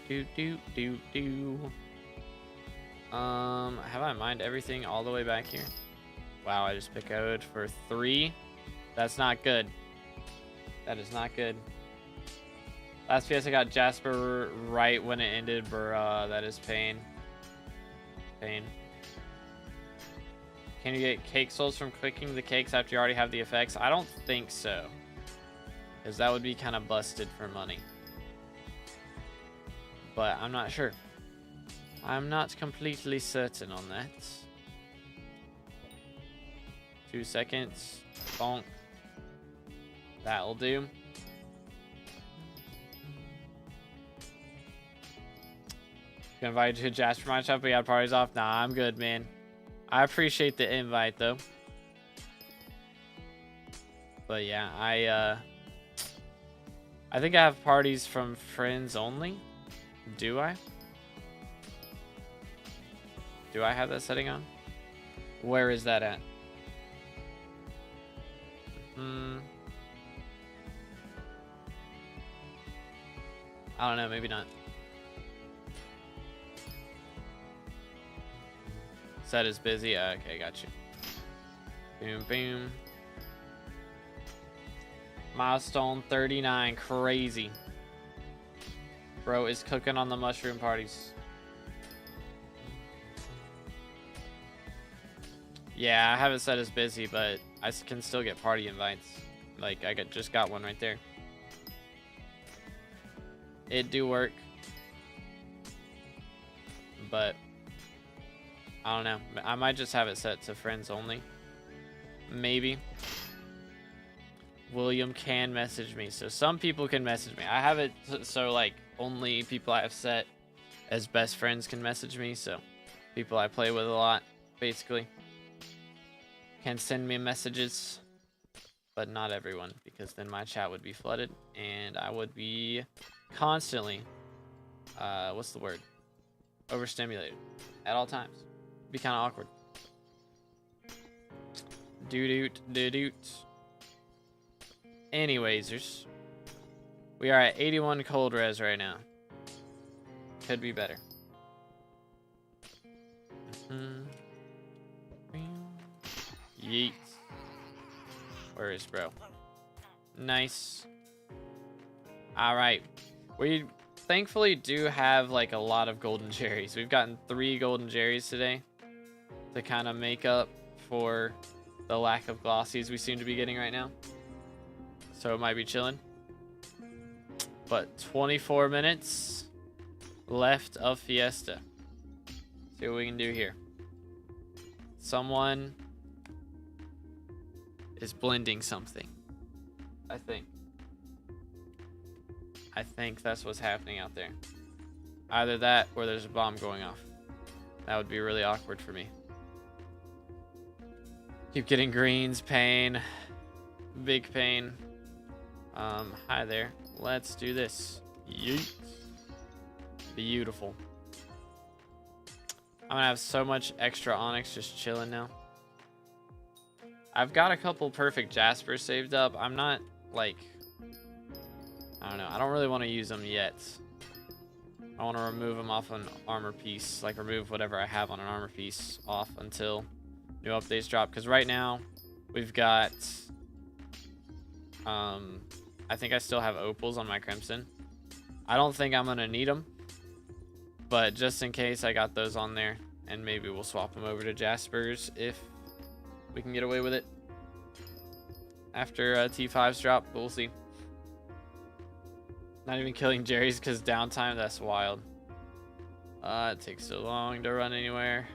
Have I mined everything all the way back here? Wow, I just picked code for 3. That's not good. That is not good. Last Fiesta got Jasper right when it ended, bruh. That is pain. Pain. Can you get cake souls from clicking the cakes after you already have the effects? I don't think so, because that would be kind of busted for money. But I'm not sure. I'm not completely certain on that. 2 seconds. Bonk. That'll do. Gonna invite you to Jasper Mineshaft, but we got parties off. Nah, I'm good, man. I appreciate the invite, though. But yeah, I think I have parties from friends only. Do I? Do I have that setting on? Where is that at? I don't know, maybe not. Set is busy. Okay, got you. Boom, boom. Milestone 39. Crazy. Bro is cooking on the mushroom parties. Yeah, I haven't set as busy, but I can still get party invites. Like, just got one right there. It do work. But I don't know. I might just have it set to friends only. Maybe. William can message me. So some people can message me. I have it so like only people I have set as best friends can message me. So people I play with a lot, basically, can send me messages. But not everyone, because then my chat would be flooded and I would be constantly, what's the word? Overstimulated at all times. It'd be kind of awkward. Doot. Anyways, we are at 81 cold res right now. Could be better. Yeet. Where is bro? Nice. All right. We thankfully do have like a lot of golden cherries. We've gotten 3 golden cherries today to kind of make up for the lack of glossies we seem to be getting right now. So it might be chilling. But 24 minutes left of Fiesta. See what we can do here. Someone is blending something. I think that's what's happening out there. Either that or there's a bomb going off. That would be really awkward for me. Keep getting greens, pain. Big pain. Hi there. Let's do this. Yeet. Beautiful. I'm gonna have so much extra onyx just chilling now. I've got a couple perfect Jaspers saved up. I'm not like, I don't know. I don't really want to use them yet. I want to remove them off an armor piece, like remove whatever I have on an armor piece off until new updates drop. Because right now we've got, I think I still have opals on my crimson. I don't think I'm gonna need them, but just in case, I got those on there, and maybe we'll swap them over to Jaspers if we can get away with it after T5s drop, but we'll see. Not even killing Jerry's because downtime. That's wild. It takes so long to run anywhere.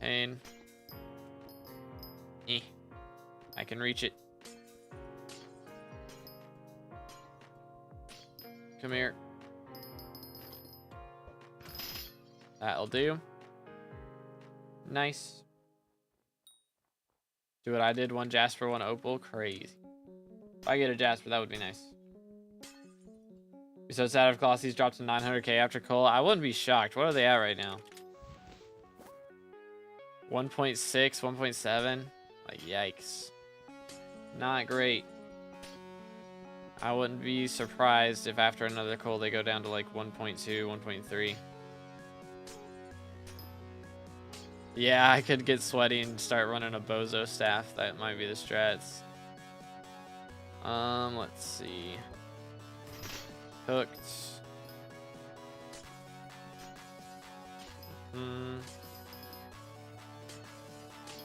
Pain. I can reach it. Come here. That'll do. Nice. Do what I did. 1 Jasper, 1 opal. Crazy. If I get a Jasper, that would be nice. So sad if glossies dropped to 900k after coal. I wouldn't be shocked. What are they at right now? 1.6, 1.7. Like, yikes. Not great. I wouldn't be surprised if after another coal they go down to like 1.2, 1.3. Yeah, I could get sweaty and start running a bozo staff. That might be the strats. Let's see. Hooked.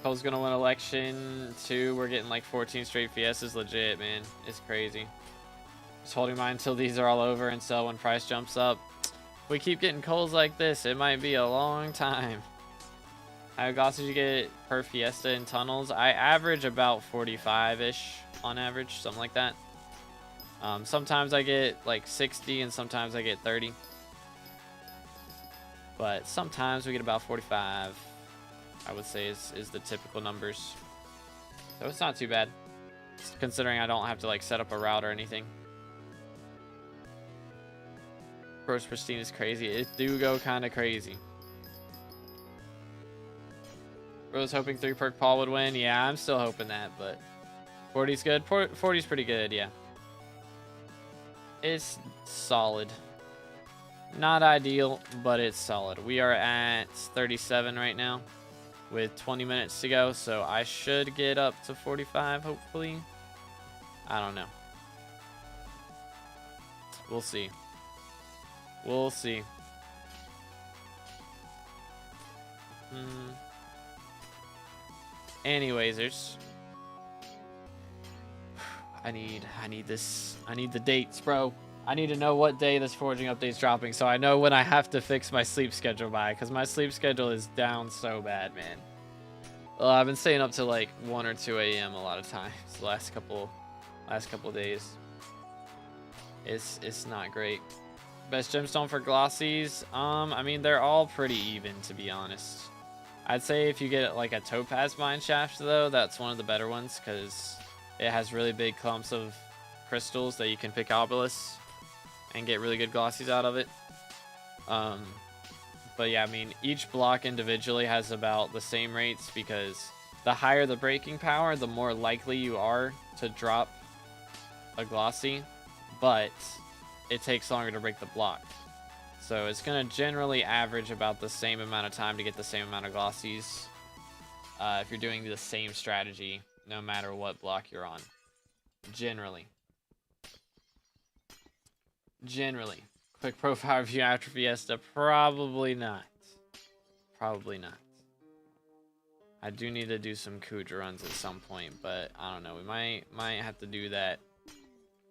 Cole's gonna win election 2. We're getting like 14 straight Fiestas. Legit, man. It's crazy. Just holding mine until these are all over and sell when price jumps up. If we keep getting coals like this, it might be a long time. How many glosses you get per Fiesta in tunnels? I average about 45-ish on average, something like that. Sometimes I get like 60 and sometimes I get 30. But sometimes we get about 45, I would say is the typical numbers. So it's not too bad, considering I don't have to like set up a route or anything. Gross Pristine is crazy. It do go kind of crazy. Rose hoping 3 perk Paul would win. Yeah, I'm still hoping that, but 40's good. 40's pretty good, yeah. It's solid. Not ideal, but it's solid. We are at 37 right now with 20 minutes to go, so I should get up to 45, hopefully. I don't know. We'll see. We'll see. Anyways, I need this. I need the dates, bro. I need to know what day this forging update's dropping so I know when I have to fix my sleep schedule by, because my sleep schedule is down so bad, man. Well, I've been staying up to like 1 or 2 a.m. a lot of times the last couple days. It's not great. Best gemstone for glossies? I mean, they're all pretty even, to be honest. I'd say if you get like a topaz mine shaft, though, that's one of the better ones because it has really big clumps of crystals that you can pick obelisks and get really good glossies out of it. But yeah, I mean, each block individually has about the same rates because the higher the breaking power, the more likely you are to drop a glossy, but it takes longer to break the block. So it's going to generally average about the same amount of time to get the same amount of glossies if you're doing the same strategy, no matter what block you're on. Generally. Quick profile review after Fiesta? Probably not. Probably not. I do need to do some Kuja runs at some point, but I don't know. We might have to do that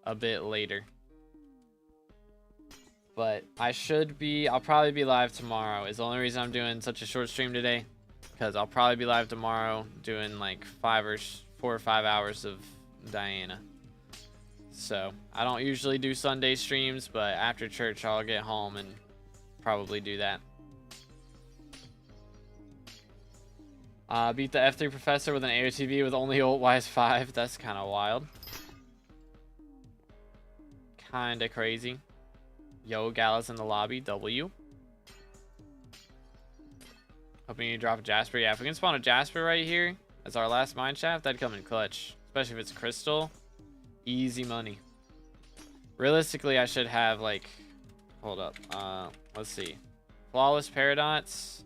a bit later. But I'll probably be live tomorrow. Is the only reason I'm doing such a short stream today, because I'll probably be live tomorrow doing like 4 or 5 hours of Diana. So I don't usually do Sunday streams, but after church I'll get home and probably do that. Beat the F3 professor with an AOTV with only ult wise 5. That's kind of wild. Kind of crazy. Yo, Gallus in the lobby. W. Hoping you drop a Jasper. Yeah, if we can spawn a Jasper right here as our last mine shaft, that'd come in clutch. Especially if it's crystal. Easy money. Realistically, I should have like... Hold up. Let's see. Flawless Paradox.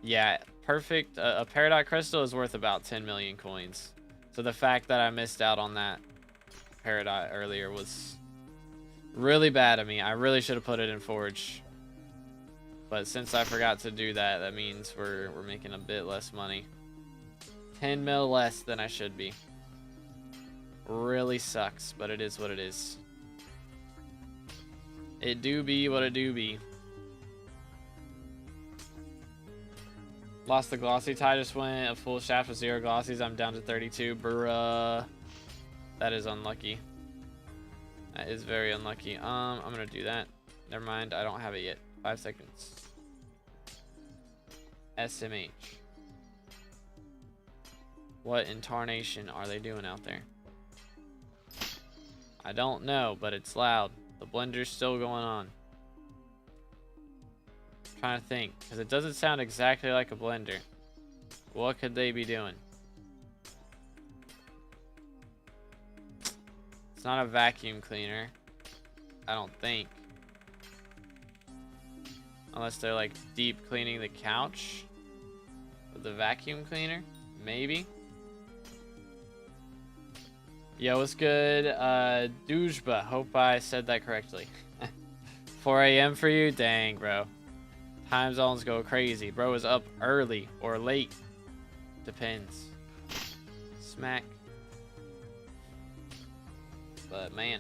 Yeah, perfect. A Peridot crystal is worth about 10 million coins. So the fact that I missed out on that Peridot earlier was really bad of me. I really should have put it in Forge. But since I forgot to do that, that means we're making a bit less money. 10 mil less than I should be. Really sucks, but it is what it is. It do be what it do be. Lost the glossy tie, just went a full shaft with 0 glossies. I'm down to 32. Bruh. That is unlucky. That is very unlucky. I'm gonna do that. Never mind, I don't have it yet. 5 seconds. SMH. What in tarnation are they doing out there? I don't know, but it's loud. The blender's still going on. I'm trying to think, because it doesn't sound exactly like a blender. What could they be doing? It's not a vacuum cleaner. I don't think. Unless they're like deep cleaning the couch with the vacuum cleaner. Maybe. Yo, what's good? Dujba. Hope I said that correctly. 4 a.m. for you? Dang, bro. Time zones go crazy. Bro is up early or late. Depends. Smack. But, man.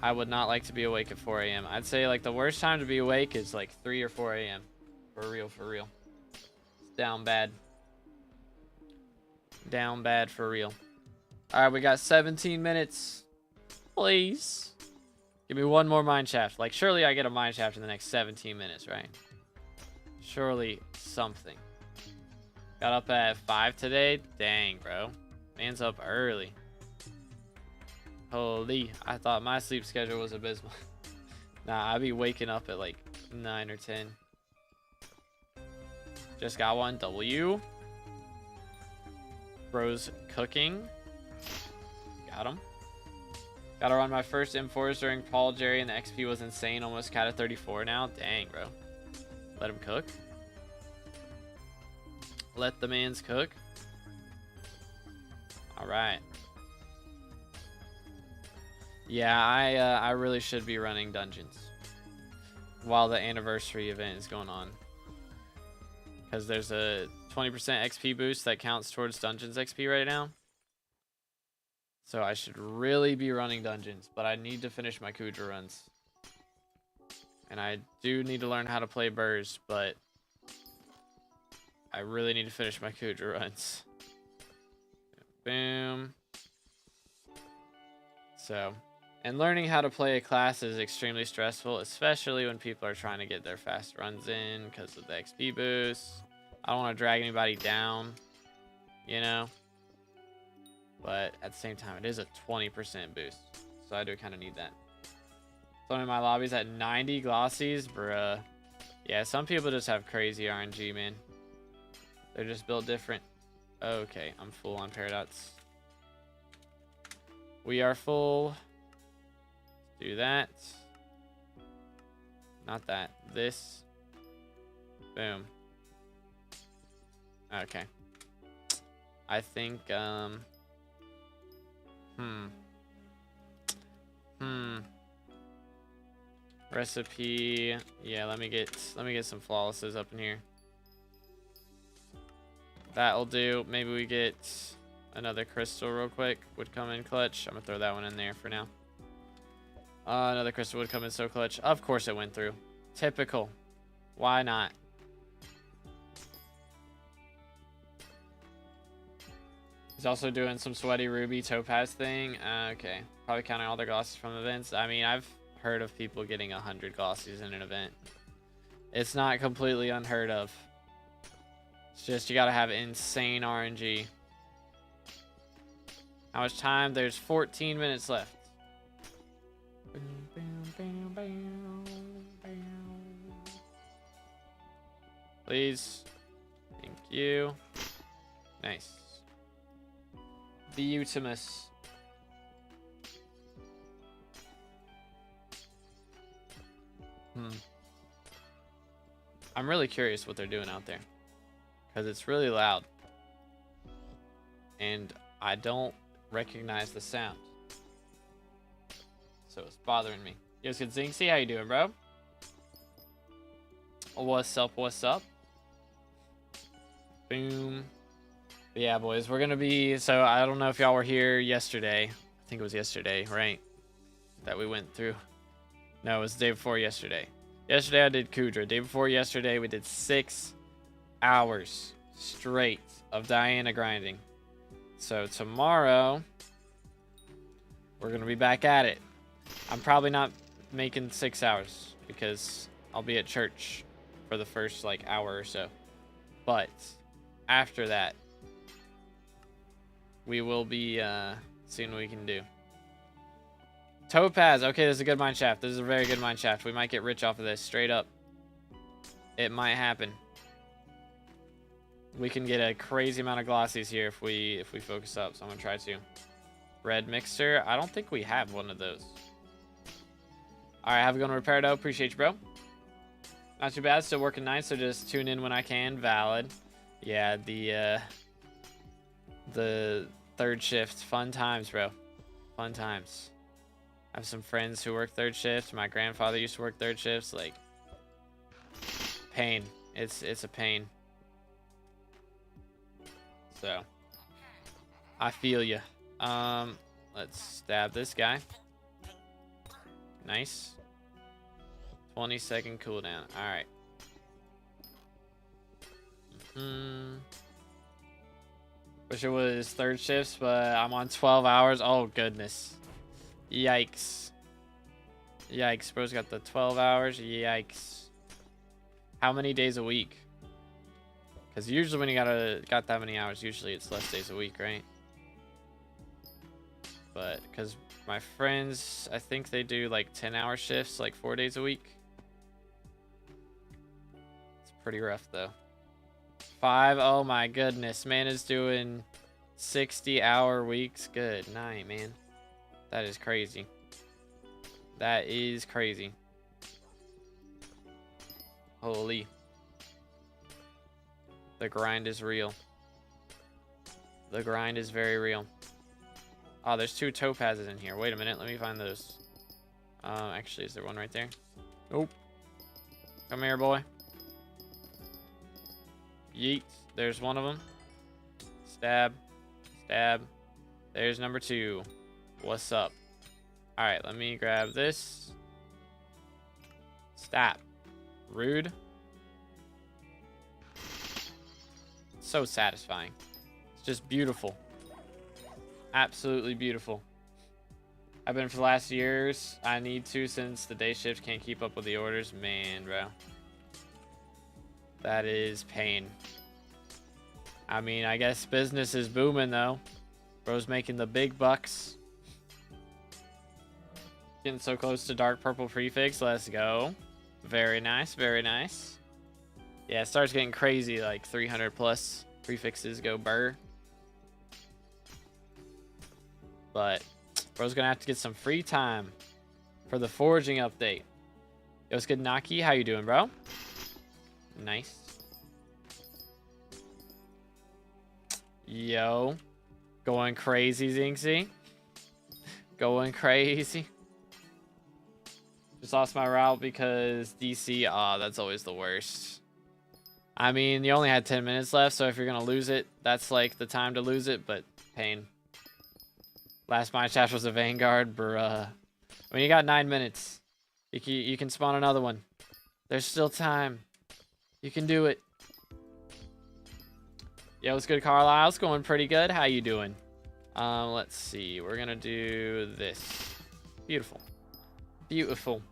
I would not like to be awake at 4 a.m. I'd say, like, the worst time to be awake is, like, 3 or 4 a.m. For real, for real. It's down bad. Down bad for real. Alright, we got 17 minutes. Please. Give me one more mine shaft. Like, surely I get a mine shaft in the next 17 minutes, right? Surely something. Got up at 5 today? Dang, bro. Man's up early. Holy. I thought my sleep schedule was abysmal. Nah, I'd be waking up at like 9 or 10. Just got one. W. Bro's cooking. Got him. Gotta run my first M4s during Paul, Jerry, and the XP was insane. Almost cat at 34 now. Dang, bro. Let him cook. Let the mans cook. Alright. Yeah, I really should be running dungeons while the anniversary event is going on. Because there's a 20% XP boost that counts towards dungeons XP right now. So I should really be running dungeons, but I need to finish my Kudra runs. And I do need to learn how to play Burrs, but I really need to finish my Kudra runs. Boom. So, and learning how to play a class is extremely stressful, especially when people are trying to get their fast runs in because of the XP boost. I don't want to drag anybody down, you know? But at the same time, it is a 20% boost. So I do kind of need that. Some of my lobbies at 90 glossies, bruh. Yeah, some people just have crazy RNG, man. They're just built different. Okay, I'm full on Paradox. We are full. Do that. Not that. This. Boom. Okay. I think, Recipe. Yeah, let me get some flawlesses up in here. That'll do. Maybe we get another crystal real quick. Would come in clutch. I'm gonna throw that one in there for now. Another crystal would come in so clutch. Of course it went through. Typical. Why not? He's also doing some sweaty ruby topaz thing. Okay. Probably counting all their glosses from events. I mean, I've heard of people getting 100 glossies in an event. It's not completely unheard of. It's just you gotta have insane RNG. How much time? There's 14 minutes left. Please. Thank you. Nice. The Utimus. I'm really curious what they're doing out there. Because it's really loud. And I don't recognize the sound. So it's bothering me. Yo, good Zinxie, how you doing, bro? What's up, what's up? Boom. But yeah, boys, we're gonna be, so I don't know if y'all were here yesterday. I think it was yesterday, right? That we went through. No, it was the day before yesterday. Yesterday I did Kudra. Day before yesterday we did 6 hours straight of Diana grinding. So tomorrow we're gonna be back at it. I'm probably not making 6 hours because I'll be at church for the first like hour or so. But after that, we will be seeing what we can do. Topaz. Okay, this is a good mine shaft. This is a very good mine shaft. We might get rich off of this. Straight up. It might happen. We can get a crazy amount of glossies here if we focus up. So I'm gonna try to. Red mixer. I don't think we have one of those. Alright, have a good one, Repairdo. Appreciate you, bro. Not too bad. Still working nights, so just tune in when I can. Valid. Yeah, the third shift. Fun times, bro. Fun times. I have some friends who work third shift. My grandfather used to work third shifts. Like, pain. It's a pain. So, I feel you. Let's stab this guy. Nice. 20-second cooldown. All right. Wish it was third shifts, but I'm on 12 hours. Oh, goodness. Yikes. Yikes. Bro's got the 12 hours. Yikes. How many days a week? Because usually when you got that many hours, usually it's less days a week, right? But because my friends, I think they do like 10-hour shifts, like 4 days a week. It's pretty rough, though. 5. Oh my goodness. Man is doing 60-hour weeks. Good night, man. That is crazy. That is crazy. Holy. The grind is real. The grind is very real. Oh, there's 2 topazes in here. Wait a minute. Let me find those. Actually, is there one right there? Nope. Come here, boy. Yeet. There's one of them. Stab. Stab. There's number 2. What's up? Alright, let me grab this. Stop. Rude. So satisfying. It's just beautiful. Absolutely beautiful. I've been for the last years. I need to since the day shift can't keep up with the orders. Man, bro. That is pain. I mean, I guess business is booming though. Bro's making the big bucks. Getting so close to dark purple prefix. Let's go. Very nice, very nice. Yeah, it starts getting crazy, like 300 plus prefixes go burr. But bro's gonna have to get some free time for the foraging update. Yo, what's good, Naki? How you doing, bro? Nice. Yo. Going crazy, Zinxie. Going crazy. Just lost my route because DC. Ah, that's always the worst. I mean, you only had 10 minutes left, so if you're going to lose it, that's like the time to lose it, but pain. Last mine shaft was a Vanguard, bruh. I mean, you got 9 minutes. You can spawn another one. There's still time. You can do it. Yo, what's good, Carlisle? It's going pretty good. How you doing? Let's see. We're going to do this. Beautiful. Beautiful.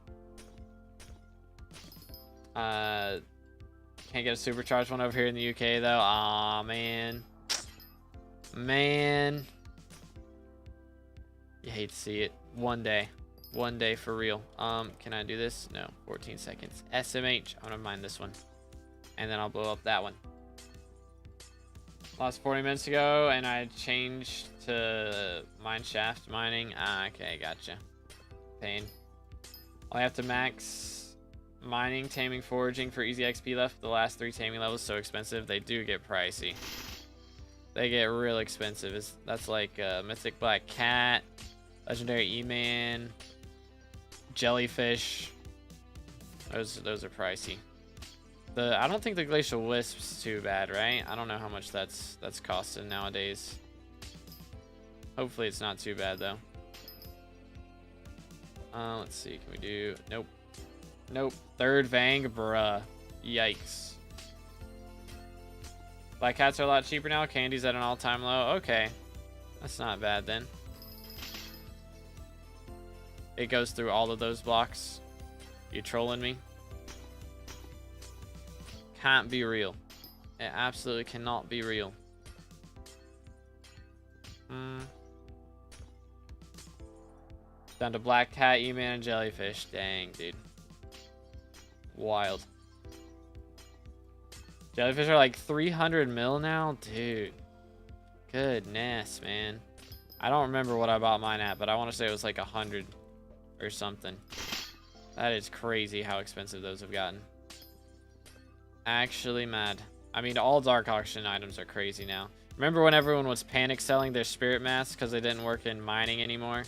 Can't get a supercharged one over here in the UK, though. Aw, man. Man. You hate to see it. One day. One day for real. Can I do this? No. 14 seconds. SMH. I'm gonna mine this one. And then I'll blow up that one. Lost 40 minutes ago, and I changed to mine shaft mining. Ah, okay, gotcha. Pain. I have to max mining, taming, foraging for easy XP left. The last 3 taming levels so expensive. They do get pricey. They get real expensive. That's like Mythic Black Cat, Legendary E-Man, Jellyfish. Those are pricey. I don't think the Glacial Wisp's too bad, right? I don't know how much that's costing nowadays. Hopefully it's not too bad though. Let's see. Can we do? Nope. Nope. 3rd Vang, bruh. Yikes. Black Cats are a lot cheaper now. Candy's at an all-time low. Okay. That's not bad then. It goes through all of those blocks. You trolling me? Can't be real. It absolutely cannot be real. Down to Black Cat, E-Man, and Jellyfish. Dang, dude. Wild. Jellyfish are like 300 mil now? Dude. Goodness, man. I don't remember what I bought mine at, but I want to say it was like 100 or something. That is crazy how expensive those have gotten. Actually mad. I mean, all dark auction items are crazy now. Remember when everyone was panic selling their spirit masks because they didn't work in mining anymore?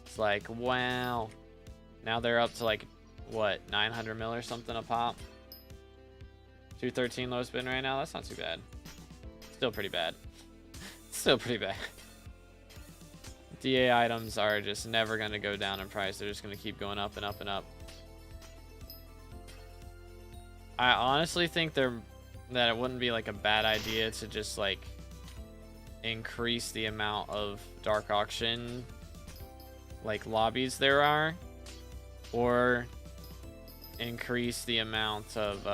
It's like, wow. Now they're up to like, what, 900 mil or something a pop? 213 low spin right now. That's not too bad. Still pretty bad. Still pretty bad. DA items are just never going to go down in price. They're just going to keep going up and up and up. I honestly think that it wouldn't be like a bad idea to just like increase the amount of dark auction like lobbies there are, or increase the amount of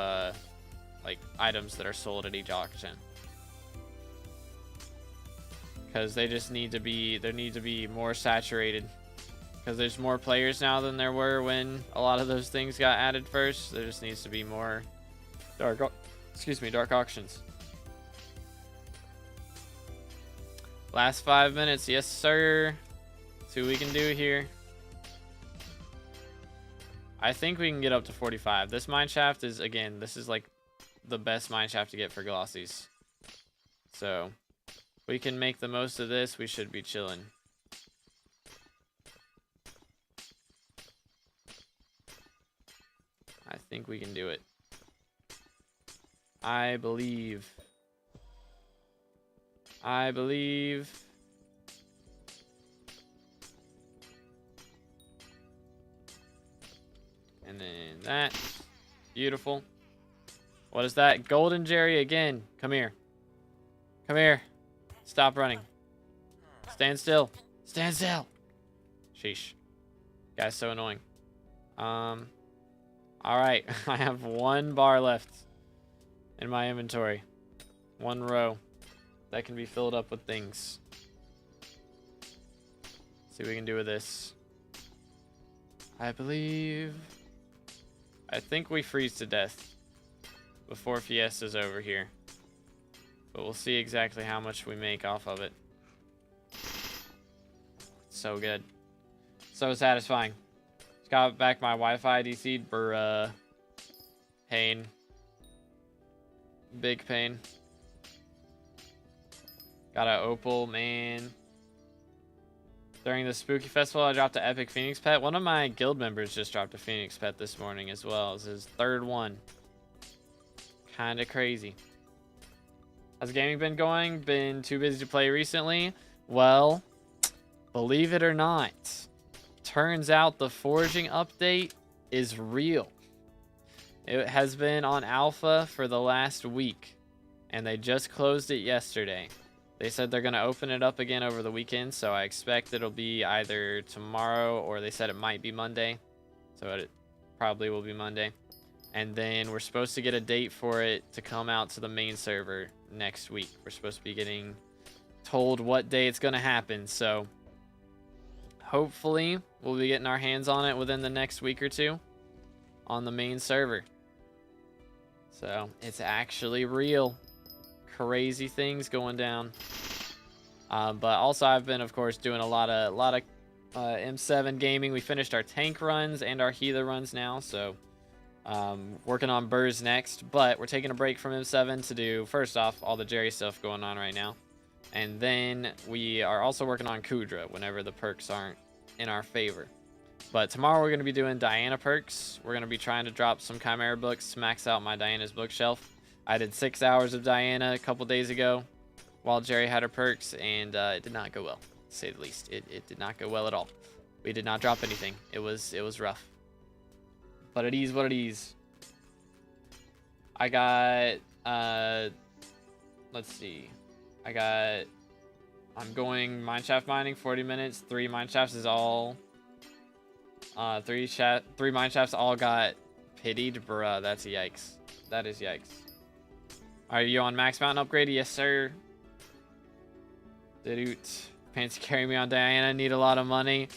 like items that are sold at each auction, because they just need to be more saturated, because there's more players now than there were when a lot of those things got added first. There just needs to be more Excuse me, dark auctions. Last 5 minutes, yes sir. See what we can do here. I think we can get up to 45. This mineshaft is, again, this is like the best mineshaft to get for glossies. So, if we can make the most of this, we should be chilling. I think we can do it. I believe. I believe. And then that. Beautiful. What is that? Golden Jerry again. Come here. Come here. Stop running. Stand still. Stand still. Sheesh. Guy's so annoying. Alright. I have 1 bar left in my inventory. 1 row that can be filled up with things. See what we can do with this. I believe. I think we freeze to death before Fiesta's over here. But we'll see exactly how much we make off of it. So good. So satisfying. Just got back my Wi-Fi DC'd. Bruh. Pain. Big pain. Got an opal, man. During the spooky festival, I dropped an epic Phoenix pet. One of my guild members just dropped a Phoenix pet this morning as well. It's his 3rd one. Kinda crazy. How's gaming been going? Been too busy to play recently? Well, believe it or not, turns out the forging update is real. It has been on alpha for the last week, and they just closed it yesterday. They said they're going to open it up again over the weekend, so I expect it'll be either tomorrow or they said it might be Monday. So it probably will be Monday. And then we're supposed to get a date for it to come out to the main server next week. We're supposed to be getting told what day it's going to happen. So hopefully we'll be getting our hands on it within the next week or two on the main server. So it's actually real. Crazy things going down. But also I've been, of course, doing a lot of M7 gaming. We finished our tank runs and our healer runs now, so working on Burrs next. But we're taking a break from M7 to do, first off, all the Jerry stuff going on right now, and then we are also working on Kudra whenever the perks aren't in our favor. But tomorrow we're going to be doing Diana perks. We're going to be trying to drop some Chimera books to max out my Diana's bookshelf. I did 6 hours of Diana a couple days ago while Jerry had her perks, and it did not go well, to say the least. It did not go well at all. We did not drop anything. It was rough. But it is what it is. I got, let's see. I'm going mineshaft mining, 40 minutes. 3 mineshafts is all, 3 mineshafts all got pitied. Bruh, that's yikes. That is yikes. Are you on Max Mountain upgrade? Yes, sir. Fancy carry me on Diana. Need a lot of money.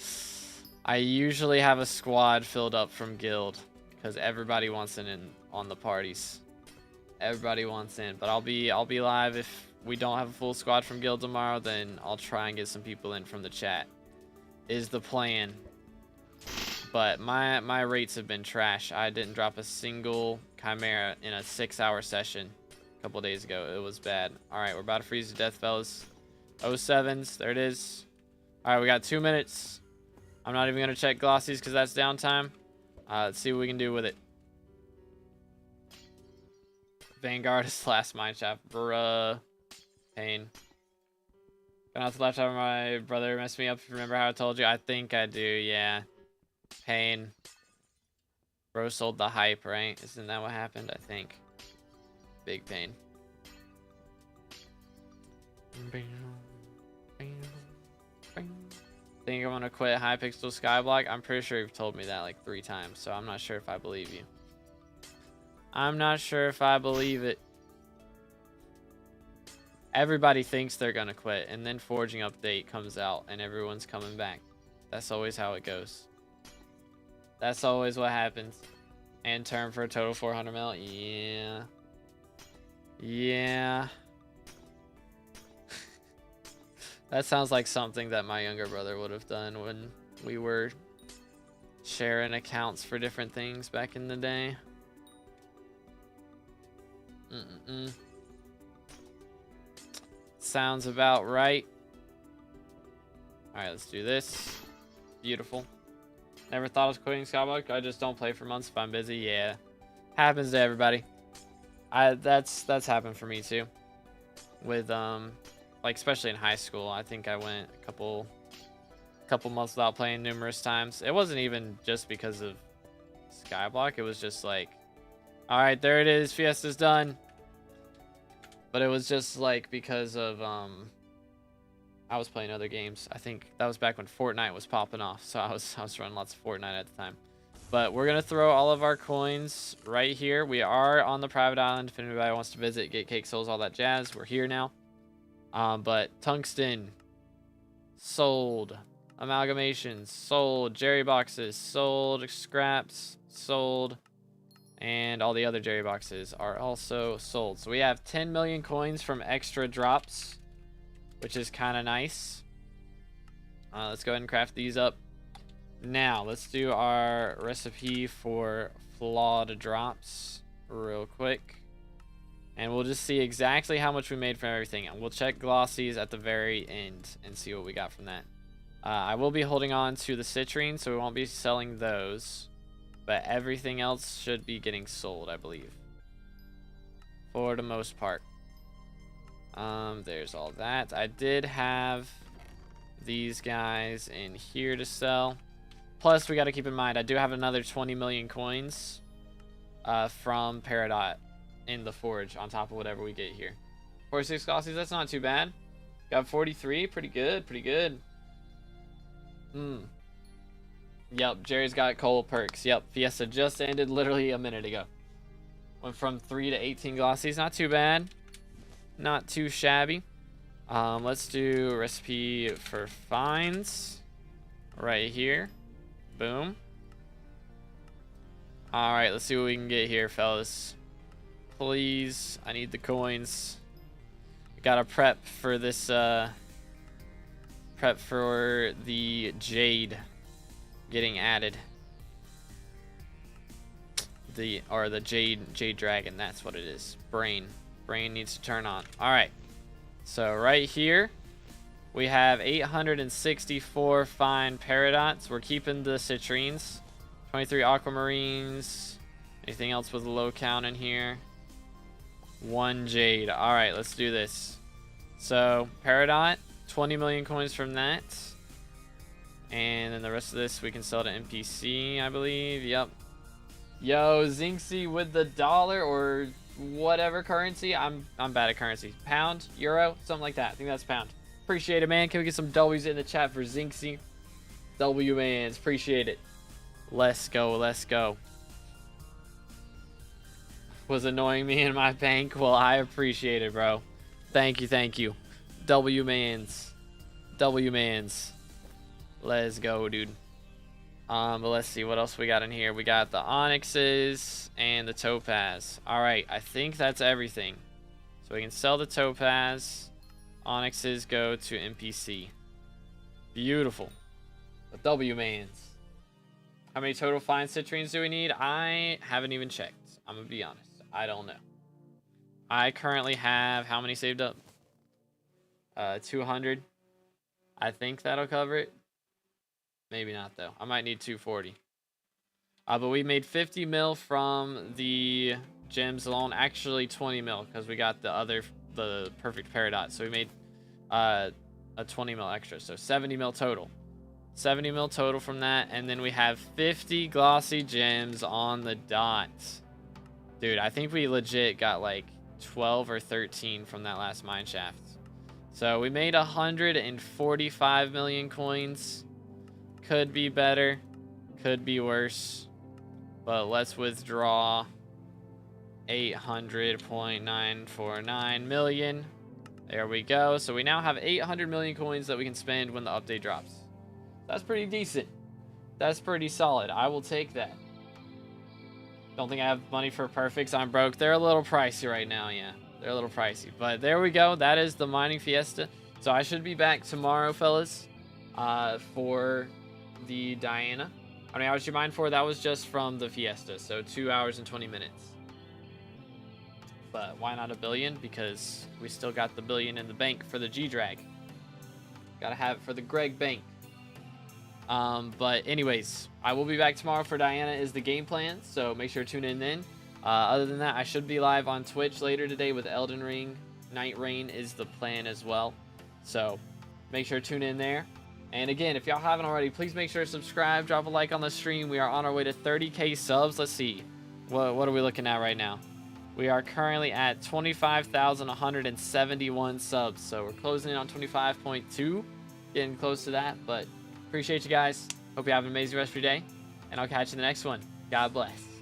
I usually have a squad filled up from guild because everybody wants in on the parties. Everybody wants in, but I'll be live if we don't have a full squad from guild tomorrow. Then I'll try and get some people in from the chat. Is the plan. But my rates have been trash. I didn't drop a single Chimera in a 6-hour session couple days ago. It was bad. All right, we're about to freeze to death, fellas. 07s, there it is. All right, we got 2 minutes. I'm not even gonna check glossies because that's downtime. Let's see what we can do with it. Vanguard is last mineshaft. Bruh. Pain. Going out to the left of my brother messed me up. If you remember how I told you, I think I do. Yeah. Pain. Bro sold the hype, right? Isn't that what happened? I think. Big pain. Think I'm gonna quit Hypixel SkyBlock? I'm pretty sure you've told me that like 3 times, so I'm not sure if I believe you. I'm not sure if I believe it. Everybody thinks they're gonna quit, and then forging update comes out, and everyone's coming back. That's always how it goes. That's always what happens. And turn for a total 400 mil. Yeah. Yeah. That sounds like something that my younger brother would have done when we were sharing accounts for different things back in the day. Sounds about right. Alright, let's do this. Beautiful. Never thought I was quitting SkyBlock. I just don't play for months if I'm busy. Yeah. Happens to everybody. That's happened for me too. With like especially in high school, I think I went a couple months without playing numerous times. It wasn't even just because of SkyBlock. It was just like, all right, there it is. Fiesta's done. But it was just like because of I was playing other games. I think that was back when Fortnite was popping off. So I was running lots of Fortnite at the time. But we're going to throw all of our coins right here. We are on the private island. If anybody wants to visit, get cake souls, all that jazz. We're here now. But tungsten, sold. Amalgamations, sold. Jerry boxes, sold. Scraps, sold. And all the other Jerry boxes are also sold. So we have 10 million coins from extra drops, which is kind of nice. Let's go ahead and craft these up. Now, let's do our recipe for flawed drops real quick. And we'll just see exactly how much we made from everything. And we'll check glossies at the very end and see what we got from that. I will be holding on to the citrine, so we won't be selling those. But everything else should be getting sold, I believe. For the most part. There's all that. I did have these guys in here to sell. Plus, we got to keep in mind, I do have another 20 million coins from Peridot in the forge on top of whatever we get here. 46 glossies, that's not too bad. Got 43, pretty good, pretty good. Yep, Jerry's got coal perks. Yep, Fiesta just ended literally a minute ago. Went from 3 to 18 glossies, not too bad. Not too shabby. Let's do a recipe for fines right here. Boom. Alright, let's see what we can get here, fellas. Please, I need the coins. Gotta prep for this, prep for the jade getting added. The jade dragon, that's what it is. Brain needs to turn on. Alright, so right here we have 864 fine peridots. We're keeping the citrines. 23 aquamarines. Anything else with a low count in here? 1 jade. Alright, let's do this. So peridot, 20 million coins from that. And then the rest of this we can sell to NPC, I believe. Yep. Yo, Zinxie with the dollar or whatever currency. I'm bad at currency. Pound, euro, something like that. I think that's pound. Appreciate it, man. Can we get some W's in the chat for Zinxie? W, man. Appreciate it. Let's go. Let's go. Was annoying me in my bank. Well, I appreciate it, bro. Thank you. Thank you. W, mans. W, mans. Let's go, dude. But let's see what else we got in here. We got the onyxes and the topaz. All right, I think that's everything. So we can sell the topaz. Onyxes go to NPC. Beautiful. The W mans. How many total fine citrines do we need? I haven't even checked. I'm gonna be honest. I don't know. I currently have how many saved up? 200. I think that'll cover it. Maybe not though. I might need 240. But we made 50 mil from the gems alone. Actually 20 mil because we got the perfect peridot. So we made a 20 mil extra. So 70 mil total. 70 mil total from that. And then we have 50 glossy gems on the dot. Dude, I think we legit got like 12 or 13 from that last mine shaft. So we made 145 million coins. Could be better. Could be worse. But let's withdraw 800.949 million. There we go. So we now have 800 million coins that we can spend when the update drops. That's pretty decent. That's pretty solid. I will take that. Don't think I have money for perfects. I'm broke. They're a little pricey right now, yeah. They're a little pricey. But there we go. That is the mining fiesta. So I should be back tomorrow, fellas, for the Diana. How many hours you mine for? That was just from the fiesta. So 2 hours and 20 minutes. But why not a billion? Because we still got the billion in the bank for the G-Drag. Gotta have it for the Greg Bank. But anyways, I will be back tomorrow for Diana is the game plan. So make sure to tune in then. Other than that, I should be live on Twitch later today with Elden Ring. Night Rain is the plan as well. So make sure to tune in there. And again, if y'all haven't already, please make sure to subscribe, drop a like on the stream. We are on our way to 30K subs. Let's see. What are we looking at right now? We are currently at 25,171 subs. So we're closing in on 25.2. Getting close to that. But appreciate you guys. Hope you have an amazing rest of your day. And I'll catch you in the next one. God bless.